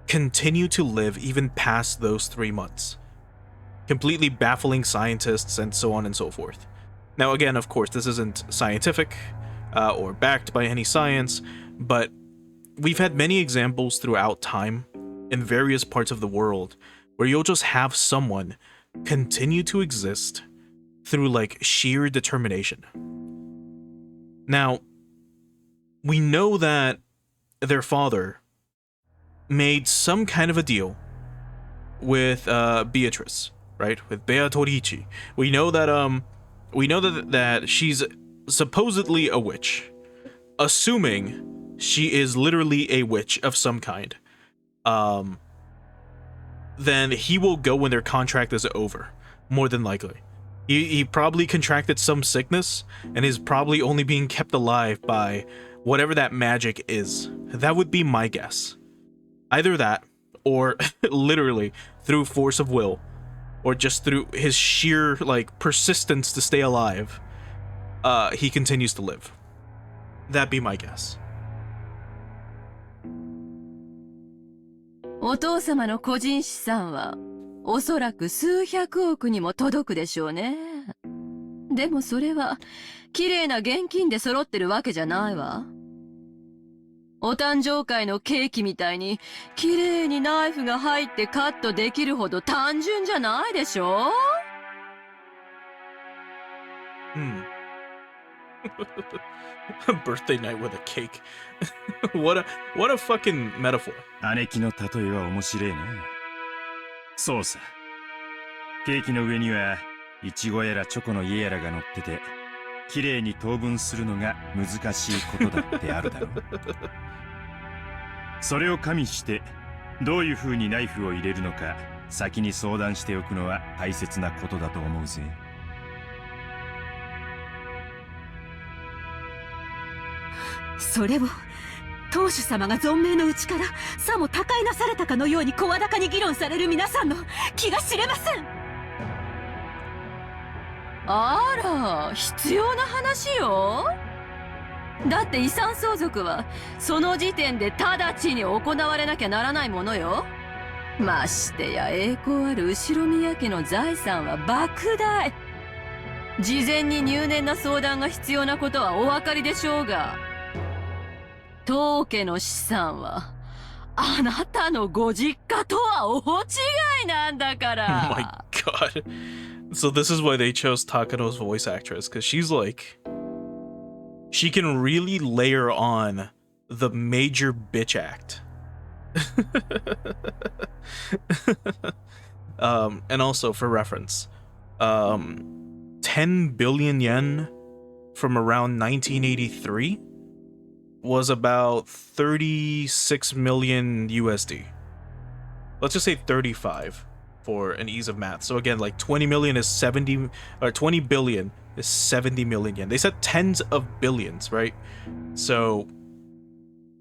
S1: continue to live even past those 3 months, completely baffling scientists and so on and so forth. Now, again, of course, this isn't scientific or backed by any science, but we've had many examples throughout time in various parts of the world where you'll just have someone continue to exist through like sheer determination. Now, we know that their father made some kind of a deal with Beatrice, right? With Beatrice. We know that she's supposedly a witch, assuming she is literally a witch of some kind. Then he will go when their contract is over, more than likely. He probably contracted some sickness and is probably only being kept alive by whatever that magic is. That would be my guess. Either that, or literally through force of will, or just through his sheer like persistence to stay alive, he continues to live. That'd be my guess.
S10: お父様の個人資産はおそらく数百億にも届くでしょうね。でもそれは綺麗な現金で揃ってるわけじゃないわ。お誕生会のケーキみたいに綺麗にナイフが入ってカットできるほど単純じゃないでしょ。
S1: Birthday night with a cake. what a fucking metaphor.
S13: 姉貴の例えは面白いな。そうさ。ケーキの上にはイチゴやらチョコの家やらが乗ってて、綺麗に等分するのが難しいことだってあるだろう。それを加味して、どういう風にナイフを入れるのか、先に相談しておくのは大切なことだと思うぜ。
S10: それを当主様が存命のうちからさも他界なされたかのように声高に議論される皆さんの気が知れません。あら、必要な話よ。だって遺産相続はその時点で直ちに行われなきゃならないものよ。ましてや栄光ある後宮家の財産は莫大。事前に入念な相談が必要なことはお分かりでしょうが、当家の資産はあなたのご実家とは大違いなんだから。
S1: Oh my god. So this is why they chose Takano's voice actress, because she's like, she can really layer on the major bitch act. And also for reference, 10 billion yen from around 1983 was about 36 million USD. Let's just say 35 for an ease of math. So again, like 20 million is 70, or 20 billion is 70 million yen. They said tens of billions, right? So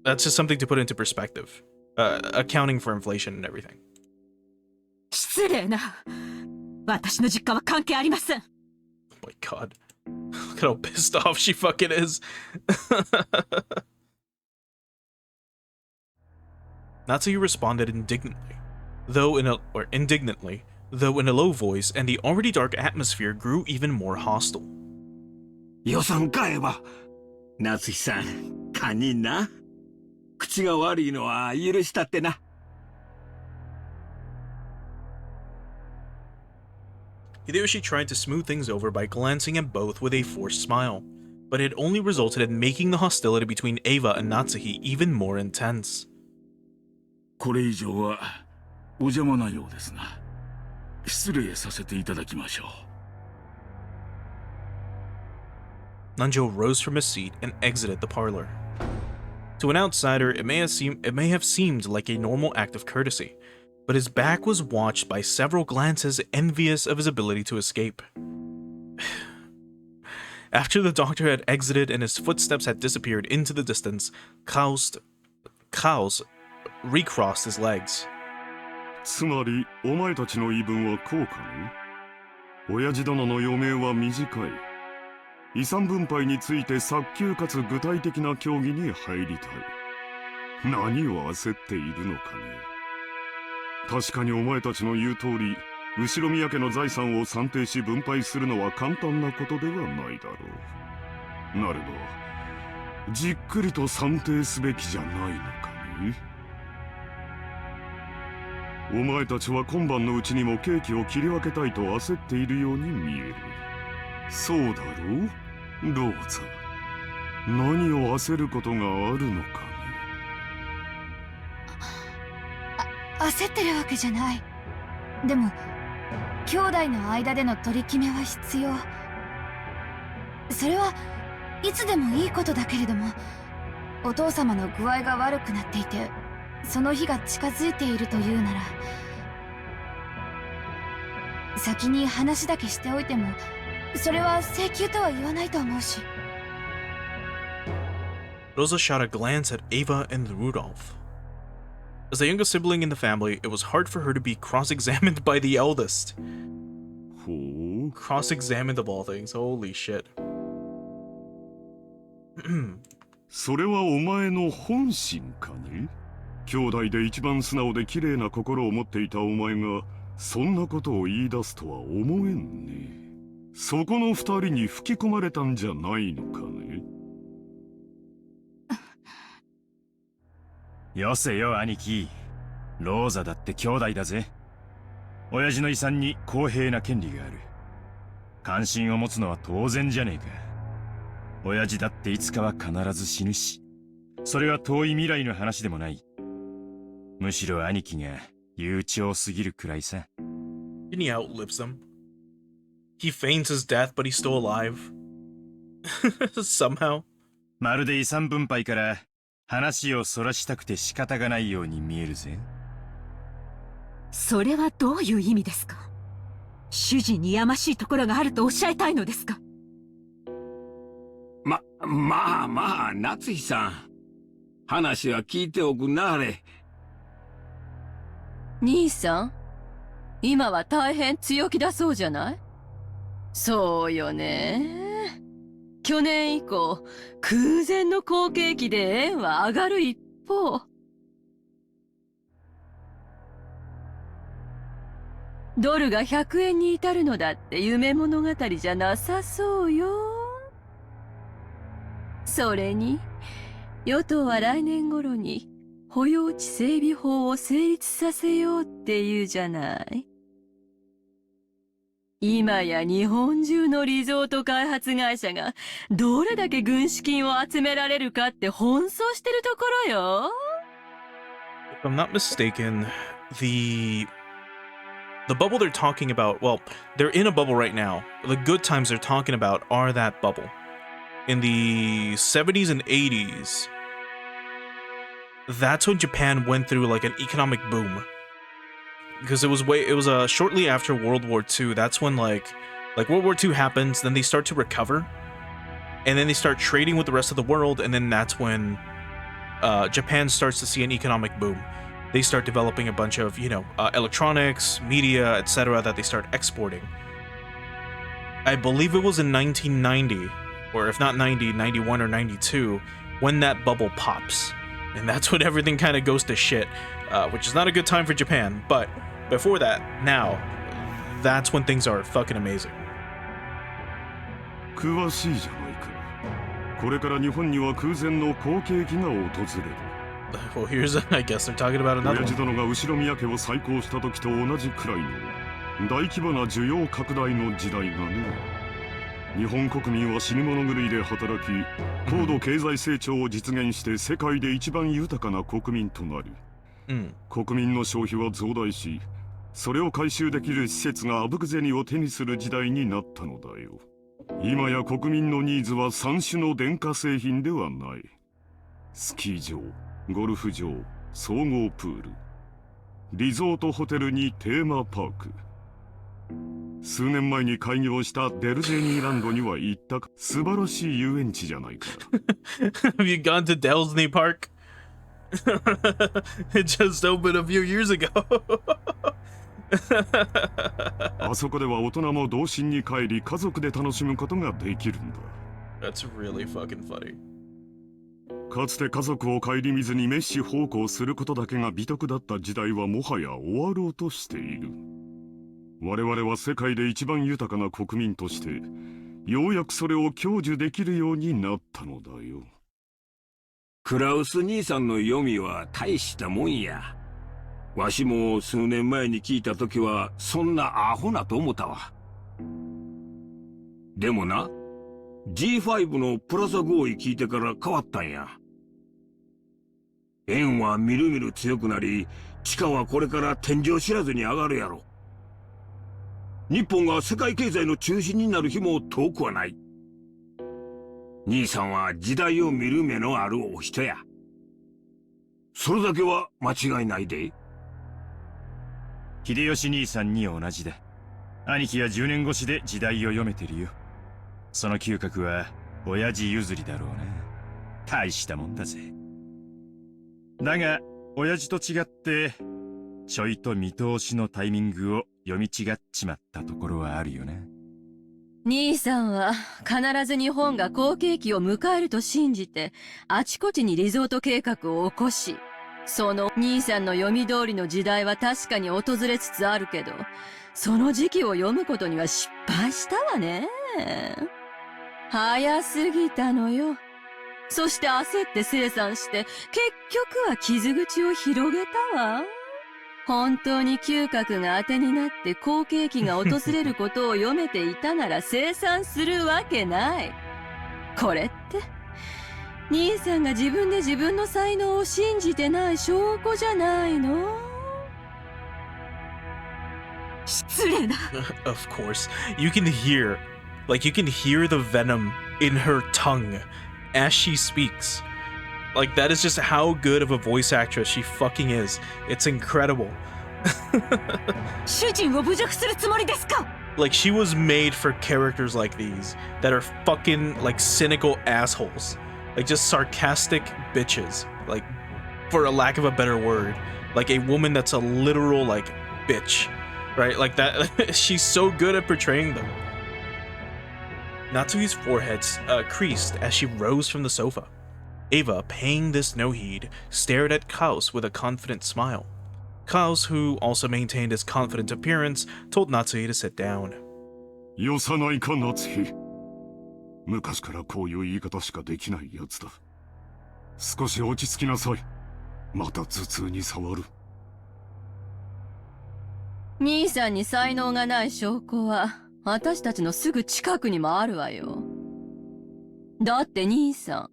S1: that's just something to put into perspective, accounting for inflation and everything.
S10: 失礼な。私の実家は関係ありません。
S1: Oh my god. Look at how pissed off she fucking is. Natsuki responded indignantly, though in a low voice, and the already dark atmosphere grew even more hostile.
S7: 予算買えば、夏日さん、堪忍な。口が悪いのは許したってな。
S1: Hideyoshi tried to smooth things over by glancing at both with a forced smile, but it only resulted in making the hostility between Eva and Natsuki even more intense.
S7: これ以上はお邪魔なようですな。失礼させていただきましょう。
S1: Nanjo rose from his seat and exited the parlor. To an outsider, it may have seemed like a normal act of courtesy, but his back was watched by several glances envious of his ability to escape. After the doctor had exited and his footsteps had disappeared into the distance, Kaos recrossed his legs.
S8: つまりお前たちの言い分はこうかね。親父殿の余命は短い。遺産分配について早急かつ具体的な協議に入りたい。何を焦っているのかね。確かにお前たちの言う通り、後宮家の財産を算定し分配するのは簡単なことではないだろう。なれば、じっくりと算定すべきじゃないのかね。お前たちは今晩のうちにもケーキを切り分けたいと焦っているように見える。そうだろう、ローザ。何を焦ることがあるのかね。
S14: 焦ってるわけじゃない。でも兄弟の間での取り決めは必要。それはいつでもいいことだけれども、お父様の具合が悪くなっていてその日が近づいているというなら、先に話だけしておいてもそれは請求とは言わないと思うし。
S1: Rosa shot a glance at Eva and Rudolph. As the youngest sibling in the family, it was hard for her to be cross-examined by the eldest. Cross-examined of all things, holy shit.
S8: それはお前の本心かね。兄弟で一番素直で綺麗な心を持っていたお前がそんなことを言い出すとは思えんね。そこの二人に吹き込まれたんじゃないのかね。
S13: よせよ兄貴。ローザだって兄弟だぜ。親父の遺産に公平な権利がある。関心を持つのは当然じゃねえか。親父だっていつかは必ず死ぬし、それは遠い未来の話でもない。むしろ兄貴が悠長すぎるくらいさ。
S1: And he outlives them. he feigns his death, but he's still alive. Somehow.
S13: まるで遺産分配から話をそらしたくて仕方がないように見えるぜ。
S10: それはどういう意味ですか？主人にやましいところがあるとおっしゃいたいのですか？
S7: まあ、夏日さん。話は聞いておくなあれ。
S10: 兄さん、今は大変強気だそうじゃない？そうよね。去年以降、空前の好景気で円は上がる一方。ドルが100円に至るのだって夢物語じゃなさそうよ。それに、与党は来年頃に保養地整備法を成立させようっていうじゃない。今や日本中のリゾート開発会社がどれだけ軍資金を集められるかって奔走してるところよ。
S1: If I'm not mistaken, the bubble they're talking about, well, they're in a bubble right now. The good times they're talking about are that bubble. In the 70s and 80s, that's when Japan went through like an economic boom. Because it was shortly after World War II. That's when like World War II happens, then they start to recover, and then they start trading with the rest of the world, and then that's when Japan starts to see an economic boom. They start developing a bunch of, electronics, media, etc. that they start exporting. I believe it was in 1990, or if not 90, 91 or 92, when that bubble pops. And that's when everything kind of goes to shit, which is not a good time for Japan. But before that, now, that's when things are fucking amazing.
S8: 詳しいじゃないか。これから日本には空前の好景気が訪れる。
S1: Well, here's, I guess they're talking about another
S8: 親父
S1: one.
S8: 殿が後宮家を再興した時と同じくらいの大規模な需要拡大の時代がね。日本国民は死に物狂いで働き、高度経済成長を実現して世界で一番豊かな国民となる。国民の消費は増大し、それを回収できる施設があぶく銭を手にする時代になったのだよ。今や国民のニーズは3種の電化製品ではない。スキー場、ゴルフ場、総合プール、リゾートホテルにテーマパーク。数年前に開業したデルゼニーランドには行ったか。素晴らしい遊園地じゃないか。
S1: Have you gone to Disney Park? It just opened a few years ago.
S8: あそこでは大人も童心に帰り家族で楽しむことができるんだ。
S1: That's really fucking funny.
S8: かつて家族を顧みずに滅私奉公することだけが美徳だった時代はもはや終わろうとしている。我々は世界で一番豊かな国民としてようやくそれを享受できるようになったのだよ。
S7: クラウス兄さんの読みは大したもんや。わしも数年前に聞いた時はそんなアホなと思ったわ。でもな、G5 のプラザ合意聞いてから変わったんや。円はみるみる強くなり、地価はこれから天井知らずに上がるやろ。日本が世界経済の中心になる日も遠くはない。兄さんは時代を見る目のあるお人や。それだけは間違いないで。
S13: 秀吉兄さんに同じだ。兄貴は10年越しで時代を読めてるよ。その嗅覚は親父譲りだろうな。大したもんだぜ。だが親父と違ってちょいと見通しのタイミングを読み違っちまったところはあるよな。
S10: 兄さんは必ず日本が好景気を迎えると信じてあちこちにリゾート計画を起こし、その兄さんの読み通りの時代は確かに訪れつつあるけど、その時期を読むことには失敗したわね。早すぎたのよ。そして焦って清算して結局は傷口を広げたわ。本当に嗅覚が当てになって好景気が訪れることを読めていたなら清算するわけない。これって兄さんが自分で自分の才能を信じてない証拠じゃないの？失礼な。
S1: Of course. You can hear the venom in her tongue as she speaks. Like, that is just how good of a voice actress she fucking is. It's incredible.
S10: 主人を侮辱するつもりですか?
S1: Like, she was made for characters like these that are fucking, like, cynical assholes. Like, just sarcastic bitches. Like, for a lack of a better word. Like, a woman that's a literal, like, bitch. Right? Like, that. She's so good at portraying them. Natsui's forehead creased as she rose from the sofa. Ava, paying this no heed, stared at Kaos with a confident smile. Kaos, who also maintained his confident appearance, told Natsui to sit down.
S8: よさないか、夏日。昔からこういう言い方しかできないやつだ。少し落ち着きなさい。また頭痛に触る。
S10: 兄さんに才能がない証拠は、私たちのすぐ近くにもあるわよ。だって兄さん、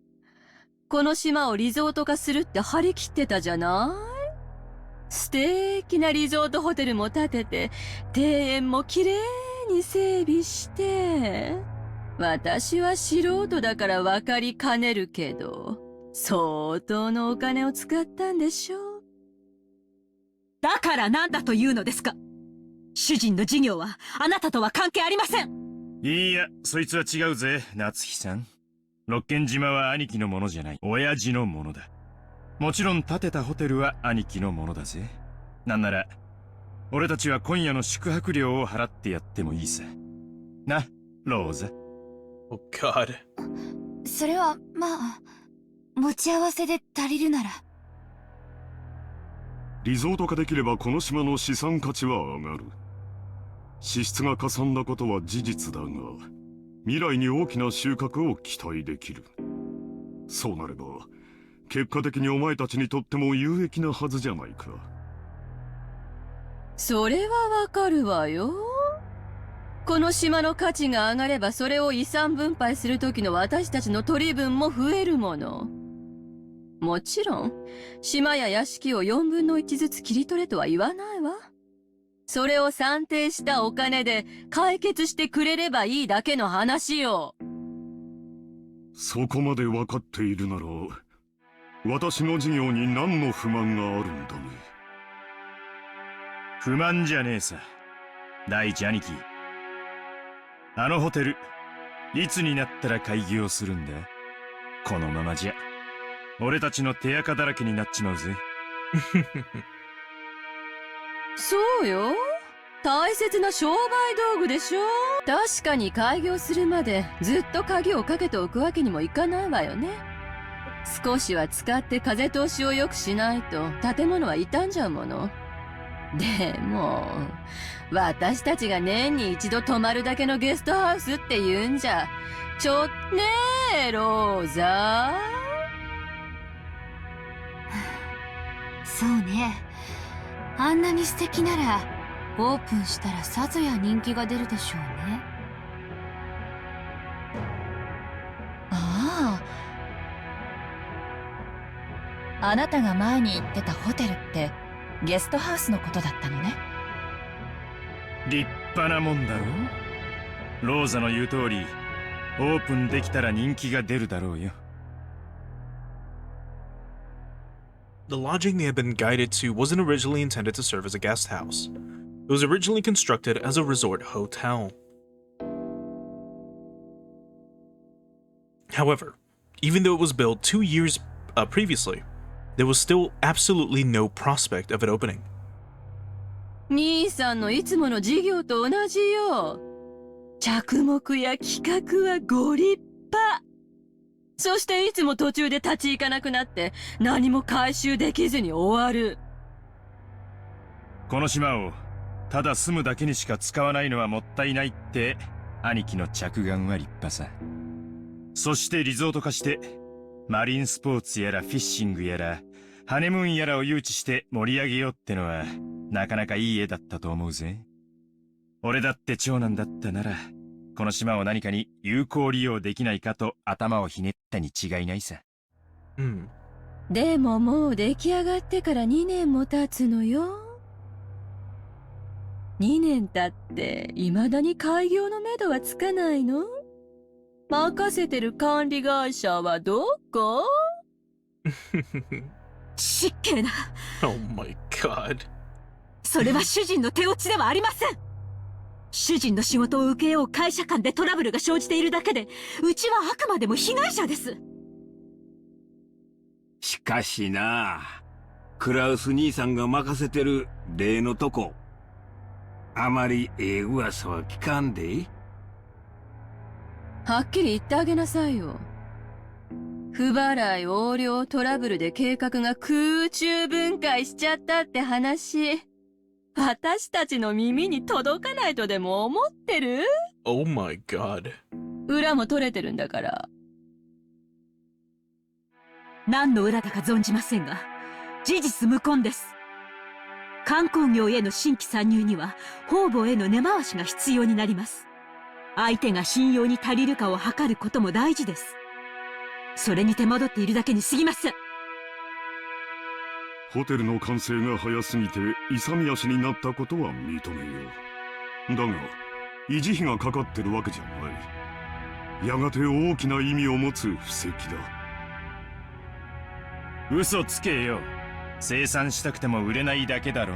S10: この島をリゾート化するって張り切ってたじゃない？素敵なリゾートホテルも建てて、庭園もきれいに整備して。私は素人だから分かりかねるけど、相当のお金を使ったんでしょう。だからなんだというのですか？主人の事業はあなたとは関係ありません。
S13: いや、そいつは違うぜ、夏日さん。六軒島は兄貴のものじゃない、親父のものだ。もちろん建てたホテルは兄貴のものだぜ。なんなら、俺たちは今夜の宿泊料を払ってやってもいいさ。な、ローザ。
S1: Oh God.
S14: それは、まあ、持ち合わせで足りるなら。
S8: リゾート化できればこの島の資産価値は上がる。支出がかさんだことは事実だが、未来に大きな収穫を期待できる。そうなれば、結果的にお前たちにとっても有益なはずじゃないか。
S10: それはわかるわよ。この島の価値が上がればそれを遺産分配する時の私たちの取り分も増えるもの。もちろん、島や屋敷を4分の1ずつ切り取れとは言わないわ。それを算定したお金で解決してくれればいいだけの話よ。
S8: そこまで分かっているなら、私の事業に何の不満があるんだね。
S13: 不満じゃねえさ。第一兄貴。あのホテル、いつになったら開業するんだ？このままじゃ、俺たちの手垢だらけになっちまうぜ。
S10: そうよ。大切な商売道具でしょ。確かに開業するまでずっと鍵をかけておくわけにもいかないわよね。少しは使って風通しを良くしないと建物は傷んじゃうもの。でも、私たちが年に一度泊まるだけのゲストハウスって言うんじゃ、ねえ、ローザ。
S14: そうね。あんなに素敵なら、オープンしたらさぞや人気が出るでしょうね。
S6: ああ。あなたが前に言ってたホテルって、ゲストハウスのことだったのね。
S13: 立派なもんだろう。ローザの言う通り、オープンできたら人気が出るだろうよ。
S1: The lodging they had been guided to wasn't originally intended to serve as a guest house. It was originally constructed as a resort hotel. However, even though it was built 2 years previously, there was still absolutely no prospect of it opening.
S10: 兄さんのいつもの事業と同じよ。着目や企画はご立派。そしていつも途中で立ち行かなくなって何も回収できずに終わる。
S13: この島をただ住むだけにしか使わないのはもったいないって兄貴の着眼は立派さ。そしてリゾート化してマリンスポーツやらフィッシングやらハネムーンやらを誘致して盛り上げようってのはなかなかいい絵だったと思うぜ。俺だって長男だったならこの島を何かに有効利用できないかと頭をひねったに違いないさ。
S10: でももう出来上がってから2年も経つのよ。2年経って未だに開業のめどはつかないの？任せてる管理会社はどこ？失敬な。
S1: Oh my god.
S10: それは主人の手落ちではありません。主人の仕事を請け負う会社間でトラブルが生じているだけで、うちはあくまでも被害者です。
S7: しかしな、クラウス兄さんが任せてる例のとこ、あまり噂は聞かんで。
S10: はっきり言ってあげなさいよ。不払い横領トラブルで計画が空中分解しちゃったって話、私たちの耳に届かないとでも思ってる？
S1: Oh my god.
S10: 裏も取れてるんだから。
S15: 何の裏だか存じませんが、事実無根です。観光業への新規参入には方々への根回しが必要になります。相手が信用に足りるかを測ることも大事です。それに手間取っているだけに過ぎません。
S8: ホテルの完成が早すぎて勇み足になったことは認めよう。だが維持費がかかってるわけじゃない。やがて大きな意味を持つ布石だ。
S13: 嘘つけよ。生産したくても売れないだけだろ。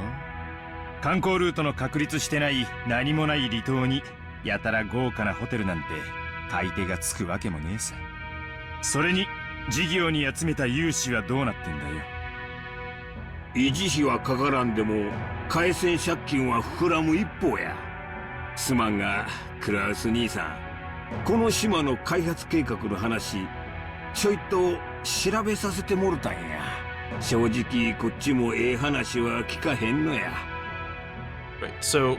S13: 観光ルートの確立してない何もない離島にやたら豪華なホテルなんて買い手がつくわけもねえさ。それに事業に集めた融資はどうなってんだよ。
S7: 維持費はかからんでも返せん借金は膨らむ一方や。すまんがクラウス兄さん、この島の開発計画の話ちょいと調べさせてもろたんや。正直こっちも話は聞かへんのや。
S1: Right, so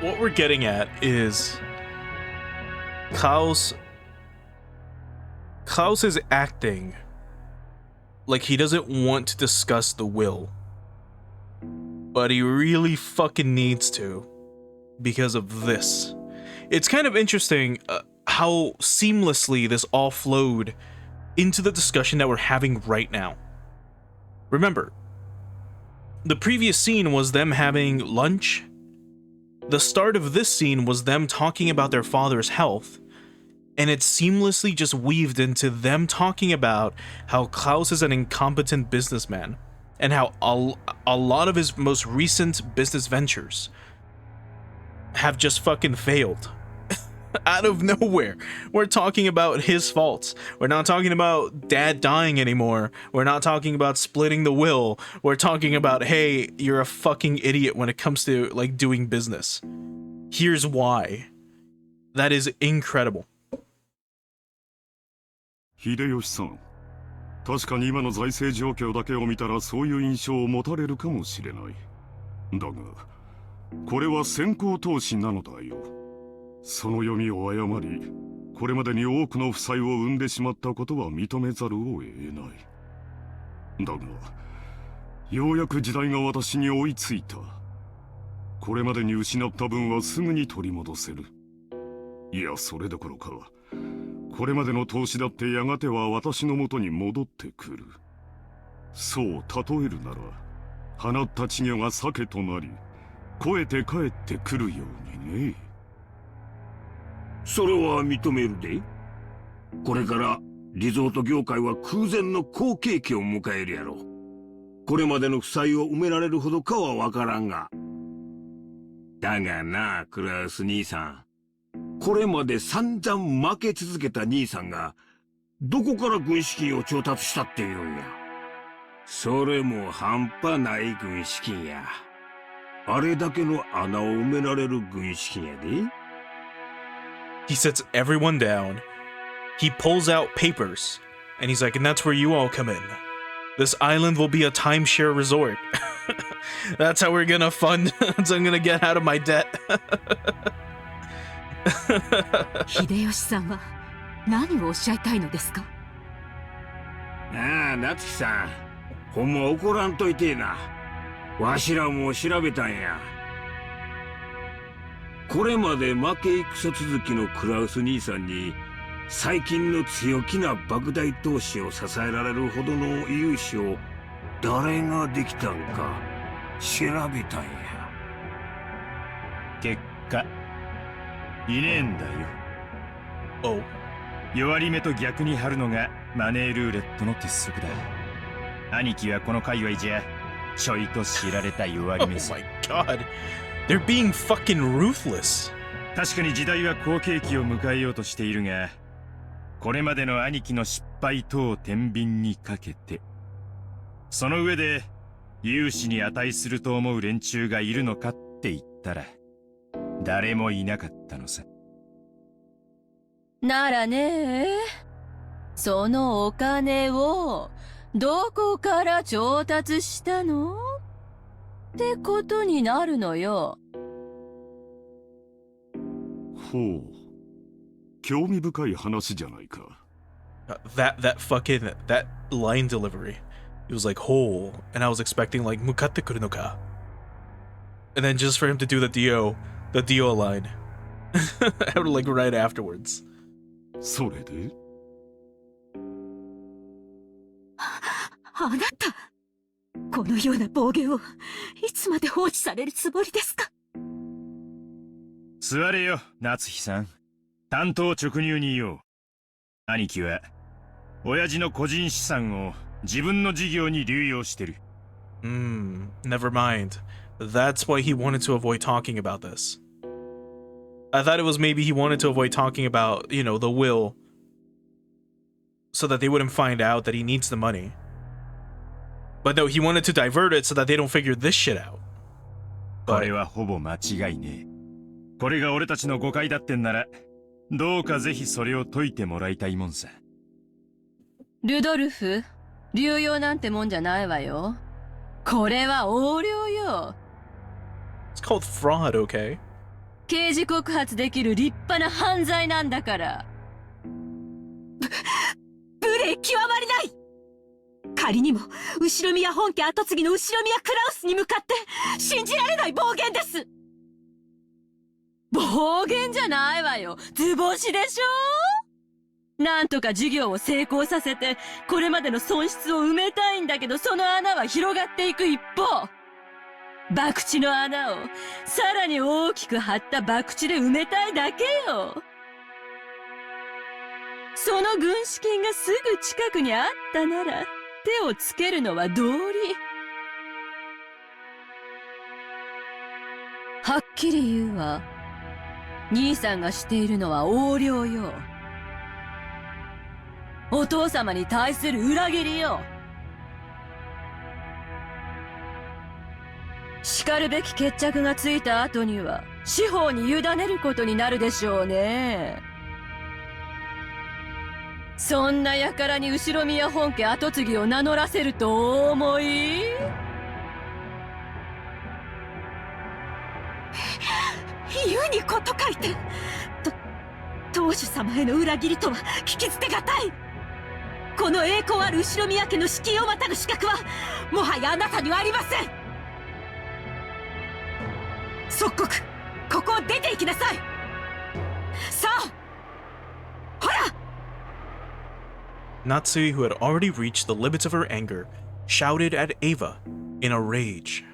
S1: what we're getting at is Klaus is acting like he doesn't want to discuss the will, but he really fucking needs to because of this. It's kind of interesting how seamlessly this all flowed into the discussion that we're having right now. Remember, the previous scene was them having lunch. The start of this scene was them talking about their father's health. And it seamlessly just weaved into them talking about how Klaus is an incompetent businessman and how a lot of his most recent business ventures have just fucking failed. Out of nowhere. We're talking about his faults. We're not talking about dad dying anymore. We're not talking about splitting the will. We're talking about, hey, you're a fucking idiot when it comes to like doing business. Here's why. That is incredible.
S8: 秀吉さん、確かに今の財政状況だけを見たらそういう印象を持たれるかもしれない。だが、これは先行投資なのだよ。その読みを誤り、これまでに多くの負債を生んでしまったことは認めざるを得ない。だが、ようやく時代が私に追いついた。これまでに失った分はすぐに取り戻せる。いや、それどころか。これまでの投資だってやがては私の元に戻ってくる。そう例えるなら、放った稚魚が鮭となり、肥えて帰ってくるようにね。
S7: それは認めるで。これからリゾート業界は空前の好景気を迎えるやろ。これまでの負債を埋められるほどかはわからんが。だがな、クラウス兄さん。これまで散々負け続けた兄さんが、どこから軍資金を調達したっていうんや。それも半端ない軍資金や。あれだけの穴を埋められる軍資金やで。
S1: He sits everyone down. He pulls out papers. And he's like, and that's where you all come in. This island will be a timeshare resort. That's how we're gonna fund. That's how I'm gonna get out of my debt.
S15: 秀吉さんは何をおっしゃいたいのですか？
S7: ああ、夏樹さん。ほんま怒らんといてえな。わしらも調べたんや。これまで負け戦続きのクラウス兄さんに最近の強気な莫大投資を支えられるほどの融資を誰ができたんか調べたんや。
S13: 結果、いねえんだよ。
S1: お
S13: 弱り目と逆に張るのがマネールーレットの鉄則だ。兄貴はこの界隈じゃちょいと知られた弱り目さ。
S1: Oh my god. They're being fucking ruthless.
S13: 確かに時代は好景気を迎えようとしているが、これまでの兄貴の失敗等を天秤にかけて、その上で勇士に値すると思う連中がいるのかって言ったら、誰もいなかったのさ。
S10: ならね、そのお金をどこから調達したのってことになるのよ。
S8: ほう。興味深い話じゃないか。
S1: That line delivery. It was like whole, and I was expecting like 向かってくるのか. And then just for him to do the Dio line. Like right afterwards.
S8: それで
S15: あなた、このような暴言をいつまで放置されるつもりですか？
S13: 座れよ、夏日さん。単刀直入に言おう。兄貴は、親父の個人資産を自分の事業に流用してる。
S1: Never mind. That's why he wanted to avoid talking about this. I thought it was maybe he wanted to avoid talking about, you know, the will, so that they wouldn't find out that he needs the money. But no, he wanted to divert it so that they don't figure this shit out.
S13: これはほぼ間違いねえ。これが俺たちの誤解だってんなら、どうかぜひそれを解いてもらいたいもんさ。
S10: ルドルフ、流用なんてもんじゃないわよ。これは横領よ。
S1: It's called fraud, okay?
S10: 刑事告発できる立派な犯罪なんだから。
S15: 無礼極まりない。仮にも後ろ宮本家跡継ぎの後ろ宮クラウスに向かって信じられない暴言です。
S10: 暴言じゃないわよ。図星でしょ。なんとか事業を成功させて、これまでの損失を埋めたいんだけど、その穴は広がっていく一方、博打の穴をさらに大きく張った博打で埋めたいだけよ。その軍資金がすぐ近くにあったなら、手をつけるのは道理。はっきり言うわ。兄さんがしているのは横領よ。お父様に対する裏切りよ。叱るべき決着がついた後には司法に委ねることになるでしょうね。そんな輩に後ろ宮本家跡継ぎを名乗らせるとお思い？
S15: 言うにこと書いて、当主様への裏切りとは聞き捨てがたい。この栄光ある後ろ宮家の敷居をまたぐ資格はもはやあなたにはありません。即刻ここを出て行きなさい。さあ、ほら。
S1: Natsui, who had already reached the limits of her anger, shouted at Ava in a rage.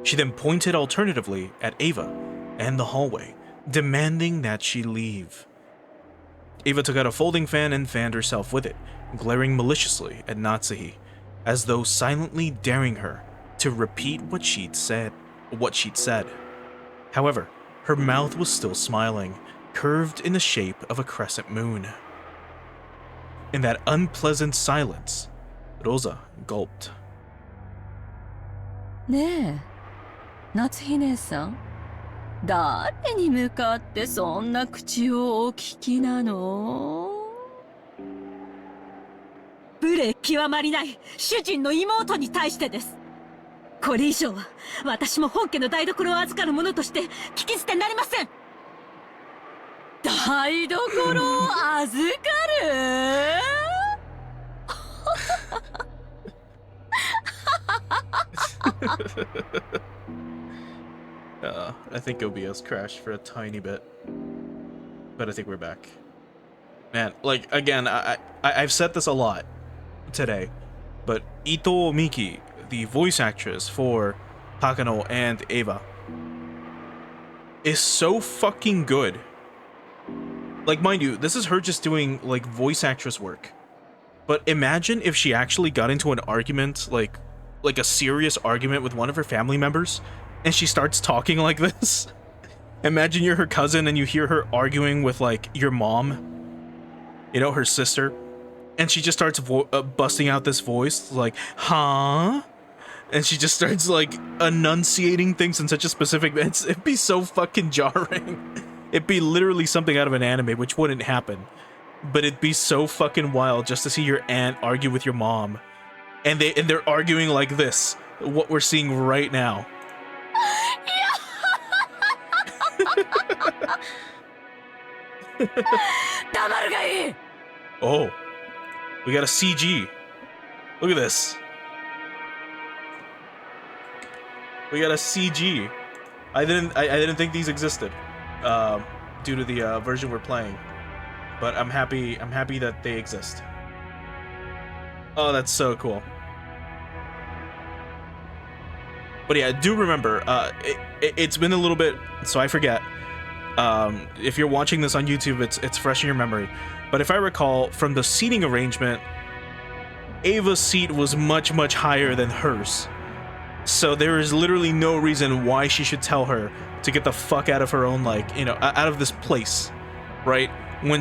S1: She then pointed alternatively at Ava and the hallway, demanding that she leave. Ava took out a folding fan and fanned herself with it, glaring maliciously at Natsuhi, as though silently daring her to repeat what she'd said. However, her mouth was still smiling, curved in the shape of a crescent moon. In that unpleasant silence, Rosa gulped.
S10: ねえ、夏日姉さん、誰に向かってそんな口をお聞きなの？
S15: 無礼極まりない主人の妹に対してです。これ以上は私も本家の台所を預かる者として聞き捨てなりません。
S10: 台所を預かる
S1: I think OBS crashed for a tiny bit, but I think we're back. Man, like, again, I've said this a lot today, but Ito Miki, the voice actress for Takano and Ava, is so fucking good. Like, mind you, this is her just doing, like, voice actress work. But imagine if she actually got into an argument, like a serious argument with one of her family members, and she starts talking like this. Imagine you're her cousin and you hear her arguing with, like, your mom, you know, her sister, and she just starts busting out this voice, like, huh? And she just starts, like, enunciating things in such a specific... It'd be so fucking jarring. It'd be literally something out of an anime, which wouldn't happen. But it'd be so fucking wild just to see your aunt argue with your mom. And they're arguing like this. What we're seeing right now. Oh. We got a CG. Look at this. We got a CG. I didn't think these existed. Due to the version we're playing. But I'm happy that they exist. Oh, that's so cool. But yeah, do remember, it's been a little bit, so I forget. If you're watching this on YouTube, it's fresh in your memory. But if I recall, from the seating arrangement, Ava's seat was much, much higher than hers. So there is literally no reason why she should tell her to get the fuck out of her own, like, you know, out of this place, right? When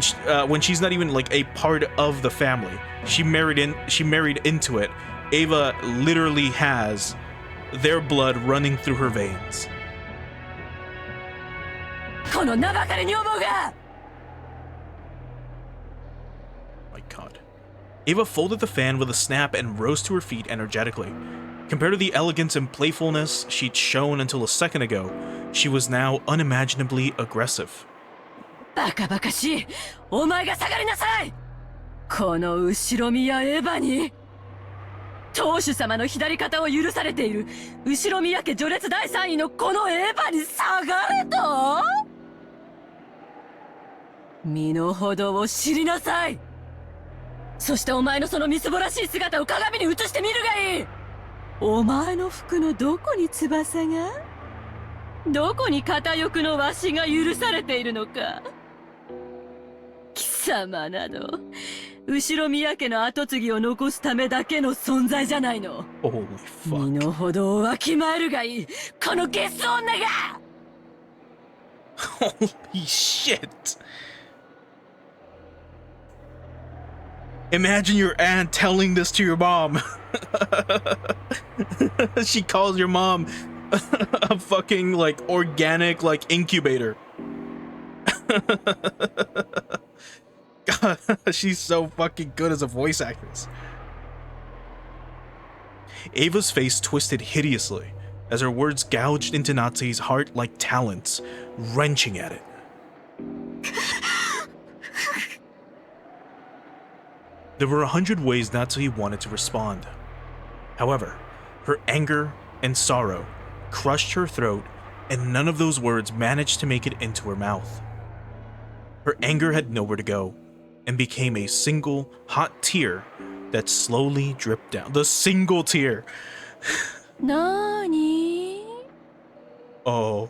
S1: she's not even, like, a part of the family. She married into it. Ava literally has their blood running through her veins. My god. Ava folded the fan with a snap and rose to her feet energetically. Compared to the elegance and playfulness she'd shown until a second ago, she was now unimaginably aggressive.
S10: バカバカしい。お前が下がりなさい。この後ろ宮エヴァに当主様の左肩を許されている後ろ宮家序列第3位のこのエヴァに下がれと。身の程を知りなさい。そしてお前のそのみすぼらしい姿を鏡に映してみるがいい。お前の服のどこに翼が、どこに片翼のわしが許されているのか。貴様など後ろ宮家の跡継ぎを残すためだけの存在じゃないの。身の程をわきまえるがいい、このゲス女が。
S1: Holy shit. Imagine your aunt telling this to your mom. She calls your mom a fucking, like, organic, like, incubator. God, she's so fucking good as a voice actress. Ava's face twisted hideously as her words gouged into Natsui's heart like talons, wrenching at it. There were 100 ways Natsui wanted to respond. However, her anger and sorrow crushed her throat, and none of those words managed to make it into her mouth. Her anger had nowhere to go, and became a single hot tear that slowly dripped down. The single tear.
S10: Nani?
S1: Oh.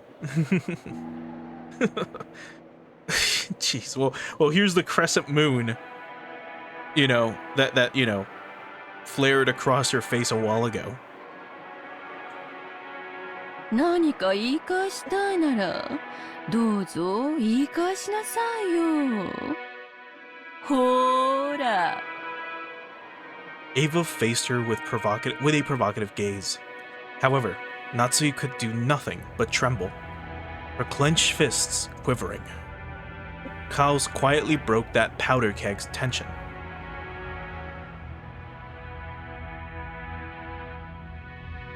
S1: Jeez. Well, here's the crescent moon. You know, that you know, flared across her face a while ago.
S10: 何か言い返したいなら、どうぞ言い返しなさいよ。ほら。
S1: Ava faced her with a provocative gaze. However, Natsui could do nothing but tremble, her clenched fists quivering. Kaos quietly broke that powder keg's tension.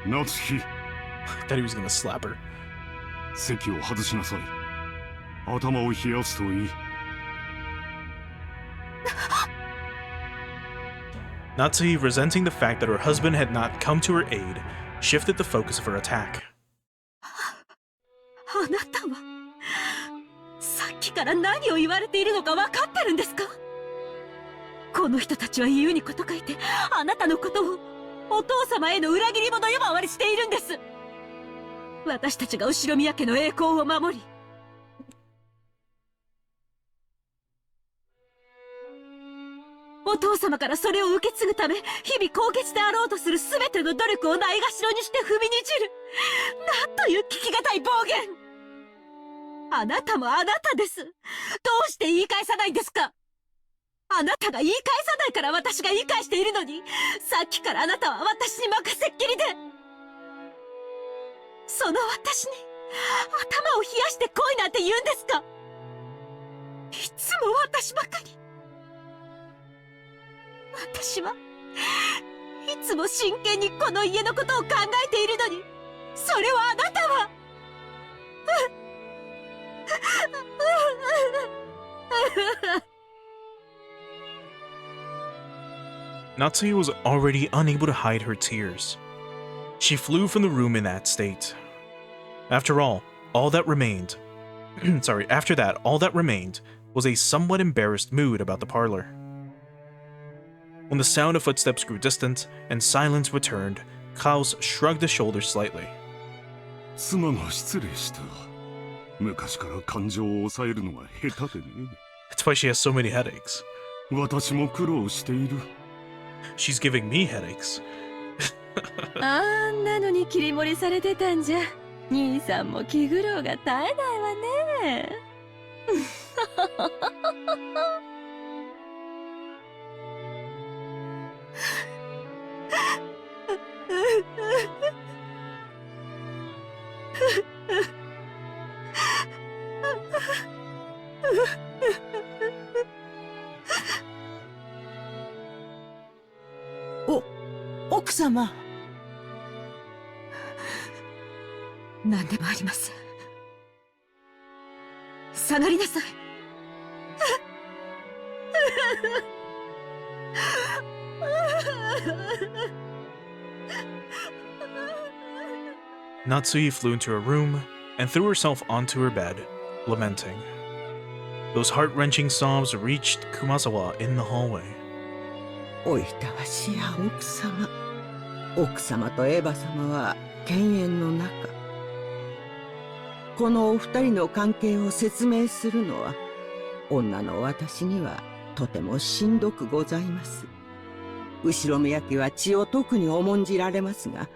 S8: Natsuki.
S1: I thought he was gonna slap her.
S8: 席を外しなさい。頭を冷やすといい。
S1: Natsui, resenting the fact that her husband had not come to her aid, shifted the focus of her attack.
S15: あなたはさっきから何を言われているのか分かってるんですか？この人たちは言うにこと書いてあなたのことをお父様への裏切り者呼ばわりしているんです。私たちが後宮家の栄光を守りお父様からそれを受け継ぐため、日々高潔であろうとする全ての努力をないがしろにして踏みにじる。なんという聞きがたい暴言。あなたもあなたです。どうして言い返さないんですか？あなたが言い返さないから私が言い返しているのに、さっきからあなたは私に任せっきりで。その私に頭を冷やして来いなんて言うんですか？いつも私ばかり。私はいつも真剣にこの家のことを考えているのに、それをあなたは
S1: Natsuya was already unable to hide her tears. She flew from the room in that state. After that remained was a somewhat embarrassed mood about the parlor. When the sound of footsteps grew distant and silence returned, Klaus shrugged his shoulders slightly.
S8: 妻が失礼した。昔から感情を抑えるのが下手でね。
S1: That's why she has so many headaches.
S8: 私も苦労している。
S1: She's giving me headaches.
S10: あんなのに切り盛りされてたんじゃ。兄さんも気苦労が絶えないわね。
S12: 奥様。
S15: 何でもありません。下がりなさい。
S1: Natsuya flew into her room and threw herself onto her bed, lamenting. Those heart-wrenching sobs reached Kumasawa in the hallway.
S12: おいたわしや奥様。奥様とエヴァ様は犬猿の仲。このお二人の関係を説明するのは、女の私にはとてもしんどくございます。後ろ宮家は血を特に重んじられますが、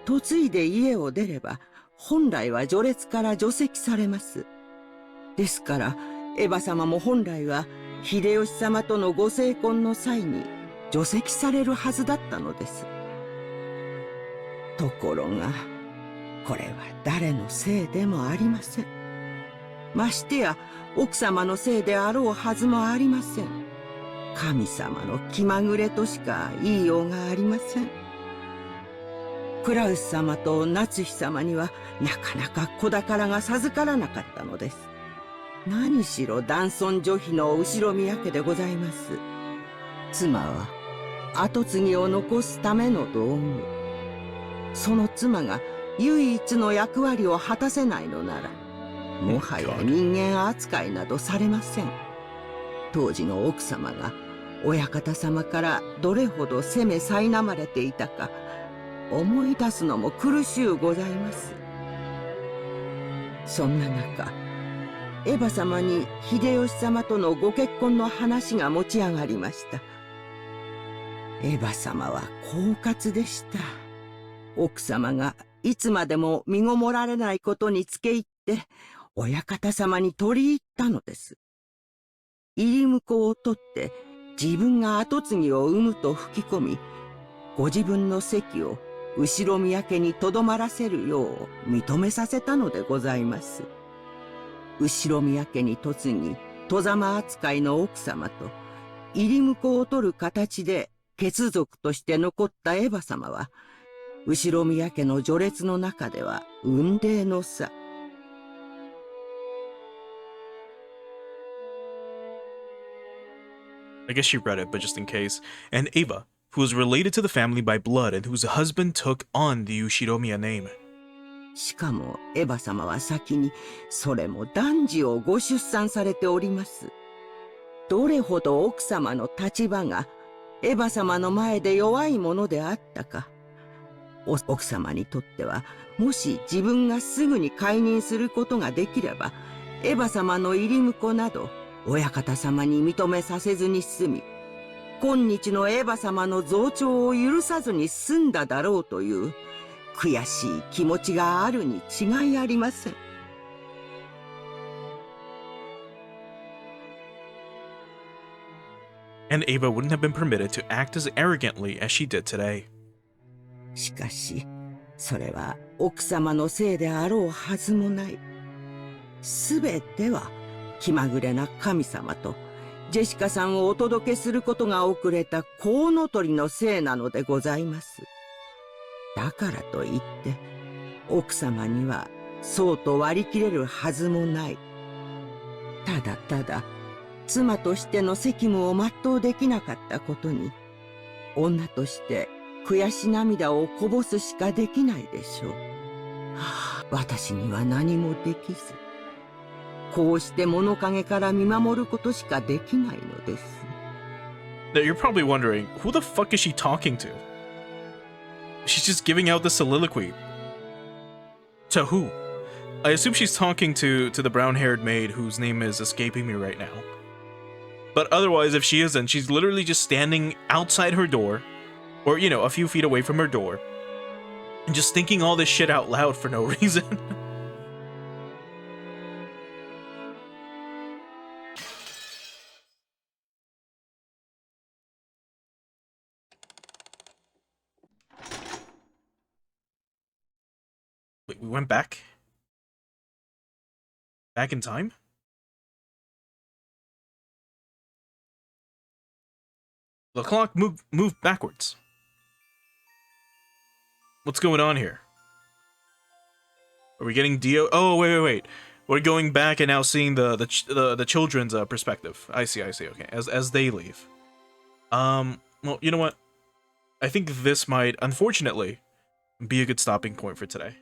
S12: 嫁いで家を出れば、本来は序列から除籍されます。ですから、エヴァ様も本来は、秀吉様とのご成婚の際に、除籍されるはずだったのです。ところが、これは誰のせいでもありません。ましてや、奥様のせいであろうはずもありません。神様の気まぐれとしか言いようがありません。クラウス様と夏日様にはなかなか子宝が授からなかったのです。何しろ男尊女卑の後宮家でございます。妻は跡継ぎを残すための道具。その妻が唯一の役割を果たせないのなら、もはや人間扱いなどされません。当時の奥様が親方様からどれほど責め苛まれていたか、思い出すのも苦しゅうございます。そんな中、エヴァ様に秀吉様とのご結婚の話が持ち上がりました。エヴァ様は狡猾でした。奥様がいつまでも身ごもられないことにつけ入って、親方様に取り入ったのです。入り婿を取って自分が跡継ぎを産むと吹き込み、ご自分の席を後宮家にとどまらせるよう認めさせたのでございます。後宮家に嫁ぎ、外様扱いの奥様と、入り婿を取る形で血族として残ったエヴァ様は、後宮家の序列の中では雲泥の差。
S1: I guess she read it, but just in case. And Eva, who was related to the family by blood and whose husband took on the Ushiromiya name.
S12: しかもエヴァ様は先にそれも男児をご出産されております。どれほど奥様の立場がエヴァ様の前で弱いものであったか。奥様にとっては、もし自分がすぐに解任することができれば、エヴァ様の入り婿など親方様に認めさせずに済み、今日のエヴァ様の増長を許さずに済んだだろうという悔しい気持ちがあるに違いありません。
S1: And Ava wouldn't have been permitted to act as arrogantly as she did today.
S12: しかし、それは奥様のせいであろうはずもない。すべては気まぐれな神様とジェシカさんをお届けすることが遅れたコウノトリのせいなのでございます。だからといって奥様にはそうと割り切れるはずもない。ただただ妻としての責務を全うできなかったことに女として悔し涙をこぼすしかできないでしょう。私には何もできず、こうして物陰から見守ることしかできないのです。
S1: Now you're probably wondering, who the fuck is she talking to? She's just giving out the soliloquy. To who? I assume she's talking to the brown-haired maid whose name is escaping me right now. But otherwise, if she isn't, she's literally just standing outside her door, or, you know, a few feet away from her door, and just thinking all this shit out loud for no reason. Wait, we went back? Back in time? The clock moved backwards. What's going on here? Are we getting Dio? Oh, wait. We're going back and now seeing the children's perspective. I see. Okay, as they leave. Well, you know what? I think this might, unfortunately, be a good stopping point for today.